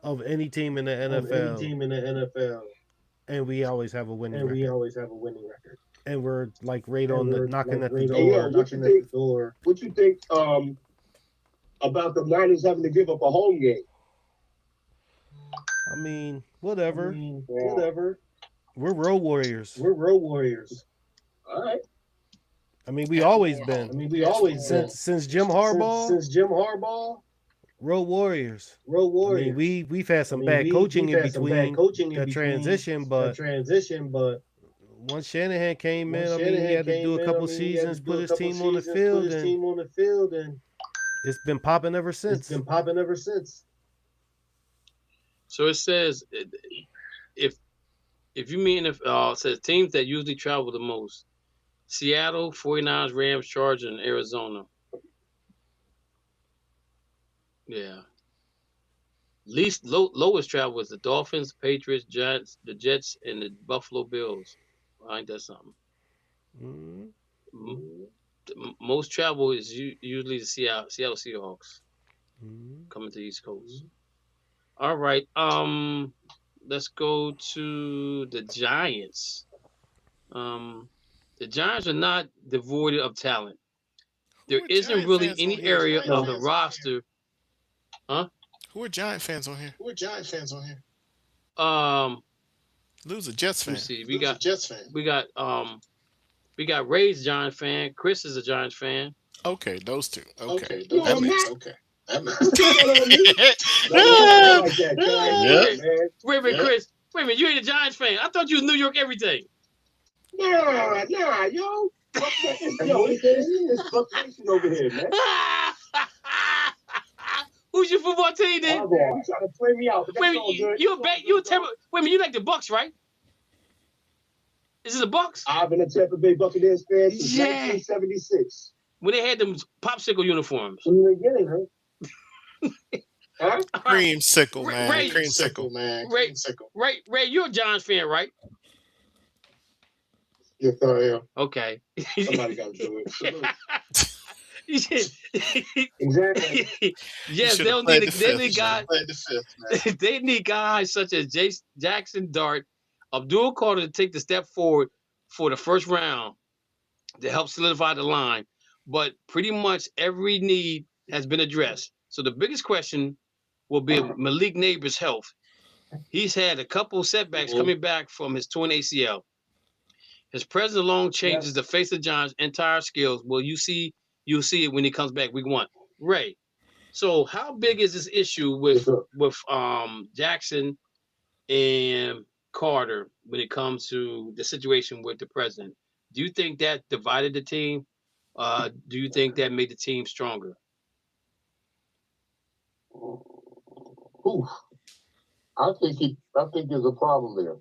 of any team in the of any NFL, team in the NFL, and we always have a winning and we record. always have a winning record. And we're like right And on the we're, knocking like, at the right on Hey, door. yo, what knocking you at the think? door. What you think about the Niners having to give up a home game? I mean, whatever. Whatever. We're road warriors. We're road warriors. All right. I mean, we always been We always been. since Jim Harbaugh. Since Jim Harbaugh, Road warriors. road I warriors. mean, we've had some bad coaching we've in had some between bad coaching in that between transition, but once Shanahan came in, I mean, he had to do a couple seasons, put his team on the field, and it's been popping ever since. So it says if you mean if it says teams that usually travel the most: Seattle, 49ers, Rams, Chargers, and Arizona. Yeah. Lowest travel was the Dolphins, Patriots, Giants, the Jets, and the Buffalo Bills. Ain't that something? Most travel is usually the Seattle Seahawks coming to the East Coast. All right. Let's go to the Giants. The Giants are not devoid of talent. There isn't really any area of the roster. Huh? Who are Giant fans on here? Lou's a Jets fan. Let me see. We got Ray's a Giants fan. Chris is a Giants fan. Okay, those two. Okay. That makes Wait a minute, Chris. Wait a minute, you ain't a Giants fan. I thought you was New York everything. Nah, yo. It's fluctuation over here, man. Who's your football team then? You trying to play me out. Wait a minute, you like the Bucks, right? Is it the Bucks? I've been a Tampa Bay Buccaneers fan since 1976. When they had them popsicle uniforms. From the beginning, huh? Creamsicle, man. Ray, Creamsicle, man. Ray, you're a Giants fan, right? Yes, I am. Okay. Somebody got to do it. Exactly. Yes, they need guys such as Jackson Dart, Abdul Carter to take the step forward for the first round to help solidify the line. But pretty much every need has been addressed. So the biggest question will be Malik Neighbors' health. He's had a couple setbacks coming back from his torn ACL. His presence alone changes the face of John's entire skills. Well, you'll see it when he comes back week 1. Ray, so how big is this issue with Jackson and Carter when it comes to the situation with the president? Do you think that divided the team? Do you think that made the team stronger? Oof. I think there's a problem there.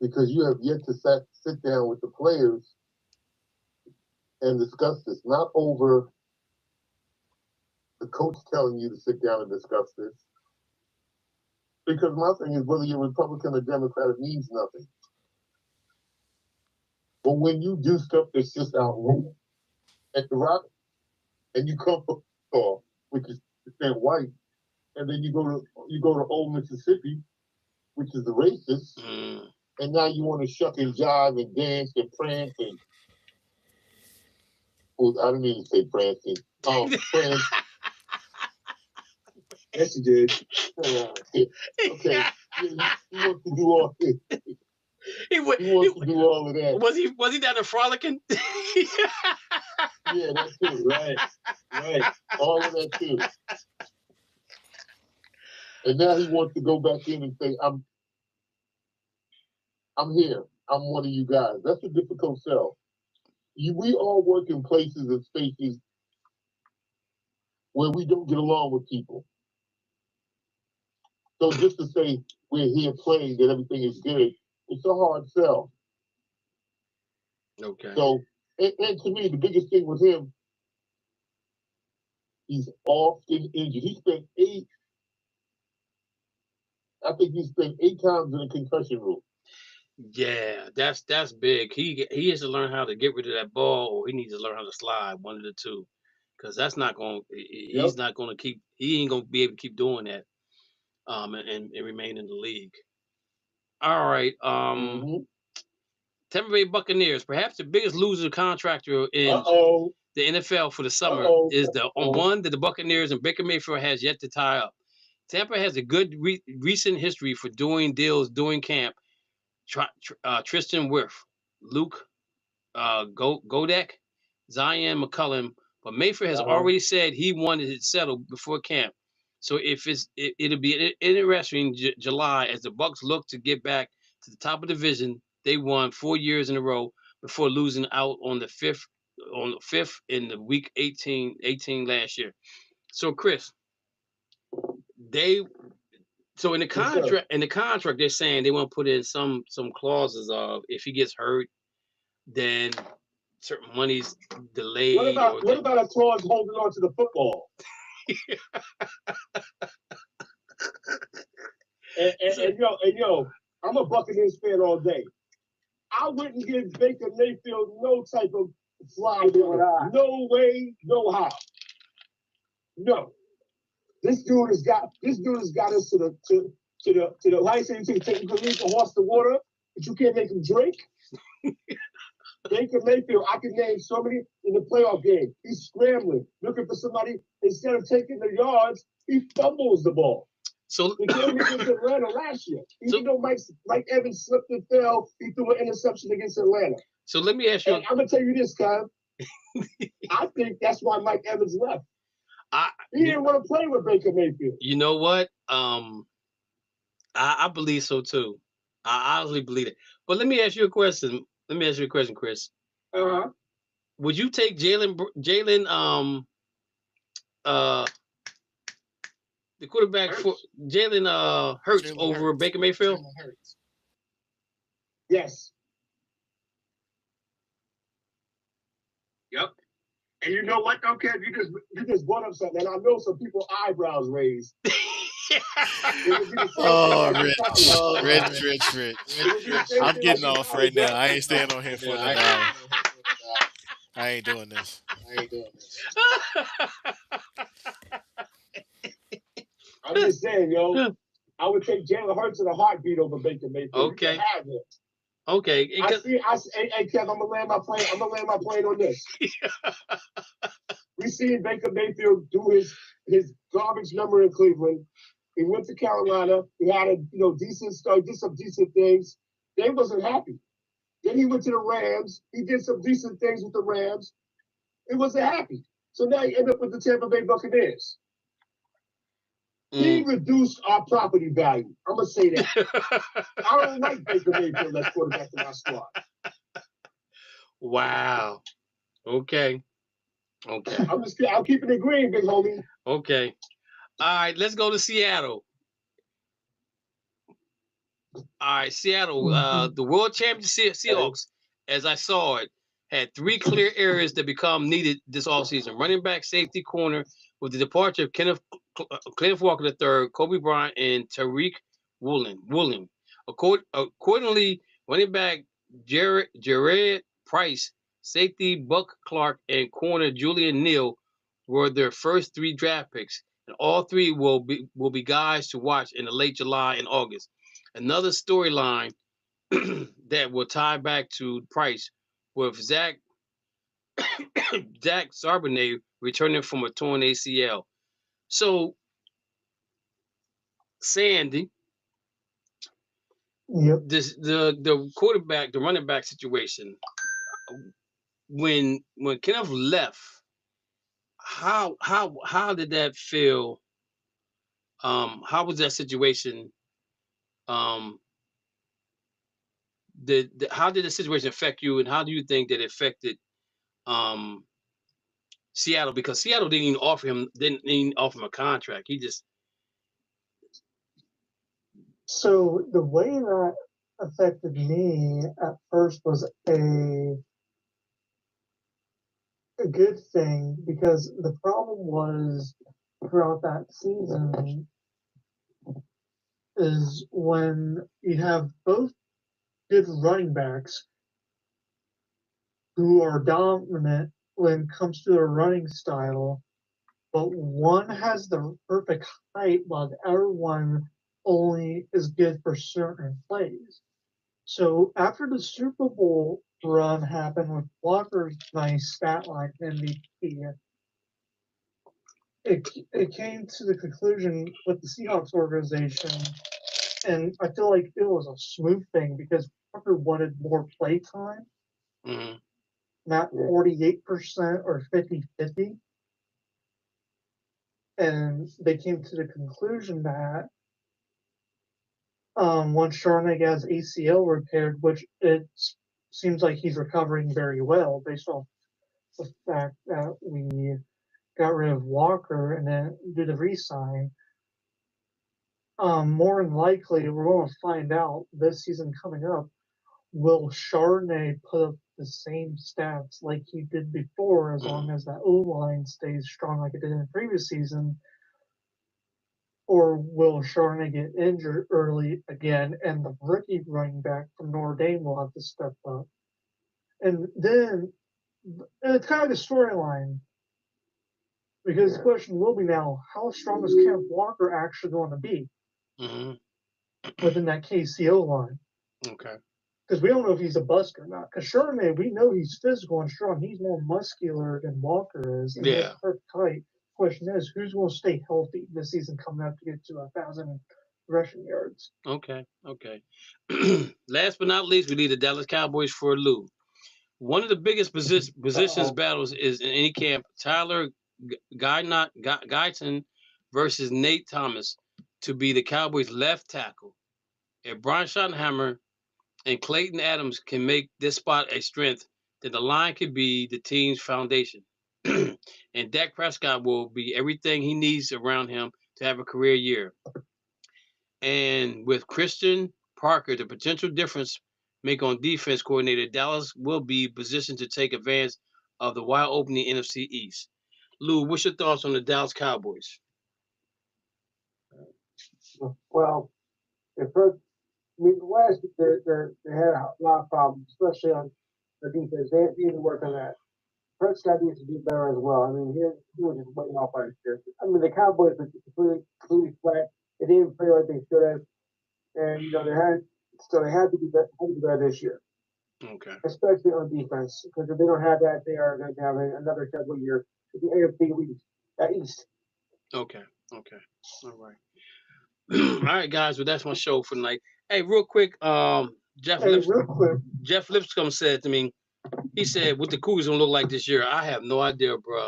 Because you have yet to sit down with the players and discuss this, not over the coach telling you to sit down and discuss this. Because my thing is, whether you're Republican or Democrat, it means nothing. But when you do stuff that's just outrageous at the Rock, and you come from, which is white, and then you go to old Mississippi, which is the racist, and now you want to shuck and jive and dance and prance and I didn't even say prancing. Prance. Yes, you did. Okay. He wants to do all this. He wants to do all of that. Was he down there frolicking? Yeah, that's too. Right. All of that too. And now he wants to go back in and say, I'm here. I'm one of you guys. That's a difficult sell. We all work in places and spaces where we don't get along with people. So just to say we're here playing that everything is good, it's a hard sell. Okay. So, and to me, the biggest thing with him, he's often injured. He spent 8 times in a concussion room. Yeah, that's big. He has to learn how to get rid of that ball, or he needs to learn how to slide, one of the two, because that's not going. He's not going to keep. He ain't going to be able to keep doing that, and remain in the league. All right. Tampa Bay Buccaneers, perhaps the biggest loser contractor in the NFL for the summer, is the one that the Buccaneers and Baker Mayfield has yet to tie up. Tampa has a good recent history for doing deals during camp. Tristan Wirth, Luke Godek, Zion McCullum, but Mayfield has already said he wanted it settled before camp. So it'll be interesting July as the Bucs look to get back to the top of the division. They won 4 years in a row before losing out on the fifth in the week 18 last year. So Chris, in the contract they're saying they want to put in some clauses of if he gets hurt, then certain money's delayed. What about a clause holding on to the football? and yo, I'm a Buccaneers fan all day. I wouldn't give Baker Mayfield no type of fly. No way, no how. No. This dude has got us to the how you say you can lead the horse to water, but you can't make him drink. Baker Mayfield, I can name so many in the playoff game. He's scrambling, looking for somebody. Instead of taking the yards, he fumbles the ball. So he came against Atlanta last year. Even though Mike Evans slipped and fell, he threw an interception against Atlanta. So let me ask you. And I'm gonna tell you this, Kyle. I think that's why Mike Evans left. He didn't want to play with Baker Mayfield. You know what? I believe so too. I honestly believe it. But let me ask you a question. Chris. Would you take Jalen the quarterback for Jalen Hurts over Baker Mayfield? Yes. Yep. And you know what, though, Kev? You just brought up something, and I know some people's eyebrows raised. Rich. I'm getting off right now. I ain't staying on here for another hour. I ain't doing this. I'm just saying, yo. I would take Jalen Hurts in a heartbeat over Baker Mayfield. Okay. Okay. Hey, Kev, I'm gonna land my plane on this. We seen Baker Mayfield do his garbage number in Cleveland. He went to Carolina. He had a decent start, did some decent things. They wasn't happy. Then he went to the Rams. He did some decent things with the Rams. He wasn't happy. So now he ended up with the Tampa Bay Buccaneers. He reduced our property value. I'm gonna say that. I don't like Baker Mayfield as quarterback in my squad. Wow. Okay. I'm keeping it green, big homie. Okay. All right, let's go to Seattle. All right, Seattle. The World Championship Seahawks, as I saw it, had 3 clear areas that become needed this offseason: running back, safety, corner. With the departure of Kenneth Walker III, Kobe Bryant, and Tariq Woolen. Accordingly, running back Jared Price, safety Buck Clark, and corner Julian Neal were their first 3 draft picks, and all 3 will be guys to watch in the late July and August. Another storyline that will tie back to Price with Zach Charbonnet returning from a torn ACL. So, Sandy, the quarterback, the running back situation, when Kenneth left, how did that feel? How was that situation? How did the situation affect you, and how do you think that it affected Seattle, because Seattle didn't even offer him a contract. He just. So the way that affected me at first was a good thing, because the problem was throughout that season is when you have both good running backs who are dominant when it comes to their running style, but one has the perfect height while the other one only is good for certain plays. So after the Super Bowl run happened with Walker's nice stat line MVP, it came to the conclusion with the Seahawks organization, and I feel like it was a smooth thing because Walker wanted more play time, not 48% or 50-50. And they came to the conclusion that once Charbonnet got his ACL repaired, which it seems like he's recovering very well based on the fact that we got rid of Walker and then did a re-sign, more than likely we're going to find out this season coming up, will Charbonnet put up the same stats like he did before as long as that O-line stays strong like it did in the previous season? Or will Charbonnet get injured early again and the rookie running back from Notre Dame will have to step up? And then it's kind of the storyline, because the question will be now, how strong is Kenneth Walker actually going to be within that KCO line? Okay. Because we don't know if he's a bust or not. Because Charbonnet, we know he's physical and strong. He's more muscular than Walker is. And Yeah. he's perfect height. Question is, who's going to stay healthy this season coming up to get to 1,000 rushing yards? Okay. Last but not least, we need the Dallas Cowboys for Lou. One of the biggest positions battles is in any camp, Tyler Guyton versus Nate Thomas to be the Cowboys' left tackle. If Brian Schottenheimer and Clayton Adams can make this spot a strength, then the line could be the team's foundation. And Dak Prescott will be everything he needs around him to have a career year. And with Christian Parker, the potential difference maker on defense coordinator, Dallas will be positioned to take advantage of the wide opening NFC East. Lou, what's your thoughts on the Dallas Cowboys? Well, at first, last year they had a lot of problems, especially on the defense. They need to work on that. Prescott needs to do better as well. I mean, he was just waiting off last year. I mean, the Cowboys were completely flat. They didn't play like they should have, and they had to be better this year. Okay. Especially on defense, because if they don't have that, they are going to have another terrible year with the AFC East. Okay. All right. All right, guys. Well, that's my show for tonight. Hey, real quick, Jeff Lipscomb said to me, he said, what the Cougars gonna look like this year? I have no idea, bro.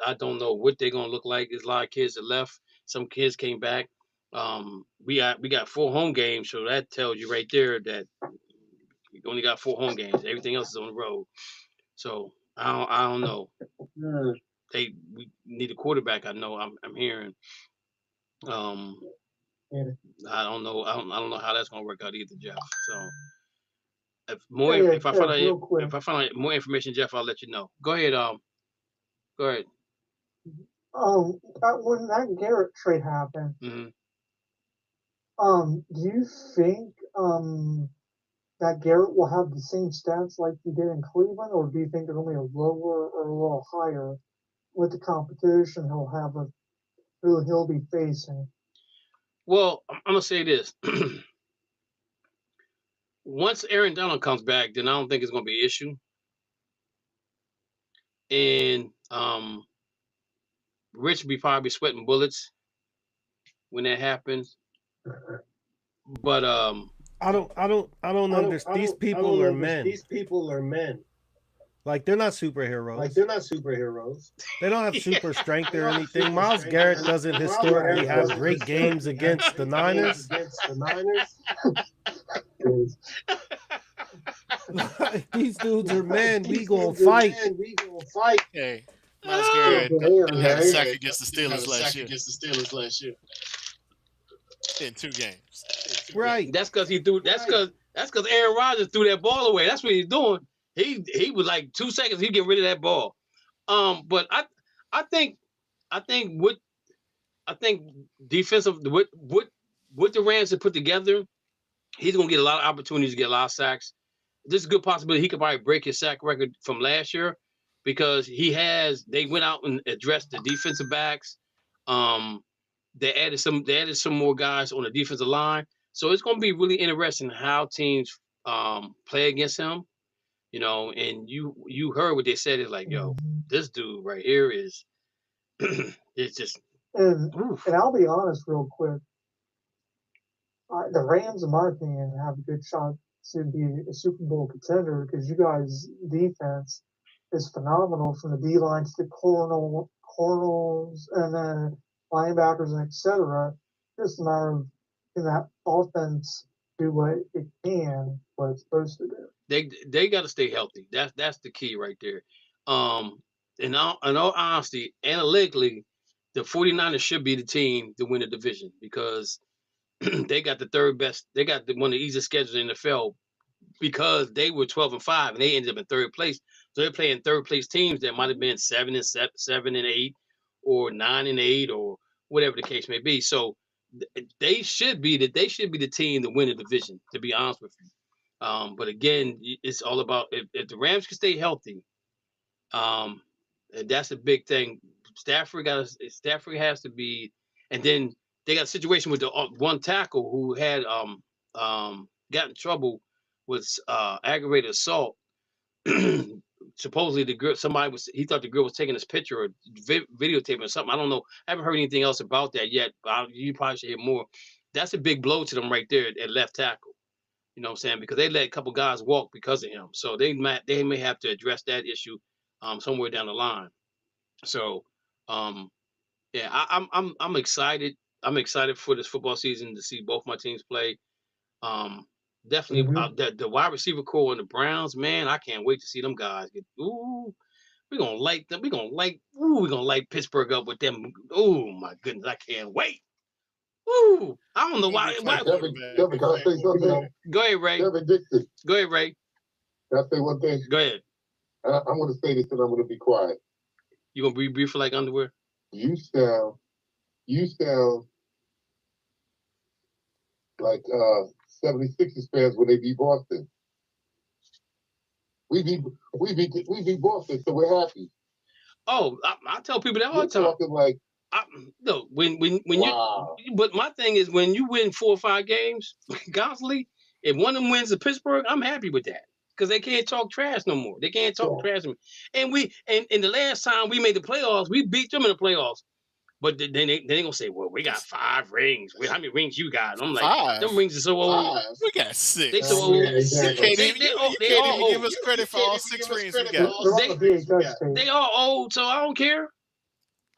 I don't know what they're gonna look like. There's a lot of kids that left. Some kids came back. We got 4 home games, so that tells you right there that we only got 4 home games. Everything else is on the road. So I don't know. We need a quarterback. I know. I'm hearing. I don't know. I don't know how that's gonna work out either, Jeff. So. If I find out more information, Jeff, I'll let you know. Go ahead. Go ahead. When that Garrett trade happened, do you think that Garrett will have the same stats like he did in Cleveland, or do you think they're only a lower or a little higher with the competition he'll have with who he'll be facing? Well, I'm gonna say this. Once Aaron Donald comes back, then I don't think it's going to be an issue. And Rich will be probably sweating bullets when that happens. But I don't understand. These people are men. Like, they're not superheroes. They don't have super strength or anything. Myles Garrett doesn't historically have great games against the Niners. Like, these dudes are men. We gonna fight. Hey, Myles Garrett didn't have a sack against the Steelers last year. In 2 games. Right. That's because he threw. That's because Aaron Rodgers threw that ball away. That's what he's doing. He was like 2 seconds. He get rid of that ball. But I think defensive what the Rams have put together, he's gonna get a lot of opportunities to get a lot of sacks. There's a good possibility he could probably break his sack record from last year because they went out and addressed the defensive backs. They added some more guys on the defensive line. So it's gonna be really interesting how teams play against him. You know, and you heard what they said. It's like, yo, this dude right here is it's just And I'll be honest real quick. The Rams, in my opinion, have a good shot to be a Super Bowl contender because you guys' defense is phenomenal from the D-line to the corners and then linebackers and etc. Just a matter of can that offense do what it's supposed to do. they got to stay healthy. That's the key right there. In all honesty, analytically, the 49ers should be the team to win the division because they got the third best. They got one of the easiest schedules in the NFL because they were 12-5 and they ended up in third place. So they're playing third place teams that might have been 7-8 or 9-8 or whatever the case may be. So they should be the team to win the division. To be honest with you. But again, it's all about if the Rams can stay healthy. That's a big thing. Stafford has to be, and then they got a situation with the one tackle who had got in trouble with aggravated assault. Supposedly the girl, he thought the girl was taking his picture or videotaping or something. I don't know. I haven't heard anything else about that yet. But you probably should hear more. That's a big blow to them right there at left tackle. You know what I'm saying? Because they let a couple guys walk because of him. So they may have to address that issue somewhere down the line. So yeah, I'm excited. I'm excited for this football season to see both my teams play. Definitely the wide receiver core and the Browns, man, I can't wait to see them guys get. Ooh, we're gonna light them. We're gonna light Pittsburgh up with them. Oh my goodness, I can't wait. Woo! I don't know why. Kevin, can I say something? Go ahead, Ray. Kevin Dixon. Go ahead, Ray. Can I say one thing? Go ahead. I'm going to say this and I'm going to be quiet. You gonna be brief like underwear? You sound like 76ers fans when they beat Boston. We beat Boston, so we're happy. Oh, I tell people that all the time. Talking like. No, when wow. But my thing is when you win 4 or 5 games constantly, if one of them wins to Pittsburgh, I'm happy with that because they can't talk trash no more. They can't talk trash to me. And the last time we made the playoffs, we beat them in the playoffs. But then they gonna say, well, we got 5 rings. How many rings you got? And I'm like, 5. Them rings are so old. 5. We got 6. They so old. You can't even give us credit for all 6 rings we got. They all old, so I don't care.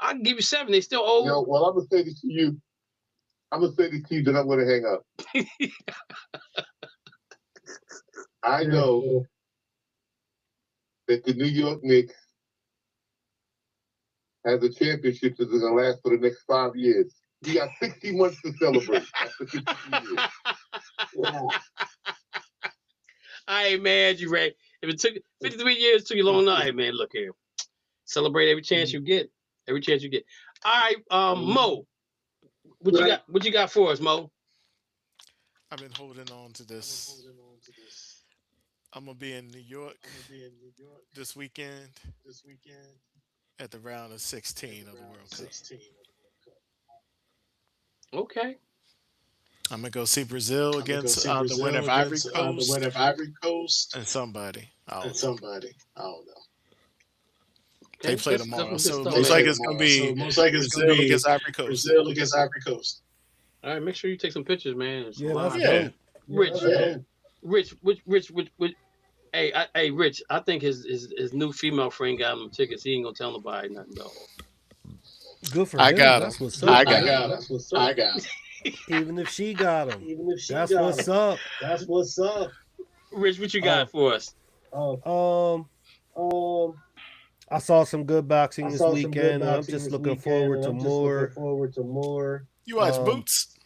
I can give you 7. They still old. Well, I'm gonna say this to you. I'm gonna say this to you that I'm gonna hang up. I know that the New York Knicks has a championship that's gonna last for the next 5 years. You got 60 months to celebrate after 53 years. Yeah. I ain't mad at you, Ray. If it took 53 years, took you long enough, hey man, look here. Celebrate every chance you get. Every chance you get. All right, Mo. What you got for us, Mo? I've been holding on to this. I'm gonna be in New York this weekend. At the round of 16 of the World Cup. Okay. I'm gonna go see Brazil against the winner of Ivory Coast. And somebody. I don't know. They play tomorrow, so most likely it's gonna be Brazil against Ivory Coast. All right, make sure you take some pictures, man. Yeah. Rich. Hey, Rich. I think his new female friend got him tickets. He ain't gonna tell nobody nothing though. Good for him. I got That's him. what's up. I got him. Even if she got him. That's what's up. That's what's up. Rich, what you got for us? I saw some good boxing this weekend. I'm just looking forward to more. You watch Um, Boots?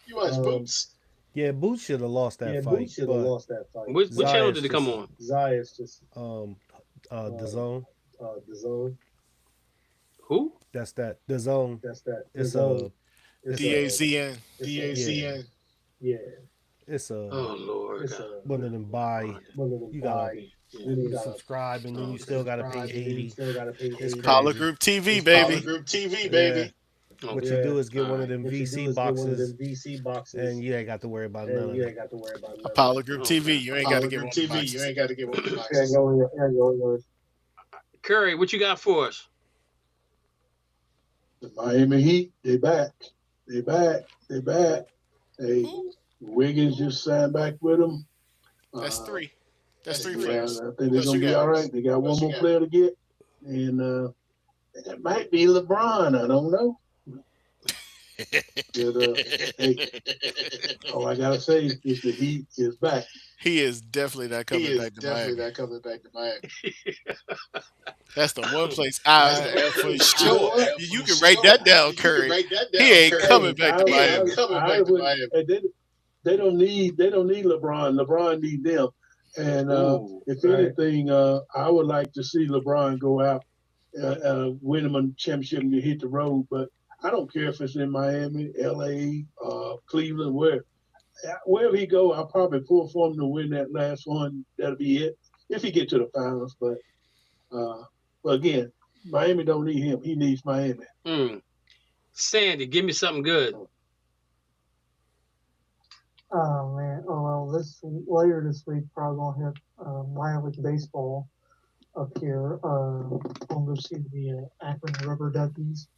Yeah, Boots should have lost that fight. What channel did it come on? The Zone. Who? That's that. The Zone. It's DAZN. Yeah. It's Oh Lord. one of them buy. You gotta subscribe and then you still gotta pay 80. It's Power crazy. Group TV, baby. Yeah. Oh, What you do is get one of them VC boxes, and you ain't got to worry about none of it. Apollo Group TV. You ain't got to get one. Curry, what you got for us? The Miami Heat, they back. Hey, Wiggins just signed back with them. That's three. That's three Yeah, players. I think they're gonna be all right. They got one more player to get, and that might be LeBron. I don't know. But, hey, all I gotta say is the Heat is back. He is definitely not coming back to Miami. That's the one place for sure. You can write that down, Curry. He ain't coming back to Miami. They don't need LeBron. LeBron need them. And if anything, I would like to see LeBron go out, win him a championship and hit the road. But I don't care if it's in Miami, LA, Cleveland, wherever he go, I'll probably pull for him to win that last one. That'll be it if he get to the finals. But again, Miami don't need him. He needs Miami. Sandy, give me something good. Oh man! Oh well, later this week probably gonna hit minor league baseball up here. I'm gonna see the Akron Rubber Duckies,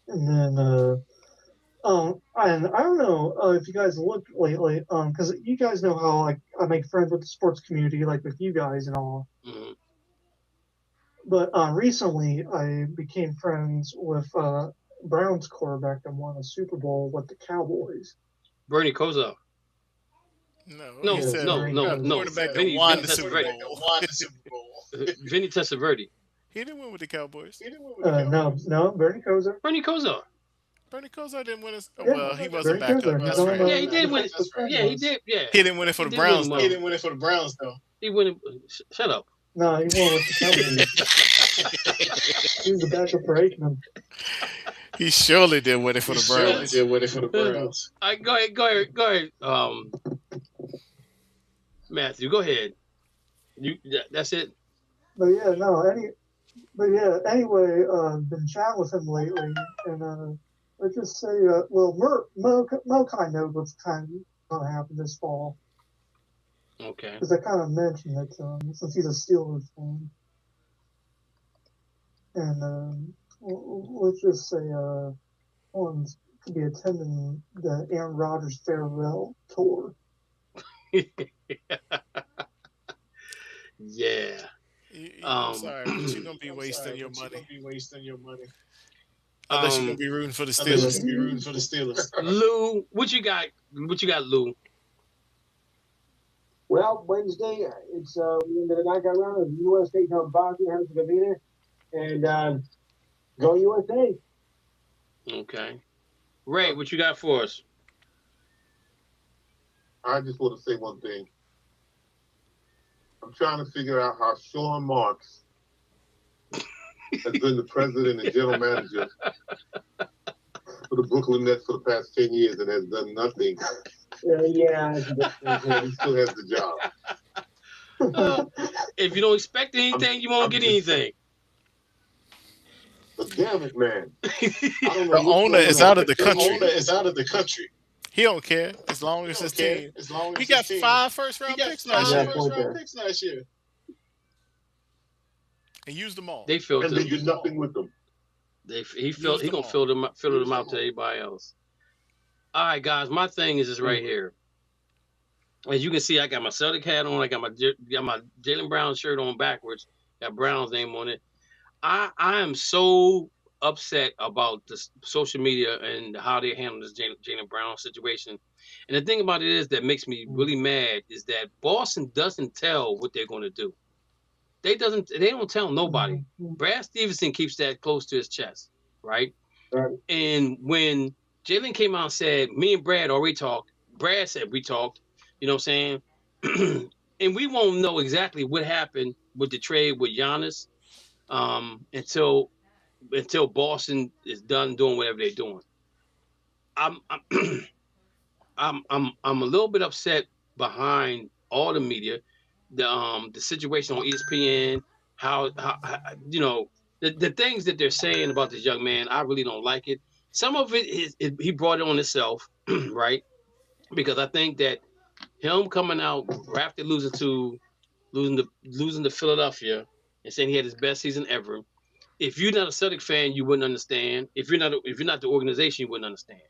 and then and I don't know if you guys looked lately, because you guys know how like I make friends with the sports community, like with you guys and all. Mm-hmm. But recently, I became friends with Browns quarterback that won a Super Bowl with the Cowboys. Bernie Kosar. No. Quarterback that won the Super Bowl. Vinny Testaverde. He didn't win with the Cowboys. No, Bernie Kosar. Bernie Kosar. Bernie Kosar didn't win it. Yeah, Well, he wasn't back up. That's right. Yeah, he did win it. Yeah, he did. Yeah. He didn't win it for the Browns. He didn't win it for the Browns, though. He won it. Shut up. No, he won with the Cowboys. He was the backup for Aikman. He surely did win it for the Browns. Go ahead. Matthew, go ahead. That's it. But yeah, anyway, been chatting with him lately, and let's just say, Mo kind of knows what's kind of going to happen this fall. Okay. Because I kind of mentioned it to him since he's a Steelers fan, and let's just say, one's could be attending the Aaron Rodgers farewell tour. Yeah. I'm sorry, but you're gonna be wasting your money. Unless you're gonna be rooting for the Steelers. Lou, what you got? Lou? Well, Wednesday, it's we're into the knockout round of U.S. Daytona Bosnia Herzegovina, and go USA. Okay. Ray, what you got for us? I just want to say one thing. I'm trying to figure out how Sean Marks has been the president and general manager for the Brooklyn Nets for the past 10 years and has done nothing. Yeah. He still has the job. If you don't expect anything, you won't get anything. But damn it, man. The owner is out of the country. He don't care as long as his team. He got 5 first-round picks last year. And used them all. They filled and them. they did nothing with them. He gonna fill them out to everybody else. All right, guys. My thing is this right here. As you can see, I got my Celtic hat on. I got my Jaylen Brown shirt on backwards. Got Brown's name on it. I am so upset about the social media and how they handle this Jaylen Brown situation. And the thing about it is that makes me really mad is that Boston doesn't tell what they're going to do. they don't tell nobody. Brad Stevenson keeps that close to his chest, right? Right. And when Jalen came out and said, me and Brad already talked, Brad said we talked, you know what I'm saying? And we won't know exactly what happened with the trade with Giannis until Boston is done doing whatever they're doing. I'm a little bit upset behind all the media, the situation on ESPN, how you know the things that they're saying about this young man. I really don't like it. Some of it is he brought it on himself, right? Because I think that him coming out after losing to Philadelphia and saying he had his best season ever. If you're not a Celtic fan, you wouldn't understand. If you're not the organization, you wouldn't understand.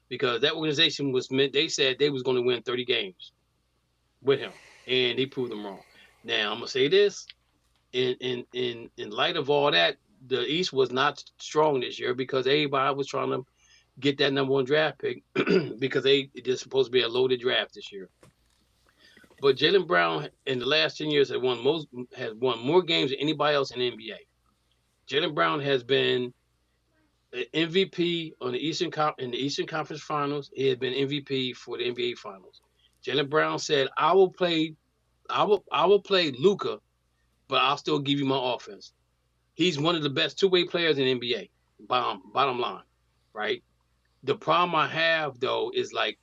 Because that organization was meant. They said they was going to win 30 games with him, and he proved them wrong. Now I'm gonna say this: in light of all that, the East was not strong this year because everybody was trying to get that number 1 draft pick because it is supposed to be a loaded draft this year. But Jaylen Brown in the last 10 years has won more games than anybody else in the NBA. Jaylen Brown has been an MVP in the Eastern Conference Finals. He has been MVP for the NBA Finals. Jaylen Brown said, "I will play Luka, but I'll still give you my offense." He's one of the best two-way players in the NBA. Bottom line, right? The problem I have though is like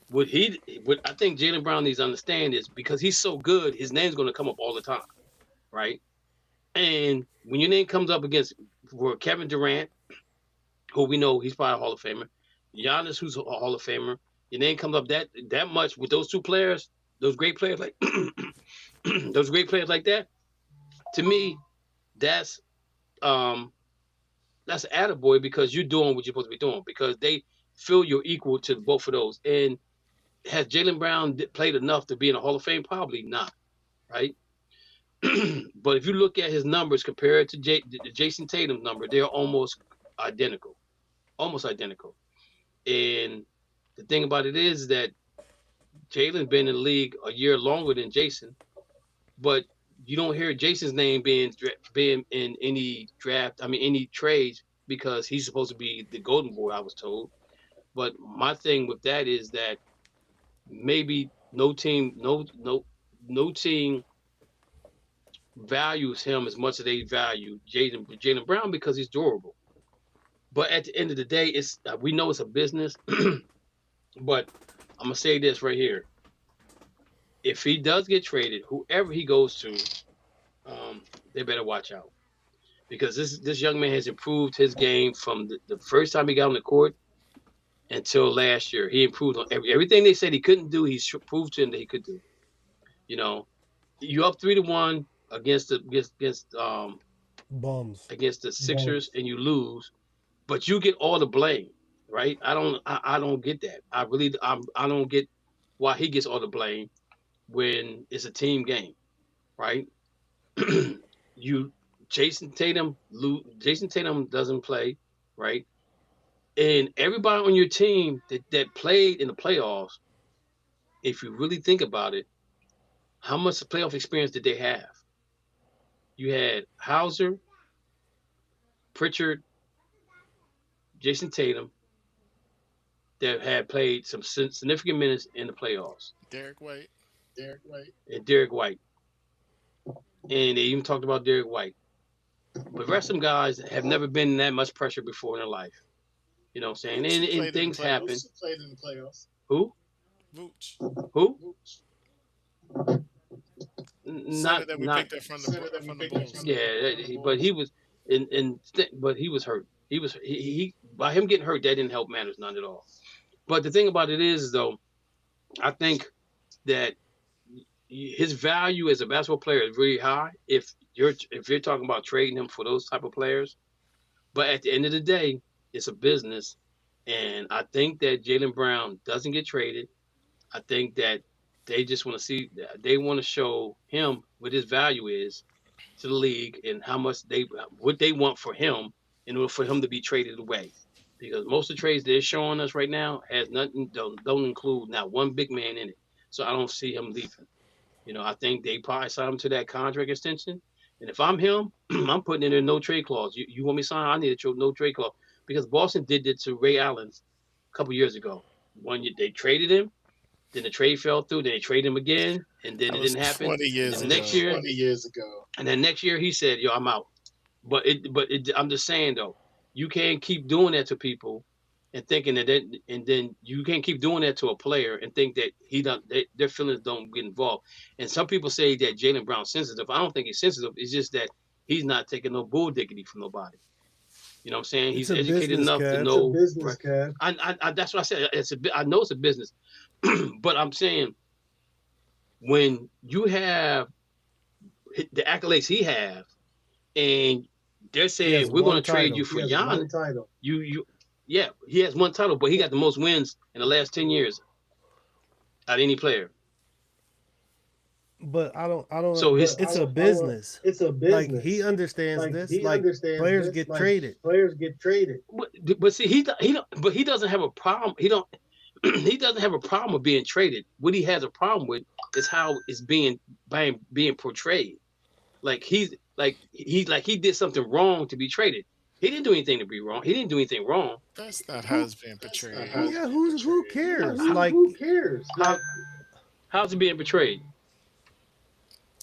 what I think Jaylen Brown needs to understand is because he's so good, his name's going to come up all the time, right? And when your name comes up against Kevin Durant, who we know he's probably a Hall of Famer, Giannis, who's a Hall of Famer, your name comes up that much with those two players, those great players like that. To me, that's an attaboy because you're doing what you're supposed to be doing because they feel you're equal to both of those. And has Jaylen Brown played enough to be in a Hall of Fame? Probably not, right? But if you look at his numbers compared to Jason Tatum's number, they're almost identical. And the thing about it is that Jaylen's been in the league a year longer than Jason, but you don't hear Jason's name being in any draft. I mean, any trades because he's supposed to be the golden boy. I was told, but my thing with that is that maybe no team values him as much as they value Jaylen Brown because he's durable. But at the end of the day, we know it's a business. But I'm gonna say this right here: if he does get traded, whoever he goes to, they better watch out because this young man has improved his game from the first time he got on the court until last year. He improved on everything they said he couldn't do. He's proved to him that he could do. You know, you up 3-1 against bums against the Sixers and you lose, but you get all the blame, right? I don't get that. I don't get why he gets all the blame when it's a team game, right? Jason Tatum doesn't play, right? And everybody on your team that played in the playoffs, if you really think about it, how much playoff experience did they have? You had Hauser, Pritchard, Jason Tatum that had played some significant minutes in the playoffs. Derek White. And they even talked about Derek White. But the rest of them guys have never been in that much pressure before in their life. You know what I'm saying? And things happen. Vooch played in the playoffs. Who? Vooch. Who? Not that we picked up from the Bulls. Yeah, but he was but he was hurt. He by him getting hurt, that didn't help matters none at all. But the thing about it is though, I think that his value as a basketball player is really high if you're talking about trading him for those type of players. But at the end of the day, it's a business, and I think that Jaylen Brown doesn't get traded. I think that they just want to see, they want to show him what his value is to the league and how much what they want for him in order for him to be traded away. Because most of the trades they're showing us right now has nothing, don't include not one big man in it. So I don't see him leaving. I think they probably signed him to that contract extension. And if I'm him, I'm putting in a no trade clause. You want me to sign? I need a no trade clause because Boston did it to Ray Allen a couple years ago. One year they traded him, then the trade fell through. Then they traded him again, and then it didn't happen. 20 years ago. Next year, 20 years ago. and then next year he said, "Yo, I'm out." But I'm just saying though, you can't keep doing that to people and thinking that, and then you can't keep doing that to a player and think that their feelings don't get involved. And some people say that Jaylen Brown's sensitive. I don't think he's sensitive. It's just that he's not taking no bull diggity from nobody. You know what I'm saying? He's educated enough to know. It's a business, Kev. I that's what I said. I know it's a business, but I'm saying when you have the accolades he have, and they're saying we're going to trade you for Giannis. Yeah, he has one title, but he got the most wins in the last 10 years out of any player. But I don't. So it's a business. It's a business. Like he understands this. He Like understands players this. get Like, traded. Players get traded. But see, he doesn't have a problem. He doesn't have a problem with being traded. What he has a problem with is how it's being portrayed. Like he did something wrong to be traded. He didn't do anything to be wrong. He didn't do anything wrong. That's not how it's being portrayed. Yeah, who cares? Like who cares? How's it being portrayed?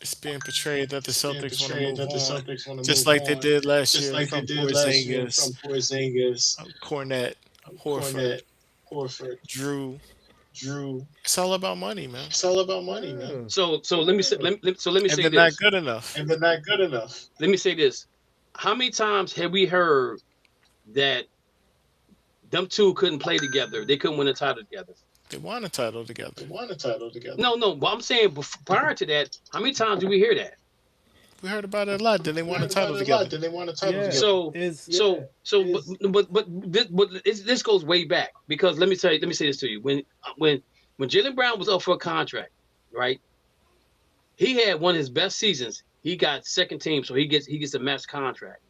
It's being portrayed that the Celtics want to move on, just like they did last year from Porzingis, Cornette, Horford, Drew. It's all about money, man. So let me say And this. they're not good enough. Let me say this. How many times have we heard that them two couldn't play together? They couldn't win a title together. They won a title together. No. But I'm saying prior to that, how many times do we hear that? We heard about it a lot. Then they won a title together. But this goes way back because let me say this to you. When Jaylen Brown was up for a contract, right? He had one of his best seasons. He got second team, so he gets a max contract.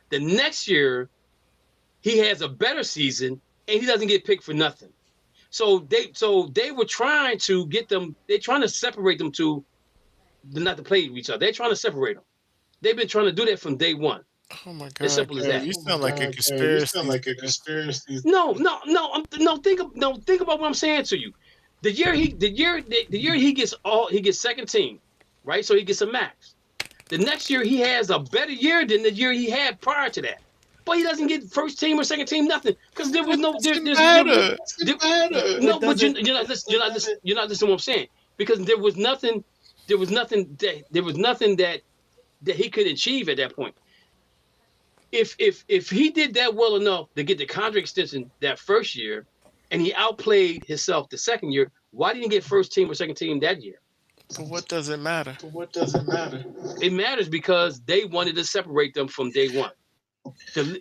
The next year, he has a better season and he doesn't get picked for nothing. So they were trying to get them. They're trying to separate them to not to play with each other. They're trying to separate them. They've been trying to do that from day one. Oh my God! As simple as that. You sound like a conspiracy. No. Think about what I'm saying to you. The year he gets second team, right? So he gets a max. The next year he has a better year than the year he had prior to that. But he doesn't get first team or second team, nothing, because there was no. No, but you're not listening to what I'm saying, because there was nothing that he could achieve at that point. If he did that well enough to get the contract extension that first year, and he outplayed himself the second year, why didn't he get first team or second team that year? But what does it matter? It matters because they wanted to separate them from day one. They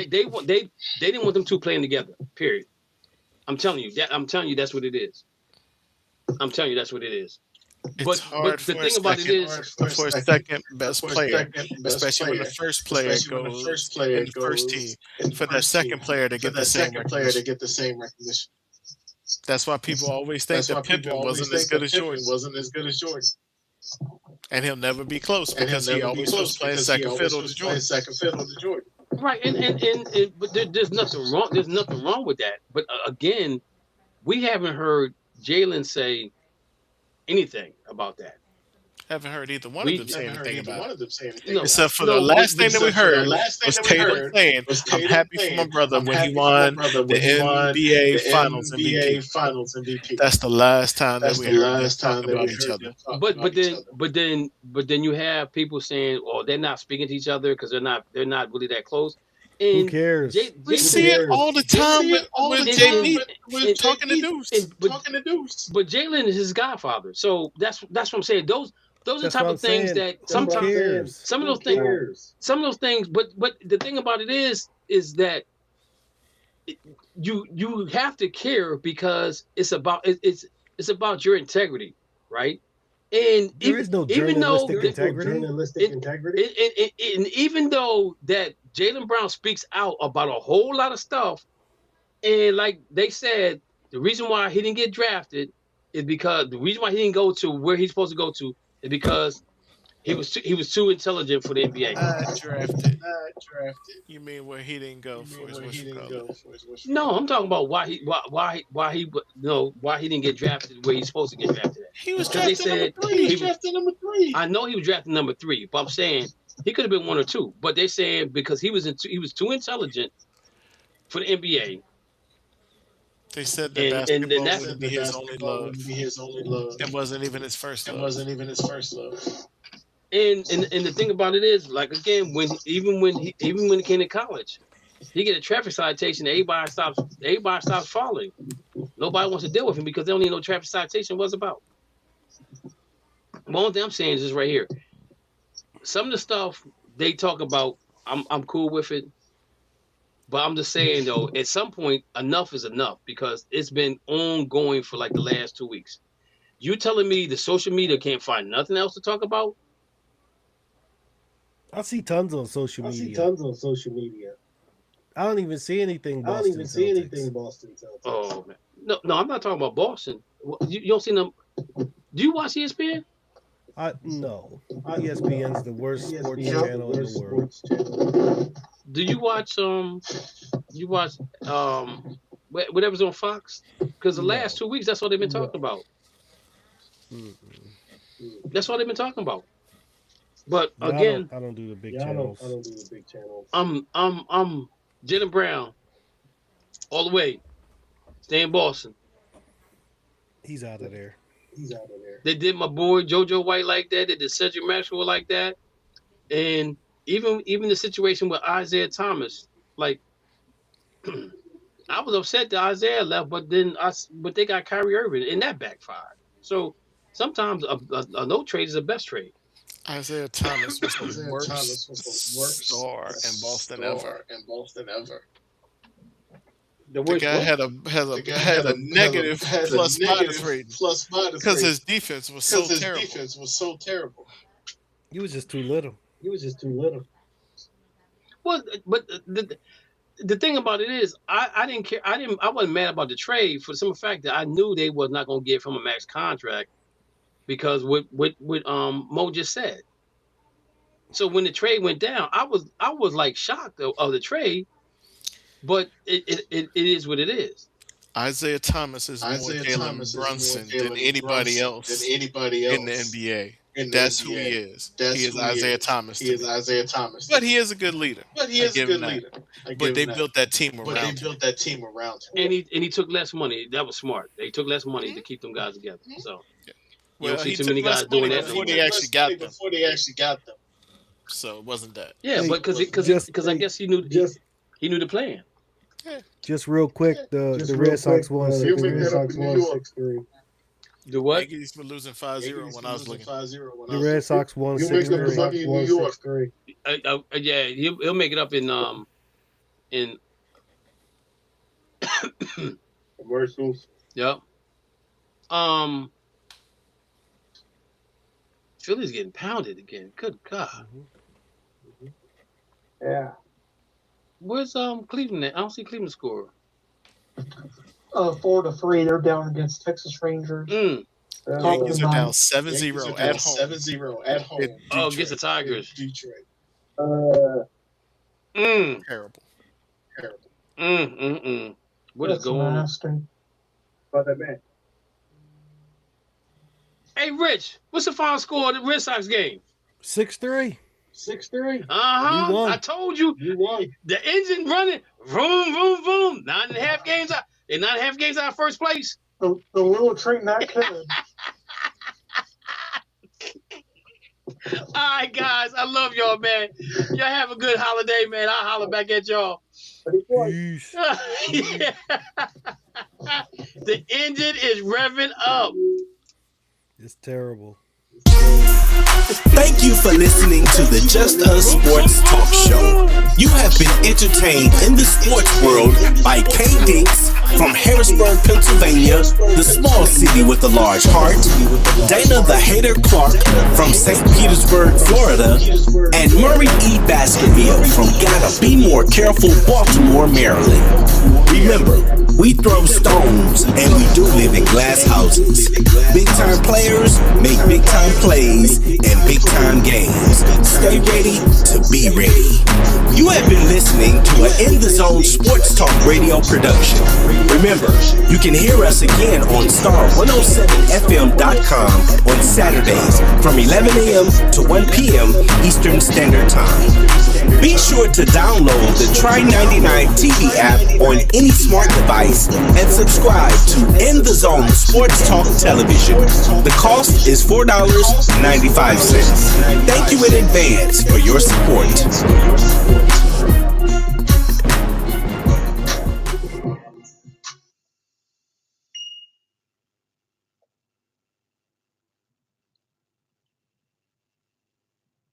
didn't want them two playing together. Period. I'm telling you that's what it is. It's hard for a second best player, especially when the first player goes in the first team, for that second player to get the same recognition. That's why people always think that Pippen wasn't as good as Jordan. And he'll never be close because he always was playing second fiddle to Jordan. Right, but there's nothing wrong. There's nothing wrong with that. But again, we haven't heard Jaylen say anything about that. Haven't heard either one of them say anything about it. No, Except for the last thing that we heard was Tatum saying, "I'm happy for my brother when he won the NBA Finals MVP." That's the last time that we heard them talk about each other. But then you have people saying, "Oh, they're not speaking to each other because they're not really that close." And who cares? We see it all the time with JB talking to Deuce. But Jaylen is his godfather, so that's what I'm saying. Those are the type of things that sometimes some of those things. But the thing about it is that you have to care because it's about your integrity, right? And there is no journalistic integrity. And even though that Jaylen Brown speaks out about a whole lot of stuff, and like they said, the reason why he didn't get drafted is because the reason why he didn't go to where he's supposed to go to is because he was too intelligent for the NBA. Drafted. You mean where he didn't go for his No, I'm talking about why he didn't get drafted where he's supposed to get drafted at. He was Because drafted number 3. I know he was drafted number 3, but I'm saying he could have been 1 or 2. But they're saying because he was too intelligent for the NBA. They said that basketball would be his only love. It wasn't even his first love. And the thing about it is, like again, when he came to college, he get a traffic citation. Everybody stops following. Nobody wants to deal with him because they don't even know what traffic citation was about. The only thing I'm saying is this right here. Some of the stuff they talk about, I'm cool with it. But I'm just saying though, at some point, enough is enough because it's been ongoing for like the last 2 weeks. You telling me the social media can't find nothing else to talk about? I see tons on social media. I don't even see anything Boston Celtics. Oh man, no, I'm not talking about Boston. You don't see them. Do you watch ESPN? No. ESPN's the worst sports channel in the world. Do you watch whatever's on Fox? Because the last 2 weeks, that's what they've been talking about. That's what they've been talking about. But again, I don't do the big channels. I'm Jalen Brown, all the way. Stay in Boston. He's out of there. They did my boy JoJo White like that. They did Cedric Maxwell like that, and even the situation with Isaiah Thomas, like I was upset that Isaiah left, but they got Kyrie Irving, and that backfired. So sometimes a no trade is the best trade. Isaiah Thomas was the worst star in Boston ever. The guy had a negative plus minus rating because his defense was so terrible. He was just too little. Well, but the thing about it is, I didn't care. I wasn't mad about the trade for the simple fact that I knew they was not going to give him a max contract because what Mo just said. So when the trade went down, I was like shocked of the trade, but it is what it is. Isaiah Thomas is more Jalen Brunson than anybody else in the NBA. That's who he is. He is Isaiah Thomas. But he is a good leader. But they built that team around him. And he took less money. That was smart. They took less money to keep them guys together. So you don't see too many guys doing that before they actually got them. So it wasn't that. Yeah, but because I guess he knew the plan. Yeah. Just real quick, the Red Sox won 6-3. The what? Yankees were losing 5-0 when I was looking. The Red Sox won 6-3. Yeah, he'll make it up in commercials. Yep. Philly's getting pounded again. Good God. Yeah. Where's Cleveland at? I don't see Cleveland score. 4-3. They're down against Texas Rangers. Yankees are down 7-0 at home. Against the Tigers. Detroit. Terrible. What is going on? But that man. Hey, Rich, what's the final score of the Red Sox game? 6-3. 6-3. Uh-huh. I told you. You won. The engine running. Vroom, vroom, vroom. 9.5 games out. And 9.5 games out of first place. The little train that could. All right, guys. I love y'all, man. Y'all have a good holiday, man. I'll holler back at y'all. Peace. Yeah. The engine is revving up. It's terrible. Thank you for listening to the Just Us Sports Talk Show. You have been entertained in the sports world by K. Dix from Harrisburg, Pennsylvania, the small city with a large heart, Dana the Hater Clark from St. Petersburg, Florida, and Murray E. Baskerville from Gotta Be More Careful, Baltimore, Maryland. Remember, we throw stones and we do live in glass houses. Big time players make big time plays and big time games. Stay ready to be ready. You have been listening to an In the Zone Sports Talk Radio production. Remember, you can hear us again on star107fm.com on Saturdays from 11 a.m. to 1 p.m. Eastern Standard Time. Be sure to download the Try99 TV app on any smart device and subscribe to In the Zone Sports Talk Television. The cost is $4.95. Thank you in advance for your support.